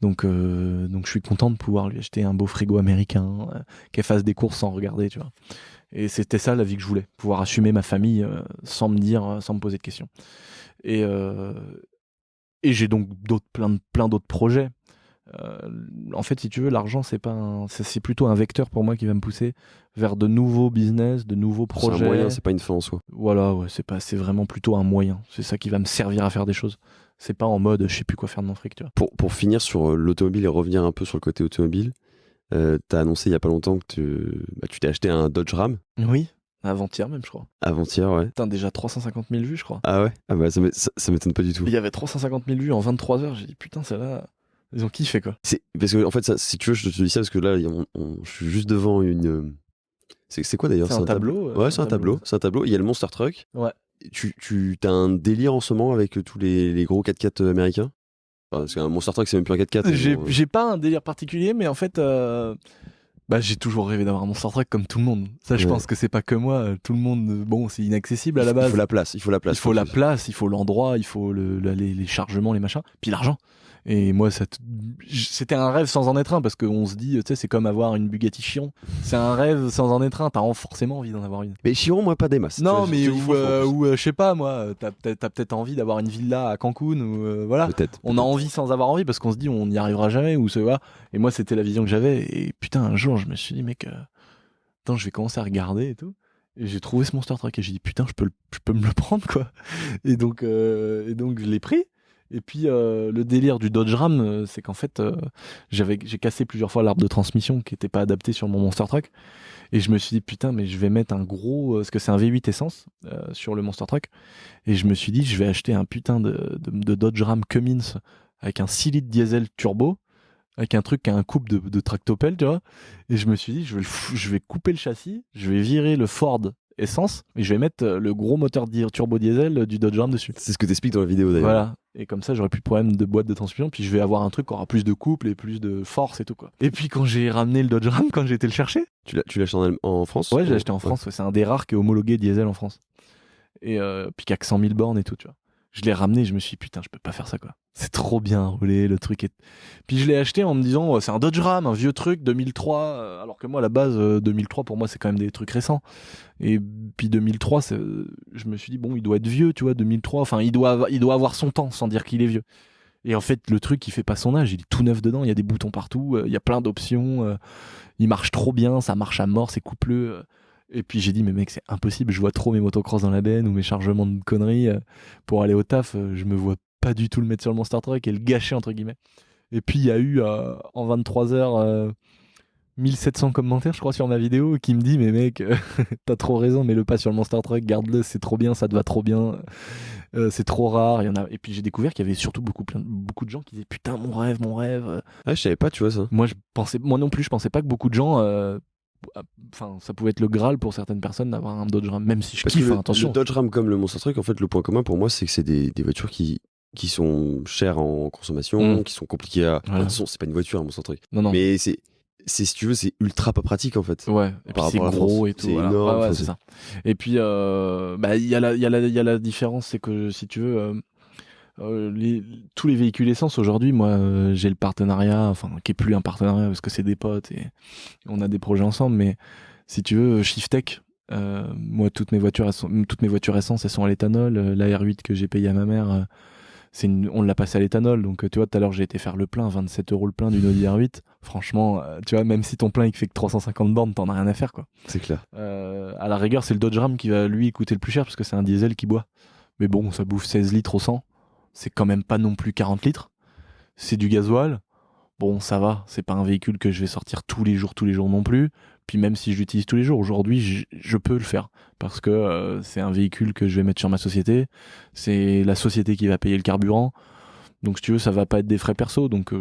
Donc je suis content de pouvoir lui acheter un beau frigo américain, qu'elle fasse des courses sans regarder, tu vois. Et c'était ça la vie que je voulais, pouvoir assumer ma famille sans me poser de questions. Et j'ai donc plein d'autres projets. En fait, si tu veux, l'argent, c'est plutôt un vecteur pour moi qui va me pousser vers de nouveaux business, de nouveaux projets. C'est un moyen, c'est pas une fin en soi. Voilà, ouais, c'est vraiment plutôt un moyen. C'est ça qui va me servir à faire des choses. C'est pas en mode, je sais plus quoi faire de mon fric, tu vois. Pour finir sur l'automobile et revenir un peu sur le côté automobile, t'as annoncé il y a pas longtemps que tu t'es acheté un Dodge Ram. Oui. Avant-hier même, je crois. Avant-hier, ouais. Putain, déjà 350 000 vues, je crois. Ah ouais? Ah bah ça m'étonne pas du tout. Il y avait 350 000 vues en 23 heures. J'ai dit, putain, celle-là, ils ont kiffé, quoi. Parce que, en fait, ça, si tu veux, je te dis ça parce que là, je suis juste devant une. C'est quoi d'ailleurs? C'est un tableau. Ouais, c'est un tableau. C'est un tableau. Il y a le Monster Truck. Ouais. Tu t'as un délire en ce moment avec tous les gros 4x4 américains? Enfin, parce qu'un Monster Truck, c'est même plus un 4x4. J'ai pas un délire particulier, mais en fait. J'ai toujours rêvé d'avoir un Monster Truck comme tout le monde. Ça, je pense que c'est pas que moi. Tout le monde, bon, c'est inaccessible à la base. Il faut la place. Il faut la place, il faut l'endroit, il faut les chargements, les machins, puis l'argent. Et moi, c'était un rêve sans en être un, parce qu'on se dit, tu sais, c'est comme avoir une Bugatti Chiron. C'est un rêve sans en être un. T'as forcément envie d'en avoir une. Mais Chiron, moi, pas des masses. Non, mais je sais pas, moi, t'as peut-être envie d'avoir une villa à Cancun, ou voilà. Peut-être. On a envie sans avoir envie, parce qu'on se dit, on n'y arrivera jamais, ou voilà. Et moi, c'était la vision que j'avais. Et putain, un jour, je me suis dit, mec, attends, je vais commencer à regarder et tout. Et j'ai trouvé ce Monster Truck et j'ai dit, putain, je peux me le prendre, quoi. Et donc je l'ai pris. Et puis le délire du Dodge Ram, c'est qu'en fait j'ai cassé plusieurs fois l'arbre de transmission qui était pas adapté sur mon Monster Truck, et je me suis dit putain, mais je vais mettre un gros parce que c'est un V8 essence sur le Monster Truck, et je me suis dit je vais acheter un putain de Dodge Ram Cummins avec un 6 litres diesel turbo avec un truc qui a un couple de tractopelle, tu vois. Et je me suis dit je vais couper le châssis, je vais virer le Ford essence et je vais mettre le gros moteur turbo diesel du Dodge Ram dessus. C'est ce que t'expliques dans la vidéo d'ailleurs. Voilà. Et comme ça, j'aurai plus de problème de boîte de transmission, puis je vais avoir un truc qui aura plus de couple et plus de force et tout, quoi. Et puis quand j'ai ramené le Dodge Ram, quand j'ai été le chercher. Tu l'as acheté en France? Ouais, j'ai acheté en France. Ouais. C'est un des rares qui est homologué diesel en France. Et puis qui a que 100 000 bornes et tout, tu vois. Je l'ai ramené, je me suis dit, putain, je peux pas faire ça, quoi. C'est trop bien roulé, le truc est. Puis je l'ai acheté en me disant, c'est un Dodge Ram, un vieux truc, 2003. Alors que moi, à la base, 2003, pour moi, c'est quand même des trucs récents. Et puis 2003, je me suis dit, bon, il doit être vieux, tu vois, 2003. Enfin, il doit avoir son temps, sans dire qu'il est vieux. Et en fait, le truc, il fait pas son âge, il est tout neuf dedans, il y a des boutons partout, il y a plein d'options, il marche trop bien, ça marche à mort, c'est coupleux. Et puis j'ai dit, mais mec, c'est impossible, je vois trop mes motocross dans la benne ou mes chargements de conneries pour aller au taf, je me vois pas du tout le mettre sur le Monster Truck et le gâcher, entre guillemets. Et puis il y a eu en 23 heures 1700 commentaires, je crois, sur ma vidéo qui me dit, mais mec, t'as trop raison, mets-le pas sur le Monster Truck, garde-le, c'est trop bien, ça te va trop bien. C'est trop rare, il y en a. Et puis j'ai découvert qu'il y avait surtout beaucoup de gens qui disaient putain, mon rêve. Ah, je savais pas, tu vois ça. Moi non plus, je pensais pas que beaucoup de gens enfin, ça pouvait être le Graal pour certaines personnes d'avoir un Dodge Ram, même si je kiffe, attention. Le Dodge Ram comme le Monster Truck, en fait, le point commun pour moi, c'est que c'est des voitures qui sont chères en consommation, qui sont compliquées à. Voilà. De toute façon, c'est pas une voiture, un Monster Truck. Non. Mais c'est si tu veux, c'est ultra pas pratique en fait. Ouais, et puis c'est gros et tout. C'est énorme. Ouais, c'est ça. Et puis, il y a la différence, c'est que si tu veux. Tous les véhicules essence aujourd'hui, moi j'ai le partenariat, enfin qui est plus un partenariat parce que c'est des potes et on a des projets ensemble, mais si tu veux, Shiftech, moi toutes mes voitures essence elles sont à l'éthanol. La R8 que j'ai payée à ma mère, on l'a passé à l'éthanol, donc tu vois, tout à l'heure j'ai été faire le plein, 27 € le plein d'une Audi R8. Franchement, tu vois, même si ton plein il fait que 350 bornes, t'en as rien à faire, quoi. C'est clair. À la rigueur, c'est le Dodge Ram qui va lui coûter le plus cher parce que c'est un diesel qui boit, mais bon, ça bouffe 16 litres au 100. C'est quand même pas non plus 40 litres. C'est du gasoil. Bon, ça va. C'est pas un véhicule que je vais sortir tous les jours non plus. Puis même si je l'utilise tous les jours, aujourd'hui, je peux le faire. Parce que c'est un véhicule que je vais mettre sur ma société. C'est la société qui va payer le carburant. Donc si tu veux, ça va pas être des frais perso. Donc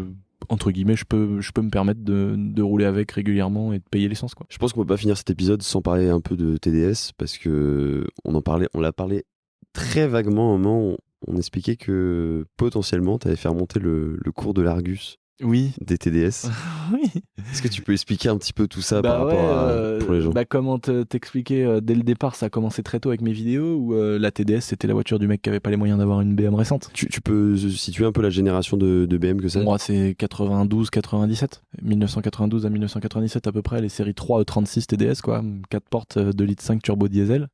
entre guillemets, je peux me permettre de rouler avec régulièrement et de payer l'essence, quoi. Je pense qu'on peut pas finir cet épisode sans parler un peu de TDS. Parce que on l'a parlé très vaguement à un moment. On expliquait que potentiellement tu avais fait remonter le cours de l'Argus Oui. Des TDS. Oui. Est-ce que tu peux expliquer un petit peu tout ça par rapport à pour les gens? Comment t'expliquer dès le départ, ça a commencé très tôt avec mes vidéos où la TDS c'était la voiture du mec qui avait pas les moyens d'avoir une BM récente. Tu peux situer un peu la génération de BM que c'est? Moi, c'est 92-97. 1992 à 1997 à peu près, les séries 3 E36 TDS, quoi. 4 portes 2,5 litres turbo diesel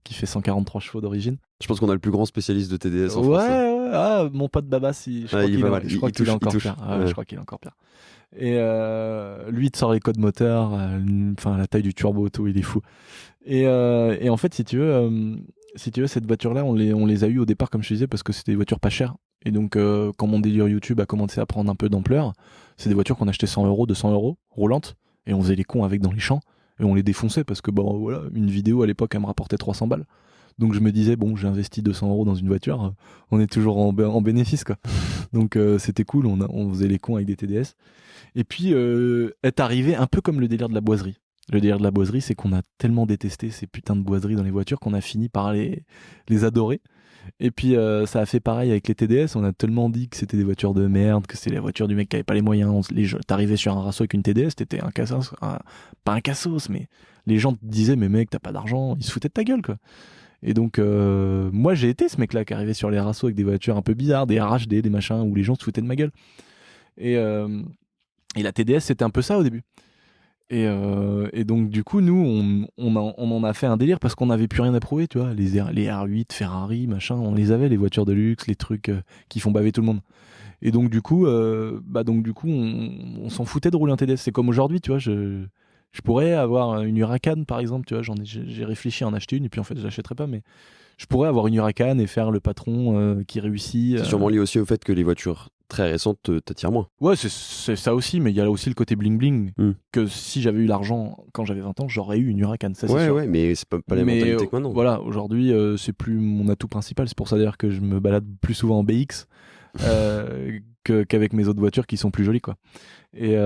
qui fait 143 chevaux d'origine. Je pense qu'on a le plus grand spécialiste de TDS en ouais, France. Ouais. Ah, mon pote Babas, je crois qu'il est encore pire. Ouais. Je crois qu'il est encore pire. Et lui, il te sort les codes moteurs, enfin la taille du turbo, tout, il est fou. Et en fait, si tu veux, cette voiture-là, on les a eu au départ, comme je te disais, parce que c'était des voitures pas chères. Et donc, quand mon délire YouTube a commencé à prendre un peu d'ampleur, c'est des voitures qu'on achetait 100 euros, 200 euros, roulantes, et on faisait les cons avec dans les champs, et on les défonçait parce que, bon, voilà, une vidéo à l'époque, elle me rapportait 300 balles. Donc je me disais, bon, j'ai investi 200 euros dans une voiture, on est toujours en bénéfice, quoi. Donc c'était cool, on faisait les cons avec des TDS. Et puis est arrivé un peu comme le délire de la boiserie. Le délire de la boiserie, c'est qu'on a tellement détesté ces putains de boiseries dans les voitures qu'on a fini par les adorer. Et puis ça a fait pareil avec les TDS, on a tellement dit que c'était des voitures de merde, que c'était la voiture du mec qui avait pas les moyens. T'arrivais sur un rasso avec une TDS, t'étais un cassos, pas un cassos, mais les gens te disaient, mais mec, t'as pas d'argent, ils se foutaient de ta gueule, quoi. Et donc, moi, j'ai été ce mec-là qui arrivait sur les rassos avec des voitures un peu bizarres, des RHD, des machins, où les gens se foutaient de ma gueule. Et la TDS, c'était un peu ça au début. Et donc, du coup, nous, on en a fait un délire parce qu'on n'avait plus rien à prouver, tu vois. Les R8, Ferrari, machin, on les avait, les voitures de luxe, les trucs qui font baver tout le monde. Et donc, du coup, on s'en foutait de rouler un TDS. C'est comme aujourd'hui, tu vois, je pourrais avoir une Huracan, par exemple, tu vois, j'ai réfléchi à en acheter une, et puis en fait, je l'achèterais pas, mais je pourrais avoir une Huracan et faire le patron qui réussit. C'est sûrement lié aussi au fait que les voitures très récentes t'attirent moins. Ouais, c'est ça aussi, mais il y a aussi le côté bling-bling, que si j'avais eu l'argent quand j'avais 20 ans, j'aurais eu une Huracan, ça c'est sûr. Ouais, mais c'est pas la mentalité que maintenant. Voilà, aujourd'hui, c'est plus mon atout principal, c'est pour ça d'ailleurs que je me balade plus souvent en BX qu'avec mes autres voitures qui sont plus jolies, quoi. Et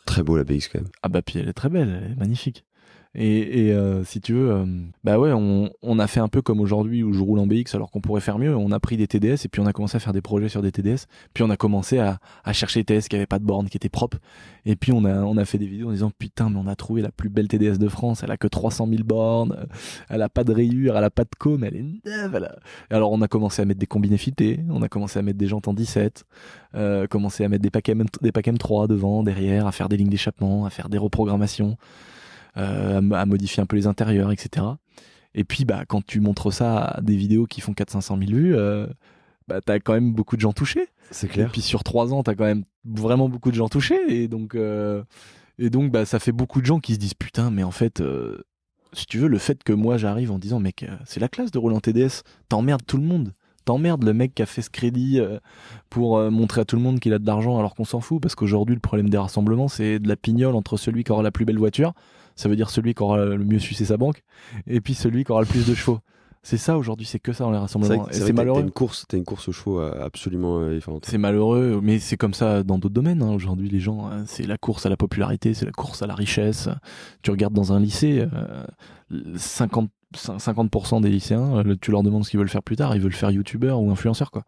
très beau la BX quand même. Ah bah puis elle est très belle, elle est magnifique. Et si tu veux, bah ouais, on a fait un peu comme aujourd'hui où je roule en BX alors qu'on pourrait faire mieux. On a pris des TDS et puis on a commencé à faire des projets sur des TDS. Puis on a commencé à chercher des TDS qui avaient pas de borne, qui étaient propres. Et puis on a fait des vidéos en disant putain, mais on a trouvé la plus belle TDS de France. Elle a que 300 000 bornes, elle a pas de rayures, elle a pas de cône, elle est neuve. Et alors on a commencé à mettre des combinés filetés, on a commencé à mettre des jantes en 17, commencé à mettre des paquets M3 devant, derrière, à faire des lignes d'échappement, à faire des reprogrammations. À modifier un peu les intérieurs, etc. Et puis, bah, quand tu montres ça à des vidéos qui font 400-500 000 vues, bah, t'as quand même beaucoup de gens touchés. C'est clair. Et puis sur 3 ans, t'as quand même vraiment beaucoup de gens touchés. Et donc, bah, ça fait beaucoup de gens qui se disent putain, mais en fait, si tu veux, le fait que moi j'arrive en disant mec, c'est la classe de rouler en TDS, t'emmerdes tout le monde. T'emmerdes le mec qui a fait ce crédit pour montrer à tout le monde qu'il a de l'argent alors qu'on s'en fout, parce qu'aujourd'hui le problème des rassemblements c'est de la pignole entre celui qui aura la plus belle voiture, ça veut dire celui qui aura le mieux sucé sa banque, et puis celui qui aura le plus de chevaux. C'est ça aujourd'hui, c'est que ça dans les rassemblements. C'est malheureux. T'as une course aux chevaux absolument différente. C'est malheureux, mais c'est comme ça dans d'autres domaines. Aujourd'hui, les gens, c'est la course à la popularité, c'est la course à la richesse. Tu regardes dans un lycée, 50% des lycéens, tu leur demandes ce qu'ils veulent faire plus tard, ils veulent faire youtubeur ou influenceur, quoi.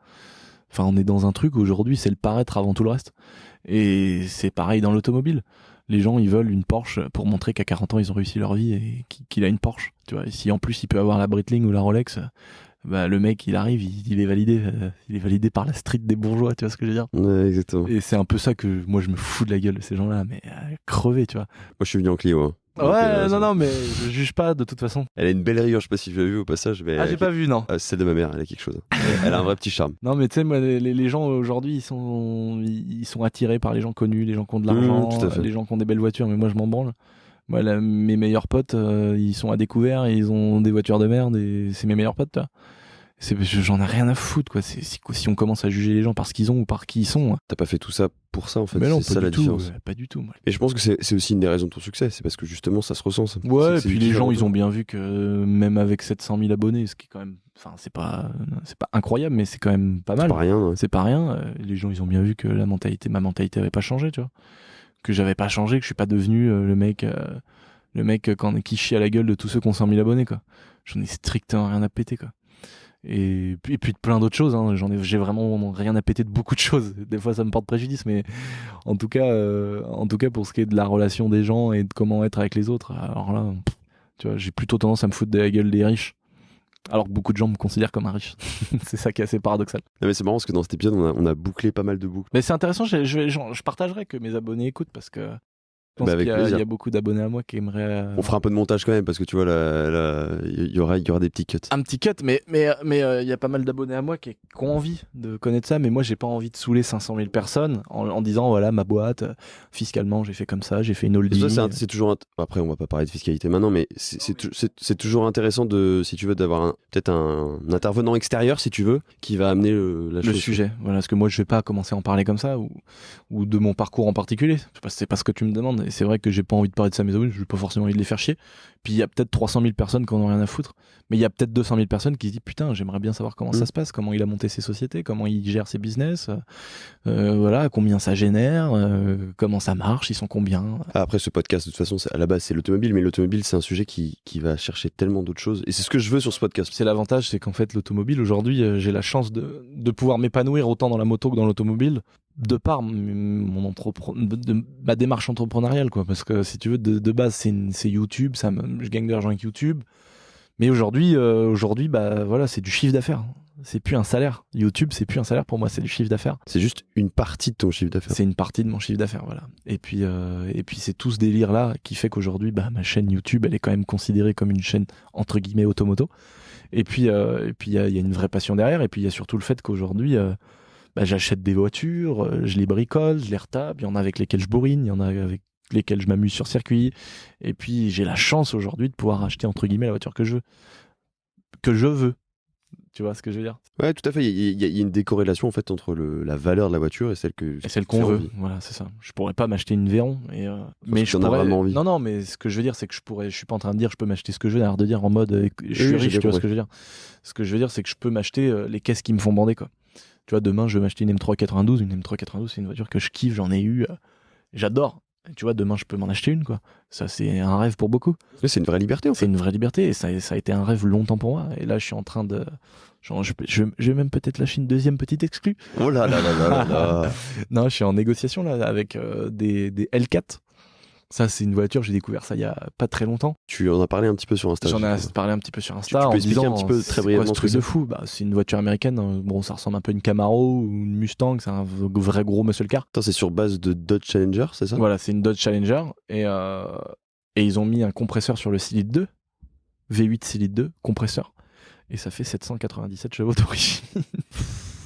Enfin, on est dans un truc où aujourd'hui, c'est le paraître avant tout le reste. Et c'est pareil dans l'automobile. Les gens, ils veulent une Porsche pour montrer qu'à 40 ans, ils ont réussi leur vie et qu'il a une Porsche. Tu vois, et si en plus, il peut avoir la Breitling ou la Rolex, bah, le mec, il arrive, il est validé. Il est validé par la street des bourgeois, tu vois ce que je veux dire? Ouais, exactement. Et c'est un peu ça que moi, je me fous de la gueule de ces gens-là, mais crever, tu vois. Moi, je suis venu en Clio. Hein. Ouais, non, mais je juge pas de toute façon. Elle a une belle rigueur, je sais pas si tu l'as vu au passage. Mais j'ai pas vu, non. C'est celle de ma mère, elle a quelque chose. Elle a un vrai petit charme. Non, mais tu sais, moi, les gens aujourd'hui, ils sont attirés par les gens connus, les gens qui ont de l'argent, les gens qui ont des belles voitures, mais moi, je m'en branle. Moi, mes meilleurs potes, ils sont à découvert, et ils ont des voitures de merde, et c'est mes meilleurs potes, toi. J'en ai rien à foutre, quoi. Si on commence à juger les gens par ce qu'ils ont ou par qui ils sont. T'as pas fait tout ça pour ça, en fait. Mais non, c'est ça la différence. Pas du tout, moi. Et je pense que c'est aussi une des raisons de ton succès. C'est parce que justement, ça se ressent. Ça. Ouais, et puis les gens, ils ont bien vu que même avec 700 000 abonnés, ce qui est quand même, enfin, c'est pas incroyable, mais c'est quand même pas mal. C'est pas rien. Ouais. C'est pas rien. Les gens, ils ont bien vu que ma mentalité avait pas changé, tu vois. Que j'avais pas changé, que je suis pas devenu le mec qui chie à la gueule de tous ceux qui ont 100 000 abonnés, quoi. J'en ai strictement rien à péter, quoi. et puis de plein d'autres choses, hein. J'ai vraiment rien à péter de beaucoup de choses. Des fois ça me porte préjudice, mais en tout cas pour ce qui est de la relation des gens et de comment être avec les autres, alors là tu vois, j'ai plutôt tendance à me foutre de la gueule des riches, alors que beaucoup de gens me considèrent comme un riche. C'est ça qui est assez paradoxal. Non, mais c'est marrant parce que dans cet épisode on a bouclé pas mal de boucles. Mais c'est intéressant, je partagerai que mes abonnés écoutent, parce que je pense qu'il y a beaucoup d'abonnés à moi qui aimeraient. On fera un peu de montage quand même, parce que tu vois, il y aura des petits cuts. Un petit cut, mais il y a pas mal d'abonnés à moi qui ont envie de connaître ça, mais moi j'ai pas envie de saouler 500 000 personnes en disant voilà ma boîte, fiscalement j'ai fait comme ça, j'ai fait une holding. Ça, c'est toujours après on va pas parler de fiscalité maintenant, mais c'est toujours intéressant si tu veux, d'avoir peut-être un intervenant extérieur, si tu veux, qui va amener le sujet. Voilà, parce que moi je vais pas commencer à en parler comme ça, ou de mon parcours en particulier. C'est pas ce que tu me demandes, et c'est vrai que j'ai pas envie de parler de ça à mes abonnés, j'ai pas forcément envie de les faire chier. Puis il y a peut-être 300 000 personnes qui en ont rien à foutre, mais il y a peut-être 200 000 personnes qui se disent putain, j'aimerais bien savoir comment ça se passe, comment il a monté ses sociétés, comment il gère ses business, voilà, combien ça génère, comment ça marche, ils sont combien. Après, ce podcast, de toute façon, à la base, c'est l'automobile, mais l'automobile, c'est un sujet qui va chercher tellement d'autres choses, et c'est ce que je veux sur ce podcast. C'est l'avantage, c'est qu'en fait, l'automobile, aujourd'hui, j'ai la chance de pouvoir m'épanouir autant dans la moto que dans l'automobile, de par ma démarche entrepreneuriale, quoi. Parce que si tu veux, de base, c'est YouTube, je gagne de l'argent avec YouTube. Mais aujourd'hui, bah voilà, c'est du chiffre d'affaires. C'est plus un salaire. YouTube, c'est plus un salaire pour moi, c'est du chiffre d'affaires. C'est juste une partie de ton chiffre d'affaires. C'est une partie de mon chiffre d'affaires, voilà. Et puis c'est tout ce délire-là qui fait qu'aujourd'hui, bah, ma chaîne YouTube, elle est quand même considérée comme une chaîne entre guillemets automoto. Et puis il y a une vraie passion derrière. Et puis il y a surtout le fait qu'aujourd'hui, bah, j'achète des voitures, je les bricole, je les retape. Il y en a avec lesquelles je bourrine, il y en a avec lesquelles je m'amuse sur circuit. Et puis j'ai la chance aujourd'hui de pouvoir acheter entre guillemets la voiture que je veux. Tu vois ce que je veux dire? Ouais, tout à fait. Il y a une décorrélation en fait entre la valeur de la voiture et celle qu'on veut. Voilà, c'est ça. Je pourrais pas m'acheter une Véron, mais je pourrais. Vraiment envie. Non, mais ce que je veux dire, c'est que je suis pas en train de dire je peux m'acheter ce que je veux, d'ailleurs de dire en mode je suis riche, tu vois ce que je veux dire. Ce que je veux dire, c'est que je peux m'acheter les caisses qui me font bander, quoi. Tu vois, demain, je vais m'acheter une M3 92. Une M3 92, c'est une voiture que je kiffe, j'en ai eu, j'adore. Tu vois, demain, je peux m'en acheter une, quoi. Ça, c'est un rêve pour beaucoup. C'est une vraie liberté, en fait. C'est une vraie liberté, et ça a été un rêve longtemps pour moi. Et là, je suis en train de... je vais même peut-être lâcher une deuxième petite exclue. Oh là là là là là. Non, je suis en négociation, là, avec des L4. Ça, c'est une voiture, j'ai découvert ça il y a pas très longtemps. Tu en as parlé un petit peu sur Insta. J'en ai parlé un petit peu sur Insta. Tu peux expliquer un petit peu très brièvement ce truc de fou. Bah, c'est une voiture américaine. Bon, ça ressemble un peu à une Camaro ou une Mustang. C'est un vrai gros muscle car. C'est sur base de Dodge Challenger, c'est ça? Voilà, c'est une Dodge Challenger. Et ils ont mis un compresseur sur le cylindre 2. V8 cylindre 2, compresseur. Et ça fait 797 chevaux d'origine.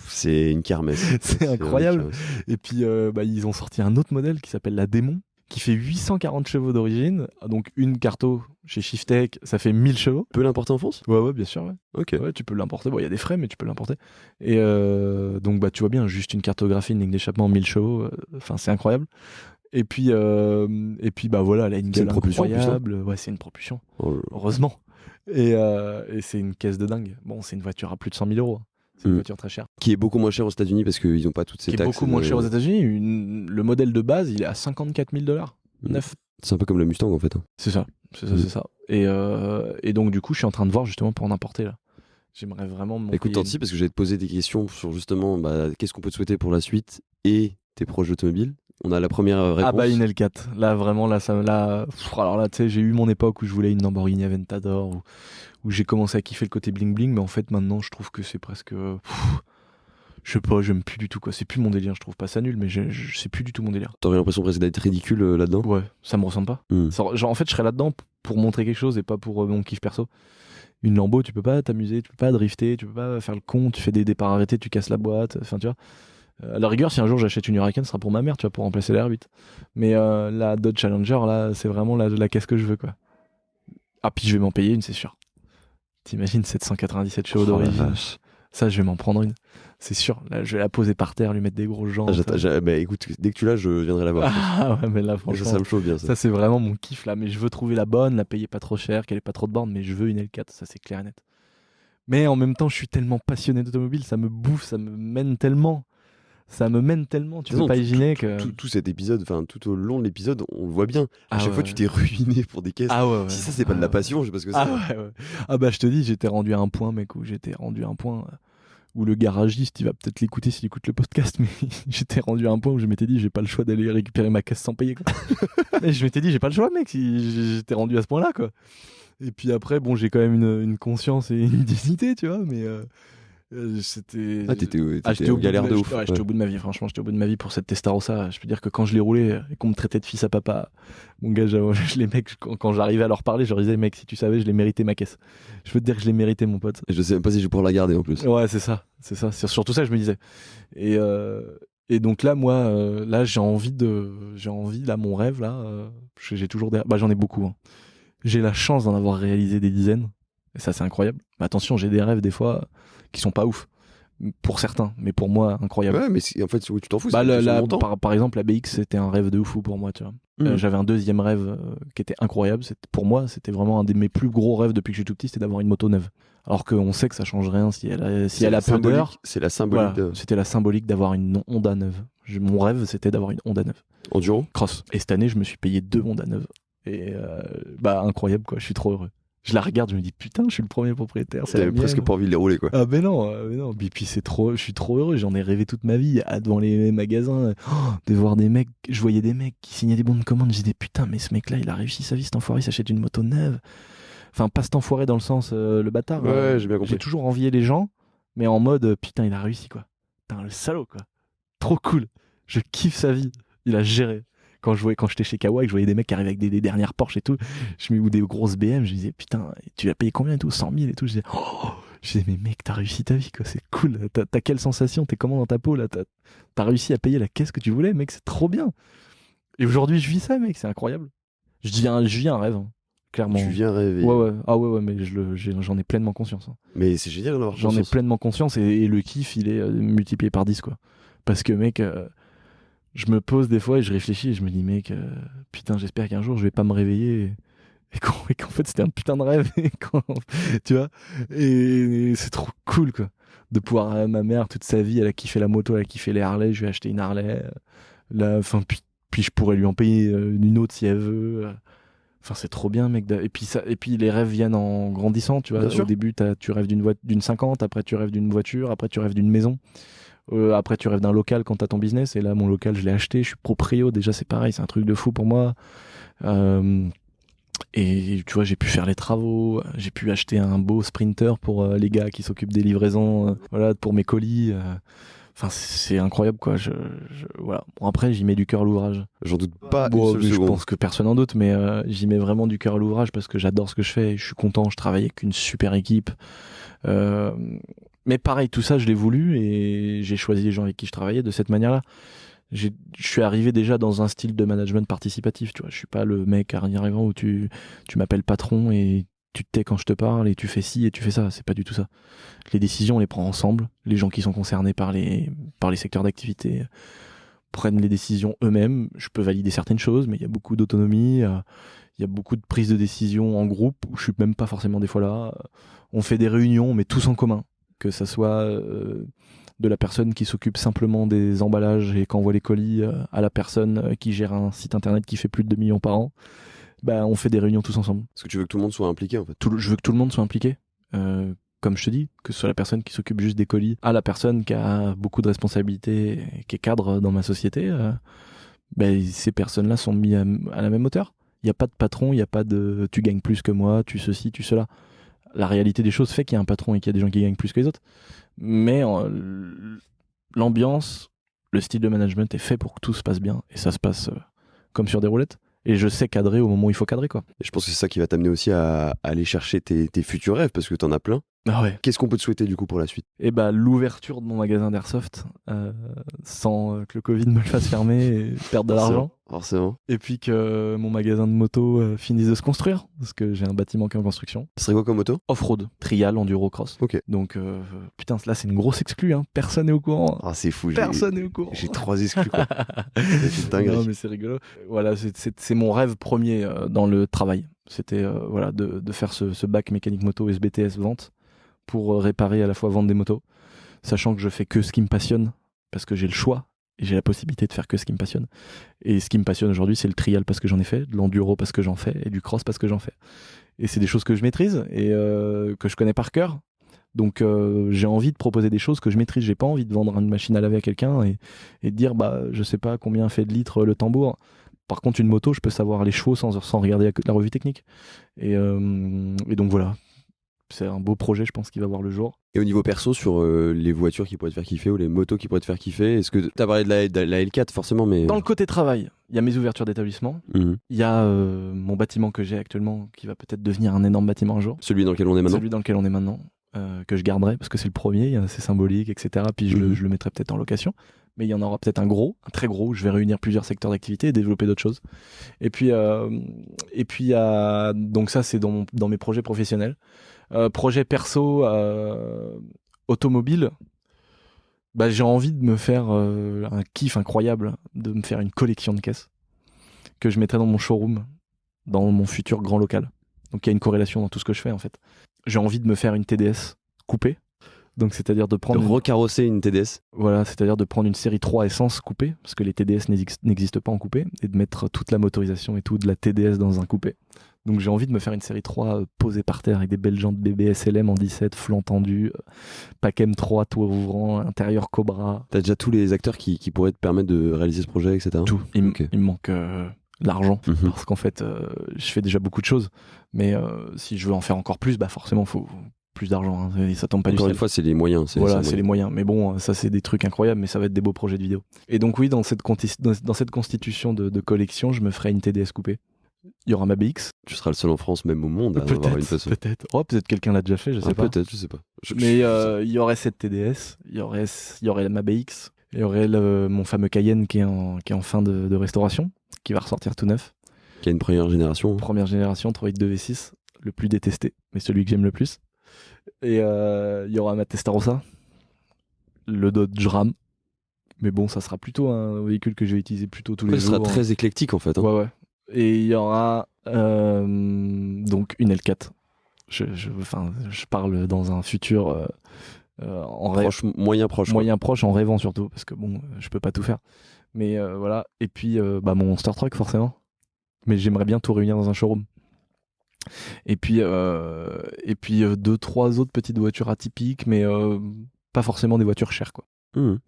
C'est une kermesse. C'est incroyable. Et puis, ils ont sorti un autre modèle qui s'appelle la Démon, qui fait 840 chevaux d'origine. Donc, une Carto chez Shiftech, ça fait 1000 chevaux. Tu peux l'importer en France? Ouais, bien sûr. Ouais. Ok. Ouais, tu peux l'importer. Bon, il y a des frais, mais tu peux l'importer. Et donc, tu vois bien, juste une cartographie, une ligne d'échappement, 1000 chevaux. Enfin, c'est incroyable. Et puis, voilà, elle a une gueule incroyable. Ouais, c'est une propulsion. Heureusement. Et c'est une caisse de dingue. Bon, c'est une voiture à plus de 100 000 euros. C'est une voiture très chère. Qui est beaucoup moins chère aux États-Unis parce qu'ils n'ont pas toutes ces taxes. Qui est beaucoup moins cher aux États-Unis. Le modèle de base, il est à 54 000 $. Neuf. C'est un peu comme le Mustang en fait. C'est ça. C'est ça. Et donc, du coup, je suis en train de voir justement pour en importer là. J'aimerais vraiment. Écoute, tant pis parce que j'allais te poser des questions sur justement qu'est-ce qu'on peut te souhaiter pour la suite et tes projets automobiles. On a la première réponse. Ah bah une L4. Là vraiment alors là tu sais, j'ai eu mon époque où je voulais une Lamborghini Aventador où j'ai commencé à kiffer le côté bling bling, mais en fait maintenant je trouve que c'est presque je sais pas, j'aime plus du tout quoi, c'est plus mon délire, je trouve pas ça nul, mais c'est plus du tout mon délire. T'aurais l'impression presque d'être ridicule là-dedans? Ouais, ça me ressemble pas. Genre en fait je serais là-dedans pour montrer quelque chose et pas pour mon kiff perso. Une Lambo, tu peux pas t'amuser, tu peux pas drifter, tu peux pas faire le con, tu fais des départs arrêtés, tu casses la boîte, enfin tu vois. À la rigueur, si un jour j'achète une Huracan, ce sera pour ma mère, tu vois, pour remplacer la R8. Mais la Dodge Challenger, là, c'est vraiment la caisse que je veux, quoi. Ah, puis je vais m'en payer une, c'est sûr. T'imagines 797 chevaux d'origine. Ça, je vais m'en prendre une. C'est sûr. Là, je vais la poser par terre, lui mettre des grosses jantes. Bah écoute, dès que tu l'as, je viendrai la voir. Ah ouais, mais là, franchement. Ça me chauffe bien, ça. Ça, c'est vraiment mon kiff, là. Mais je veux trouver la bonne, la payer pas trop cher, qu'elle ait pas trop de bornes, mais je veux une L4, ça, c'est clair et net. Mais en même temps, je suis tellement passionné d'automobile, ça me bouffe, ça me mène tellement. ça me mène tellement, tu peux pas imaginer que... Tout cet épisode, enfin tout au long de l'épisode, on le voit bien. À chaque fois, tu t'es ruiné pour des caisses. Si ça, c'est pas de la passion, je sais pas ce que c'est. Bah je te dis, j'étais rendu à un point, mec, où le garagiste, il va peut-être l'écouter s'il écoute le podcast, mais j'étais rendu à un point où je m'étais dit, j'ai pas le choix d'aller récupérer ma caisse sans payer, quoi. Et je m'étais dit, j'ai pas le choix, mec, j'étais rendu à ce point-là, quoi. Et puis après, bon, j'ai quand même une conscience et une dignité, tu vois, mais c'était... t'étais en galère de ouf. J'étais au bout de ma vie, franchement, j'étais au bout de ma vie pour cette Testarossa. Je peux dire que quand je l'ai roulé et qu'on me traitait de fils à papa, mon gars, les mecs, quand j'arrivais à leur parler, je leur disais, mec, si tu savais, je l'ai mérité ma caisse. Je peux te dire que je l'ai mérité, mon pote. Je sais même pas si je vais pouvoir la garder en plus. Ouais, c'est ça. C'est surtout ça que je me disais. Et donc là, moi, là, j'ai envie, là, mon rêve, là, j'ai toujours j'en ai beaucoup, hein. J'ai la chance d'en avoir réalisé des dizaines. Et ça, c'est incroyable. Mais attention, j'ai des rêves, des fois, qui sont pas ouf. Pour certains, mais pour moi, incroyable. Ouais, mais en fait, tu t'en fous. Par exemple, la BX, c'était un rêve de fou pour moi, tu vois. J'avais un deuxième rêve qui était incroyable. Pour moi, c'était vraiment un de mes plus gros rêves depuis que je suis tout petit, c'était d'avoir une moto neuve. Alors qu'on sait que ça change rien si elle a peu d'heures. C'est la symbolique. Voilà, c'était la symbolique d'avoir une Honda neuve. Mon rêve, c'était d'avoir une Honda neuve. Enduro Cross. Et cette année, je me suis payé 2 Honda neuves. Et incroyable, quoi. Je suis trop heureux. Je la regarde, je me dis putain, je suis le premier propriétaire. T'avais presque pas envie de les rouler, quoi. Ah mais non. Et puis je suis trop heureux. J'en ai rêvé toute ma vie devant les magasins, de voir des mecs. Je voyais des mecs qui signaient des bons de commande. Je disais putain, mais ce mec-là, il a réussi sa vie, cet enfoiré, il s'achète une moto neuve. Enfin, pas cet enfoiré dans le sens le bâtard. Ouais, j'ai bien compris. J'ai toujours envié les gens, mais en mode putain, il a réussi, quoi. Putain, le salaud, quoi. Trop cool. Je kiffe sa vie. Il a géré. Quand j'étais chez Kawa et que je voyais des mecs qui arrivaient avec des dernières Porsche et tout, ou des grosses BM, je disais putain, tu l'as payé combien et tout, 100 000 et tout. Je disais mais mec, t'as réussi ta vie, quoi, c'est cool. T'as quelle sensation, t'es comment dans ta peau là, t'as réussi à payer la caisse que tu voulais, mec, c'est trop bien. Et aujourd'hui je vis ça, mec, c'est incroyable. Je vis un rêve, hein, clairement. Tu viens rêver. Ouais. Ah ouais, mais j'en ai pleinement conscience, hein. Mais c'est génial d'en avoir conscience. J'en ai pleinement conscience et le kiff il est multiplié par 10, quoi. Parce que mec, je me pose des fois et je réfléchis et je me dis mec, putain, j'espère qu'un jour je vais pas me réveiller et qu'en fait c'était un putain de rêve tu vois, et c'est trop cool, quoi, de pouvoir... ma mère toute sa vie elle a kiffé la moto, elle a kiffé les Harley, je lui ai acheté une Harley puis je pourrais lui en payer une autre si elle veut. Enfin, c'est trop bien, mec. Et puis les rêves viennent en grandissant, tu vois. Au début tu rêves d'une 50, après tu rêves d'une voiture, après tu rêves d'une maison. Après tu rêves d'un local quand t'as ton business, et là mon local je l'ai acheté, je suis proprio, déjà c'est pareil, c'est un truc de fou pour moi. Et tu vois, j'ai pu faire les travaux, j'ai pu acheter un beau Sprinter pour les gars qui s'occupent des livraisons, voilà, pour mes colis. Enfin, c'est incroyable, quoi. Voilà. Bon, après, j'y mets du cœur à l'ouvrage. J'en doute pas une seule je seconde. pense que personne n'en doute, mais j'y mets vraiment du cœur à l'ouvrage parce que j'adore ce que je fais. Je suis content, je travaille avec une super équipe. Mais pareil, tout ça, je l'ai voulu et j'ai choisi les gens avec qui je travaillais de cette manière-là. Je suis arrivé déjà dans un style de management participatif, tu vois. Je suis pas le mec arrivant où tu m'appelles patron et tu te tais quand je te parle et tu fais ci et tu fais ça. C'est pas du tout ça. Les décisions, on les prend ensemble. Les gens qui sont concernés par les secteurs d'activité prennent les décisions eux-mêmes. Je peux valider certaines choses, mais il y a beaucoup d'autonomie. Il y a beaucoup de prises de décision en groupe où je suis même pas forcément des fois là. On fait des réunions, mais tous en commun. Que ça soit de la personne qui s'occupe simplement des emballages et qui envoie les colis à la personne qui gère un site internet qui fait plus de 2 millions par an. Bah, on fait des réunions tous ensemble. Parce que tu veux que tout le monde soit impliqué, en fait. Je veux que tout le monde soit impliqué. Comme je te dis, que ce soit la personne qui s'occupe juste des colis à la personne qui a beaucoup de responsabilités, qui est cadre dans ma société, ces personnes-là sont mises à la même hauteur. Il n'y a pas de patron, il n'y a pas de tu gagnes plus que moi, tu ceci, tu cela. La réalité des choses fait qu'il y a un patron et qu'il y a des gens qui gagnent plus que les autres. Mais l'ambiance, le style de management est fait pour que tout se passe bien. Et ça se passe comme sur des roulettes. Et je sais cadrer au moment où il faut cadrer, quoi. Et je pense que c'est ça qui va t'amener aussi à aller chercher tes futurs rêves, parce que t'en as plein. Ah ouais. Qu'est-ce qu'on peut te souhaiter du coup pour la suite? Et l'ouverture de mon magasin d'Airsoft, sans que le Covid me le fasse fermer et perdre de l'argent. Forcément. Et puis que mon magasin de moto finisse de se construire, parce que j'ai un bâtiment qui est en construction. Ce serait quoi comme moto? Off-road, trial, enduro, cross. Ok. Donc, putain, là c'est une grosse exclue, hein. Personne n'est au courant. Ah, c'est fou. Personne n'est au courant. J'ai 3 exclus, quoi. C'est dingue. Non, mais c'est rigolo. Voilà, c'est mon rêve premier dans le travail. C'était de faire ce bac mécanique moto SBTS vente pour réparer à la fois vendre des motos, sachant que je fais que ce qui me passionne. parce que j'ai le choix et j'ai la possibilité de faire que ce qui me passionne. Et ce qui me passionne aujourd'hui, c'est le trial parce que j'en ai fait, de l'enduro parce que j'en fais et du cross parce que j'en fais. Et c'est des choses que je maîtrise et que je connais par cœur. Donc j'ai envie de proposer des choses que je maîtrise. J'ai pas envie de vendre une machine à laver à quelqu'un et de dire je sais pas combien fait de litres le tambour. Par contre, une moto, je peux savoir les chevaux sans regarder la revue technique. Et donc voilà, c'est un beau projet, je pense, qui va voir le jour. Et au niveau perso, sur les voitures qui pourraient te faire kiffer ou les motos qui pourraient te faire kiffer, est-ce que tu as parlé de la L4 forcément, mais... Dans le côté travail, il y a mes ouvertures d'établissement. Il y a mon bâtiment que j'ai actuellement qui va peut-être devenir un énorme bâtiment un jour. Celui dans lequel on est maintenant. Que je garderai parce que c'est le premier, c'est symbolique, etc. Puis je le mettrai peut-être en location. Mais il y en aura peut-être un très gros, où je vais réunir plusieurs secteurs d'activité et développer d'autres choses. Et puis donc ça, c'est dans mes projets professionnels. Projet perso, automobile, j'ai envie de me faire un kiff incroyable, de me faire une collection de caisses que je mettrai dans mon showroom, dans mon futur grand local. Donc il y a une corrélation dans tout ce que je fais en fait. J'ai envie de me faire une TDS coupée. Donc c'est-à-dire de recarrosser une TDS. Voilà, c'est-à-dire de prendre une série 3 essence coupée, parce que les TDS n'existent pas en coupé, et de mettre toute la motorisation et tout de la TDS dans un coupé. Donc j'ai envie de me faire une série 3 posée par terre avec des belles jantes BB SLM en 17, flanc tendu, pack M3, toit ouvrant, intérieur Cobra. T'as déjà tous les acteurs qui pourraient te permettre de réaliser ce projet, etc. Tout. Il me manque l'argent, parce qu'en fait, je fais déjà beaucoup de choses, mais si je veux en faire encore plus, forcément, il faut plus d'argent, hein. Ça tombe pas du ciel. Encore une fois, c'est les moyens. C'est les moyens. Mais bon, ça, c'est des trucs incroyables, mais ça va être des beaux projets de vidéo. Et donc, oui, dans cette constitution de collection, je me ferai une TDS coupée. Il y aura ma BX. Tu seras le seul en France, même au monde, à avoir une façon. Peut-être. Oh, peut-être quelqu'un l'a déjà fait, je sais pas. Peut-être, je sais pas. Mais il y aurait cette TDS, il y aurait ma BX, il y aurait mon fameux Cayenne qui est en fin de restauration, qui va ressortir tout neuf. Qui a une première génération. Première génération, 3.2 V6, le plus détesté, mais celui que j'aime le plus. Et il y aura ma Testarossa, le Dodge Ram. Mais bon, ça sera plutôt un véhicule que je vais utiliser plutôt tous les jours. Ça sera très éclectique en fait. Hein. Ouais. Et il y aura donc une L4. Je parle dans un futur en proche, moyen proche. Moyen proche, en rêvant surtout, parce que bon, je peux pas tout faire. Mais voilà. Et puis mon Monster Truck forcément. Mais j'aimerais bien tout réunir dans un showroom. Et puis 2-3 autres petites voitures atypiques, mais pas forcément des voitures chères, quoi.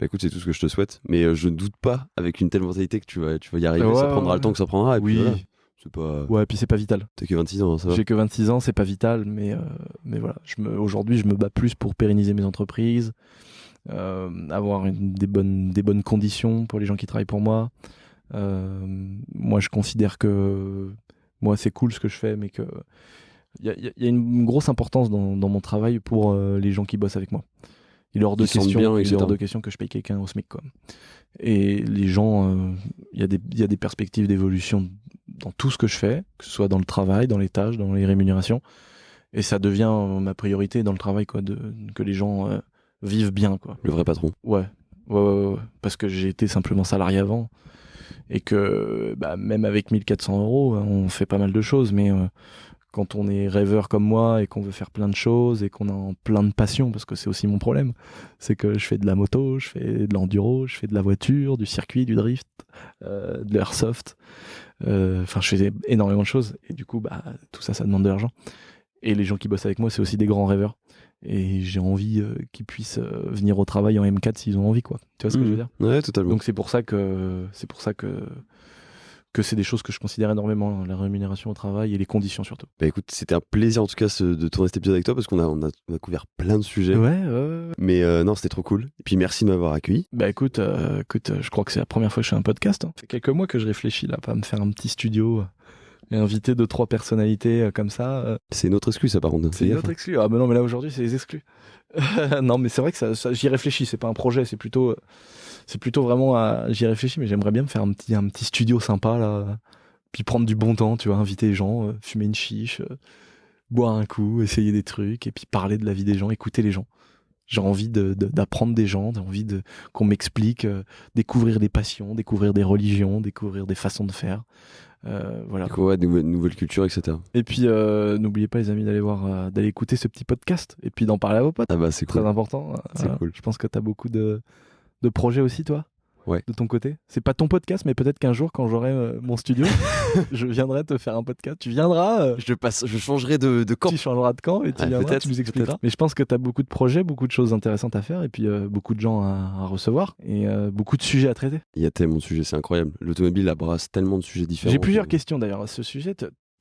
Écoute, c'est tout ce que je te souhaite, mais je ne doute pas avec une telle mentalité que tu vas y arriver. Ça prendra le temps que ça prendra. Et puis voilà, c'est pas... Ouais, puis c'est pas vital. T'as que 26 ans, ça va. J'ai que 26 ans, c'est pas vital, mais voilà. Aujourd'hui, je me bats plus pour pérenniser mes entreprises, avoir des bonnes conditions pour les gens qui travaillent pour moi. Moi, je considère que moi, c'est cool ce que je fais, mais que il y a une grosse importance dans mon travail pour les gens qui bossent avec moi. Il est hors de question que je paye quelqu'un au SMIC, quoi. Et les gens, il y a des perspectives d'évolution dans tout ce que je fais, que ce soit dans le travail, dans les tâches, dans les rémunérations. Et ça devient ma priorité dans le travail, quoi, que les gens vivent bien, quoi. Le vrai patron. Ouais. Parce que j'ai été simplement salarié avant. Et que même avec 1400 €, on fait pas mal de choses, mais quand on est rêveur comme moi et qu'on veut faire plein de choses et qu'on a plein de passion, parce que c'est aussi mon problème, c'est que je fais de la moto, je fais de l'enduro, je fais de la voiture, du circuit, du drift, de l'airsoft, je fais énormément de choses, et du coup tout ça demande de l'argent. Et les gens qui bossent avec moi, c'est aussi des grands rêveurs. Et j'ai envie qu'ils puissent venir au travail en M4 s'ils ont envie, quoi. Tu vois ce que je veux dire ? Ouais, totalement. Donc c'est pour ça que c'est des choses que je considère énormément, la rémunération au travail et les conditions surtout. Écoute, c'était un plaisir en tout cas de tourner cet épisode avec toi parce qu'on a couvert plein de sujets. Ouais. Mais non, c'était trop cool. Et puis merci de m'avoir accueilli. Écoute, je crois que c'est la première fois que je fais un podcast. Ça fait quelques mois que je réfléchis là, pas à me faire un petit studio et inviter 2-3 personnalités comme ça. C'est une autre exclu, ça, par contre. C'est une autre exclu. Ah, mais non, mais là, aujourd'hui, c'est les exclus. Non, mais c'est vrai que ça j'y réfléchis. C'est pas un projet, c'est plutôt vraiment j'y réfléchis, mais j'aimerais bien me faire un petit studio sympa, là. Puis prendre du bon temps, tu vois, inviter les gens, fumer une chiche, boire un coup, essayer des trucs, et puis parler de la vie des gens, écouter les gens. J'ai envie d'apprendre des gens, j'ai envie qu'on m'explique, découvrir des passions, découvrir des religions, découvrir des façons de faire. Voilà. Ouais, nouvelle culture, etc. Et puis n'oubliez pas, les amis, d'aller écouter ce petit podcast et puis d'en parler à vos potes. Ah bah c'est cool. Très important. C'est cool. Je pense que t'as beaucoup de de projets aussi, toi? Ouais. De ton côté? C'est pas ton podcast, mais peut-être qu'un jour, quand j'aurai mon studio, je viendrai te faire un podcast. Tu viendras. Je changerai de camp. Tu changeras de camp et tu viendras, tu nous expliqueras. Mais je pense que tu as beaucoup de projets, beaucoup de choses intéressantes à faire et puis beaucoup de gens à recevoir et beaucoup de sujets à traiter. Il y a tellement de sujets, c'est incroyable. L'automobile abrasse tellement de sujets différents. J'ai plusieurs questions d'ailleurs à ce sujet.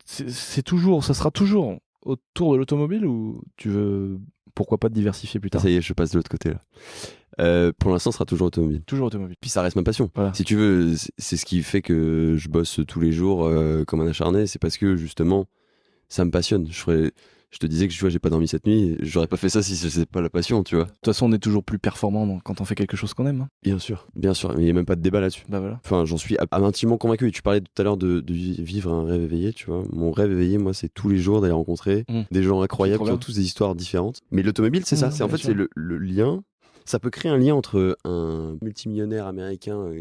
Ça sera toujours autour de l'automobile ou tu veux, pourquoi pas, te diversifier plus tard? Ça y est, je passe de l'autre côté là. Pour l'instant, ce sera toujours automobile. Toujours automobile. Puis ça reste ma passion. Voilà. Si tu veux, c'est ce qui fait que je bosse tous les jours comme un acharné. C'est parce que justement, ça me passionne. Je te disais que j'ai pas dormi cette nuit. J'aurais pas fait ça si c'est pas la passion, tu vois. De toute façon, on est toujours plus performant quand on fait quelque chose qu'on aime. Hein. Bien sûr. Mais il n'y a même pas de débat là-dessus. Bah voilà. Enfin, j'en suis intimement convaincu. Et tu parlais tout à l'heure de vivre un rêve éveillé, tu vois. Mon rêve éveillé, moi, c'est tous les jours d'aller rencontrer des gens incroyables qui ont tous des histoires différentes. Mais l'automobile, c'est ça. C'est en fait, c'est le lien. Ça peut créer un lien entre un multimillionnaire américain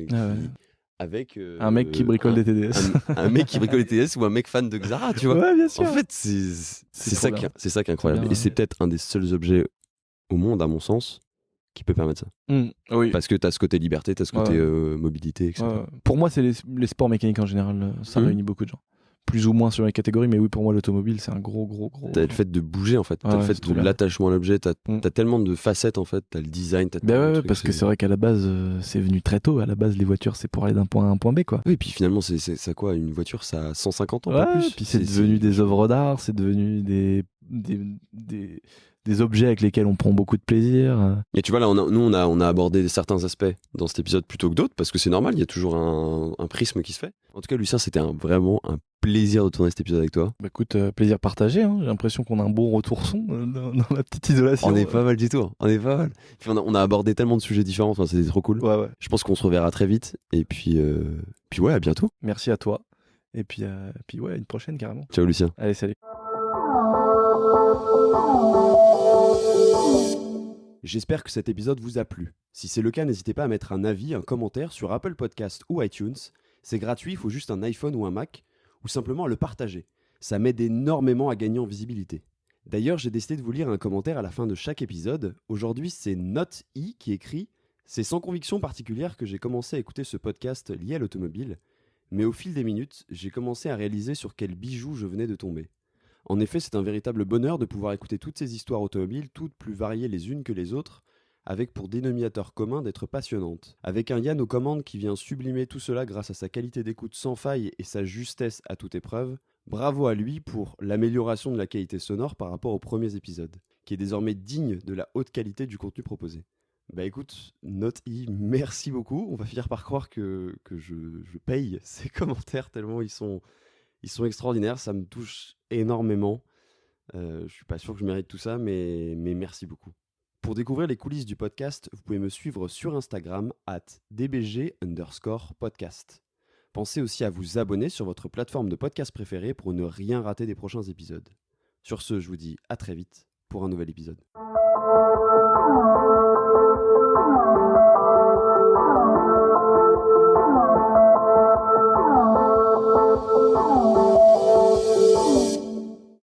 avec un mec qui bricole des TDS. Un mec qui bricole des TDS ou un mec fan de Xara, tu vois. Ouais, bien sûr. En fait, c'est ça qui est incroyable. Bien, et c'est peut-être un des seuls objets au monde, à mon sens, qui peut permettre ça. Oui. Parce que t'as ce côté liberté, t'as ce côté mobilité, etc. Pour moi, c'est les sports mécaniques en général. Ça réunit beaucoup de gens. Plus ou moins sur les catégories, mais oui, pour moi, l'automobile, c'est un gros. T'as le fait de bouger, en fait. T'as le fait de l'attachement à l'objet. T'as tellement de facettes, en fait. T'as le design. Parce que c'est vrai qu'à la base, c'est venu très tôt. À la base, les voitures, c'est pour aller d'un point A à un point B, quoi. Oui, et puis finalement, c'est quoi? Une voiture, ça a 150 ans, pas plus. Puis c'est devenu des œuvres d'art, c'est devenu des objets avec lesquels on prend beaucoup de plaisir. Et tu vois, là, on a abordé certains aspects dans cet épisode plutôt que d'autres, parce que c'est normal, il y a toujours un prisme qui se fait. En tout cas, Lucien, c'était vraiment un plaisir de tourner cet épisode avec toi. Bah écoute, plaisir partagé. Hein. J'ai l'impression qu'on a un bon retour son dans la petite isolation. On est pas mal du tout. On est pas mal. Puis on a abordé tellement de sujets différents. Enfin, c'était trop cool. Ouais. Je pense qu'on se reverra très vite. Et puis ouais, à bientôt. Merci à toi. Et puis ouais, une prochaine carrément. Ciao Lucien. Allez, salut. J'espère que cet épisode vous a plu. Si c'est le cas, n'hésitez pas à mettre un avis, un commentaire sur Apple Podcast ou iTunes. C'est gratuit, il faut juste un iPhone ou un Mac, ou simplement à le partager. Ça m'aide énormément à gagner en visibilité. D'ailleurs, j'ai décidé de vous lire un commentaire à la fin de chaque épisode. Aujourd'hui, c'est Note I qui écrit « C'est sans conviction particulière que j'ai commencé à écouter ce podcast lié à l'automobile, mais au fil des minutes, j'ai commencé à réaliser sur quel bijou je venais de tomber. En effet, c'est un véritable bonheur de pouvoir écouter toutes ces histoires automobiles, toutes plus variées les unes que les autres, avec pour dénominateur commun d'être passionnantes. Avec un Yann aux commandes qui vient sublimer tout cela grâce à sa qualité d'écoute sans faille et sa justesse à toute épreuve, bravo à lui pour l'amélioration de la qualité sonore par rapport aux premiers épisodes, qui est désormais digne de la haute qualité du contenu proposé. Bah écoute, Note I, merci beaucoup. On va finir par croire que je paye ces commentaires tellement ils sont extraordinaires, ça me touche énormément. Je suis pas sûr que je mérite tout ça, mais merci beaucoup. Pour découvrir les coulisses du podcast, vous pouvez me suivre sur Instagram @dbg_podcast. Pensez aussi à vous abonner sur votre plateforme de podcast préférée pour ne rien rater des prochains épisodes. Sur ce, je vous dis à très vite pour un nouvel épisode.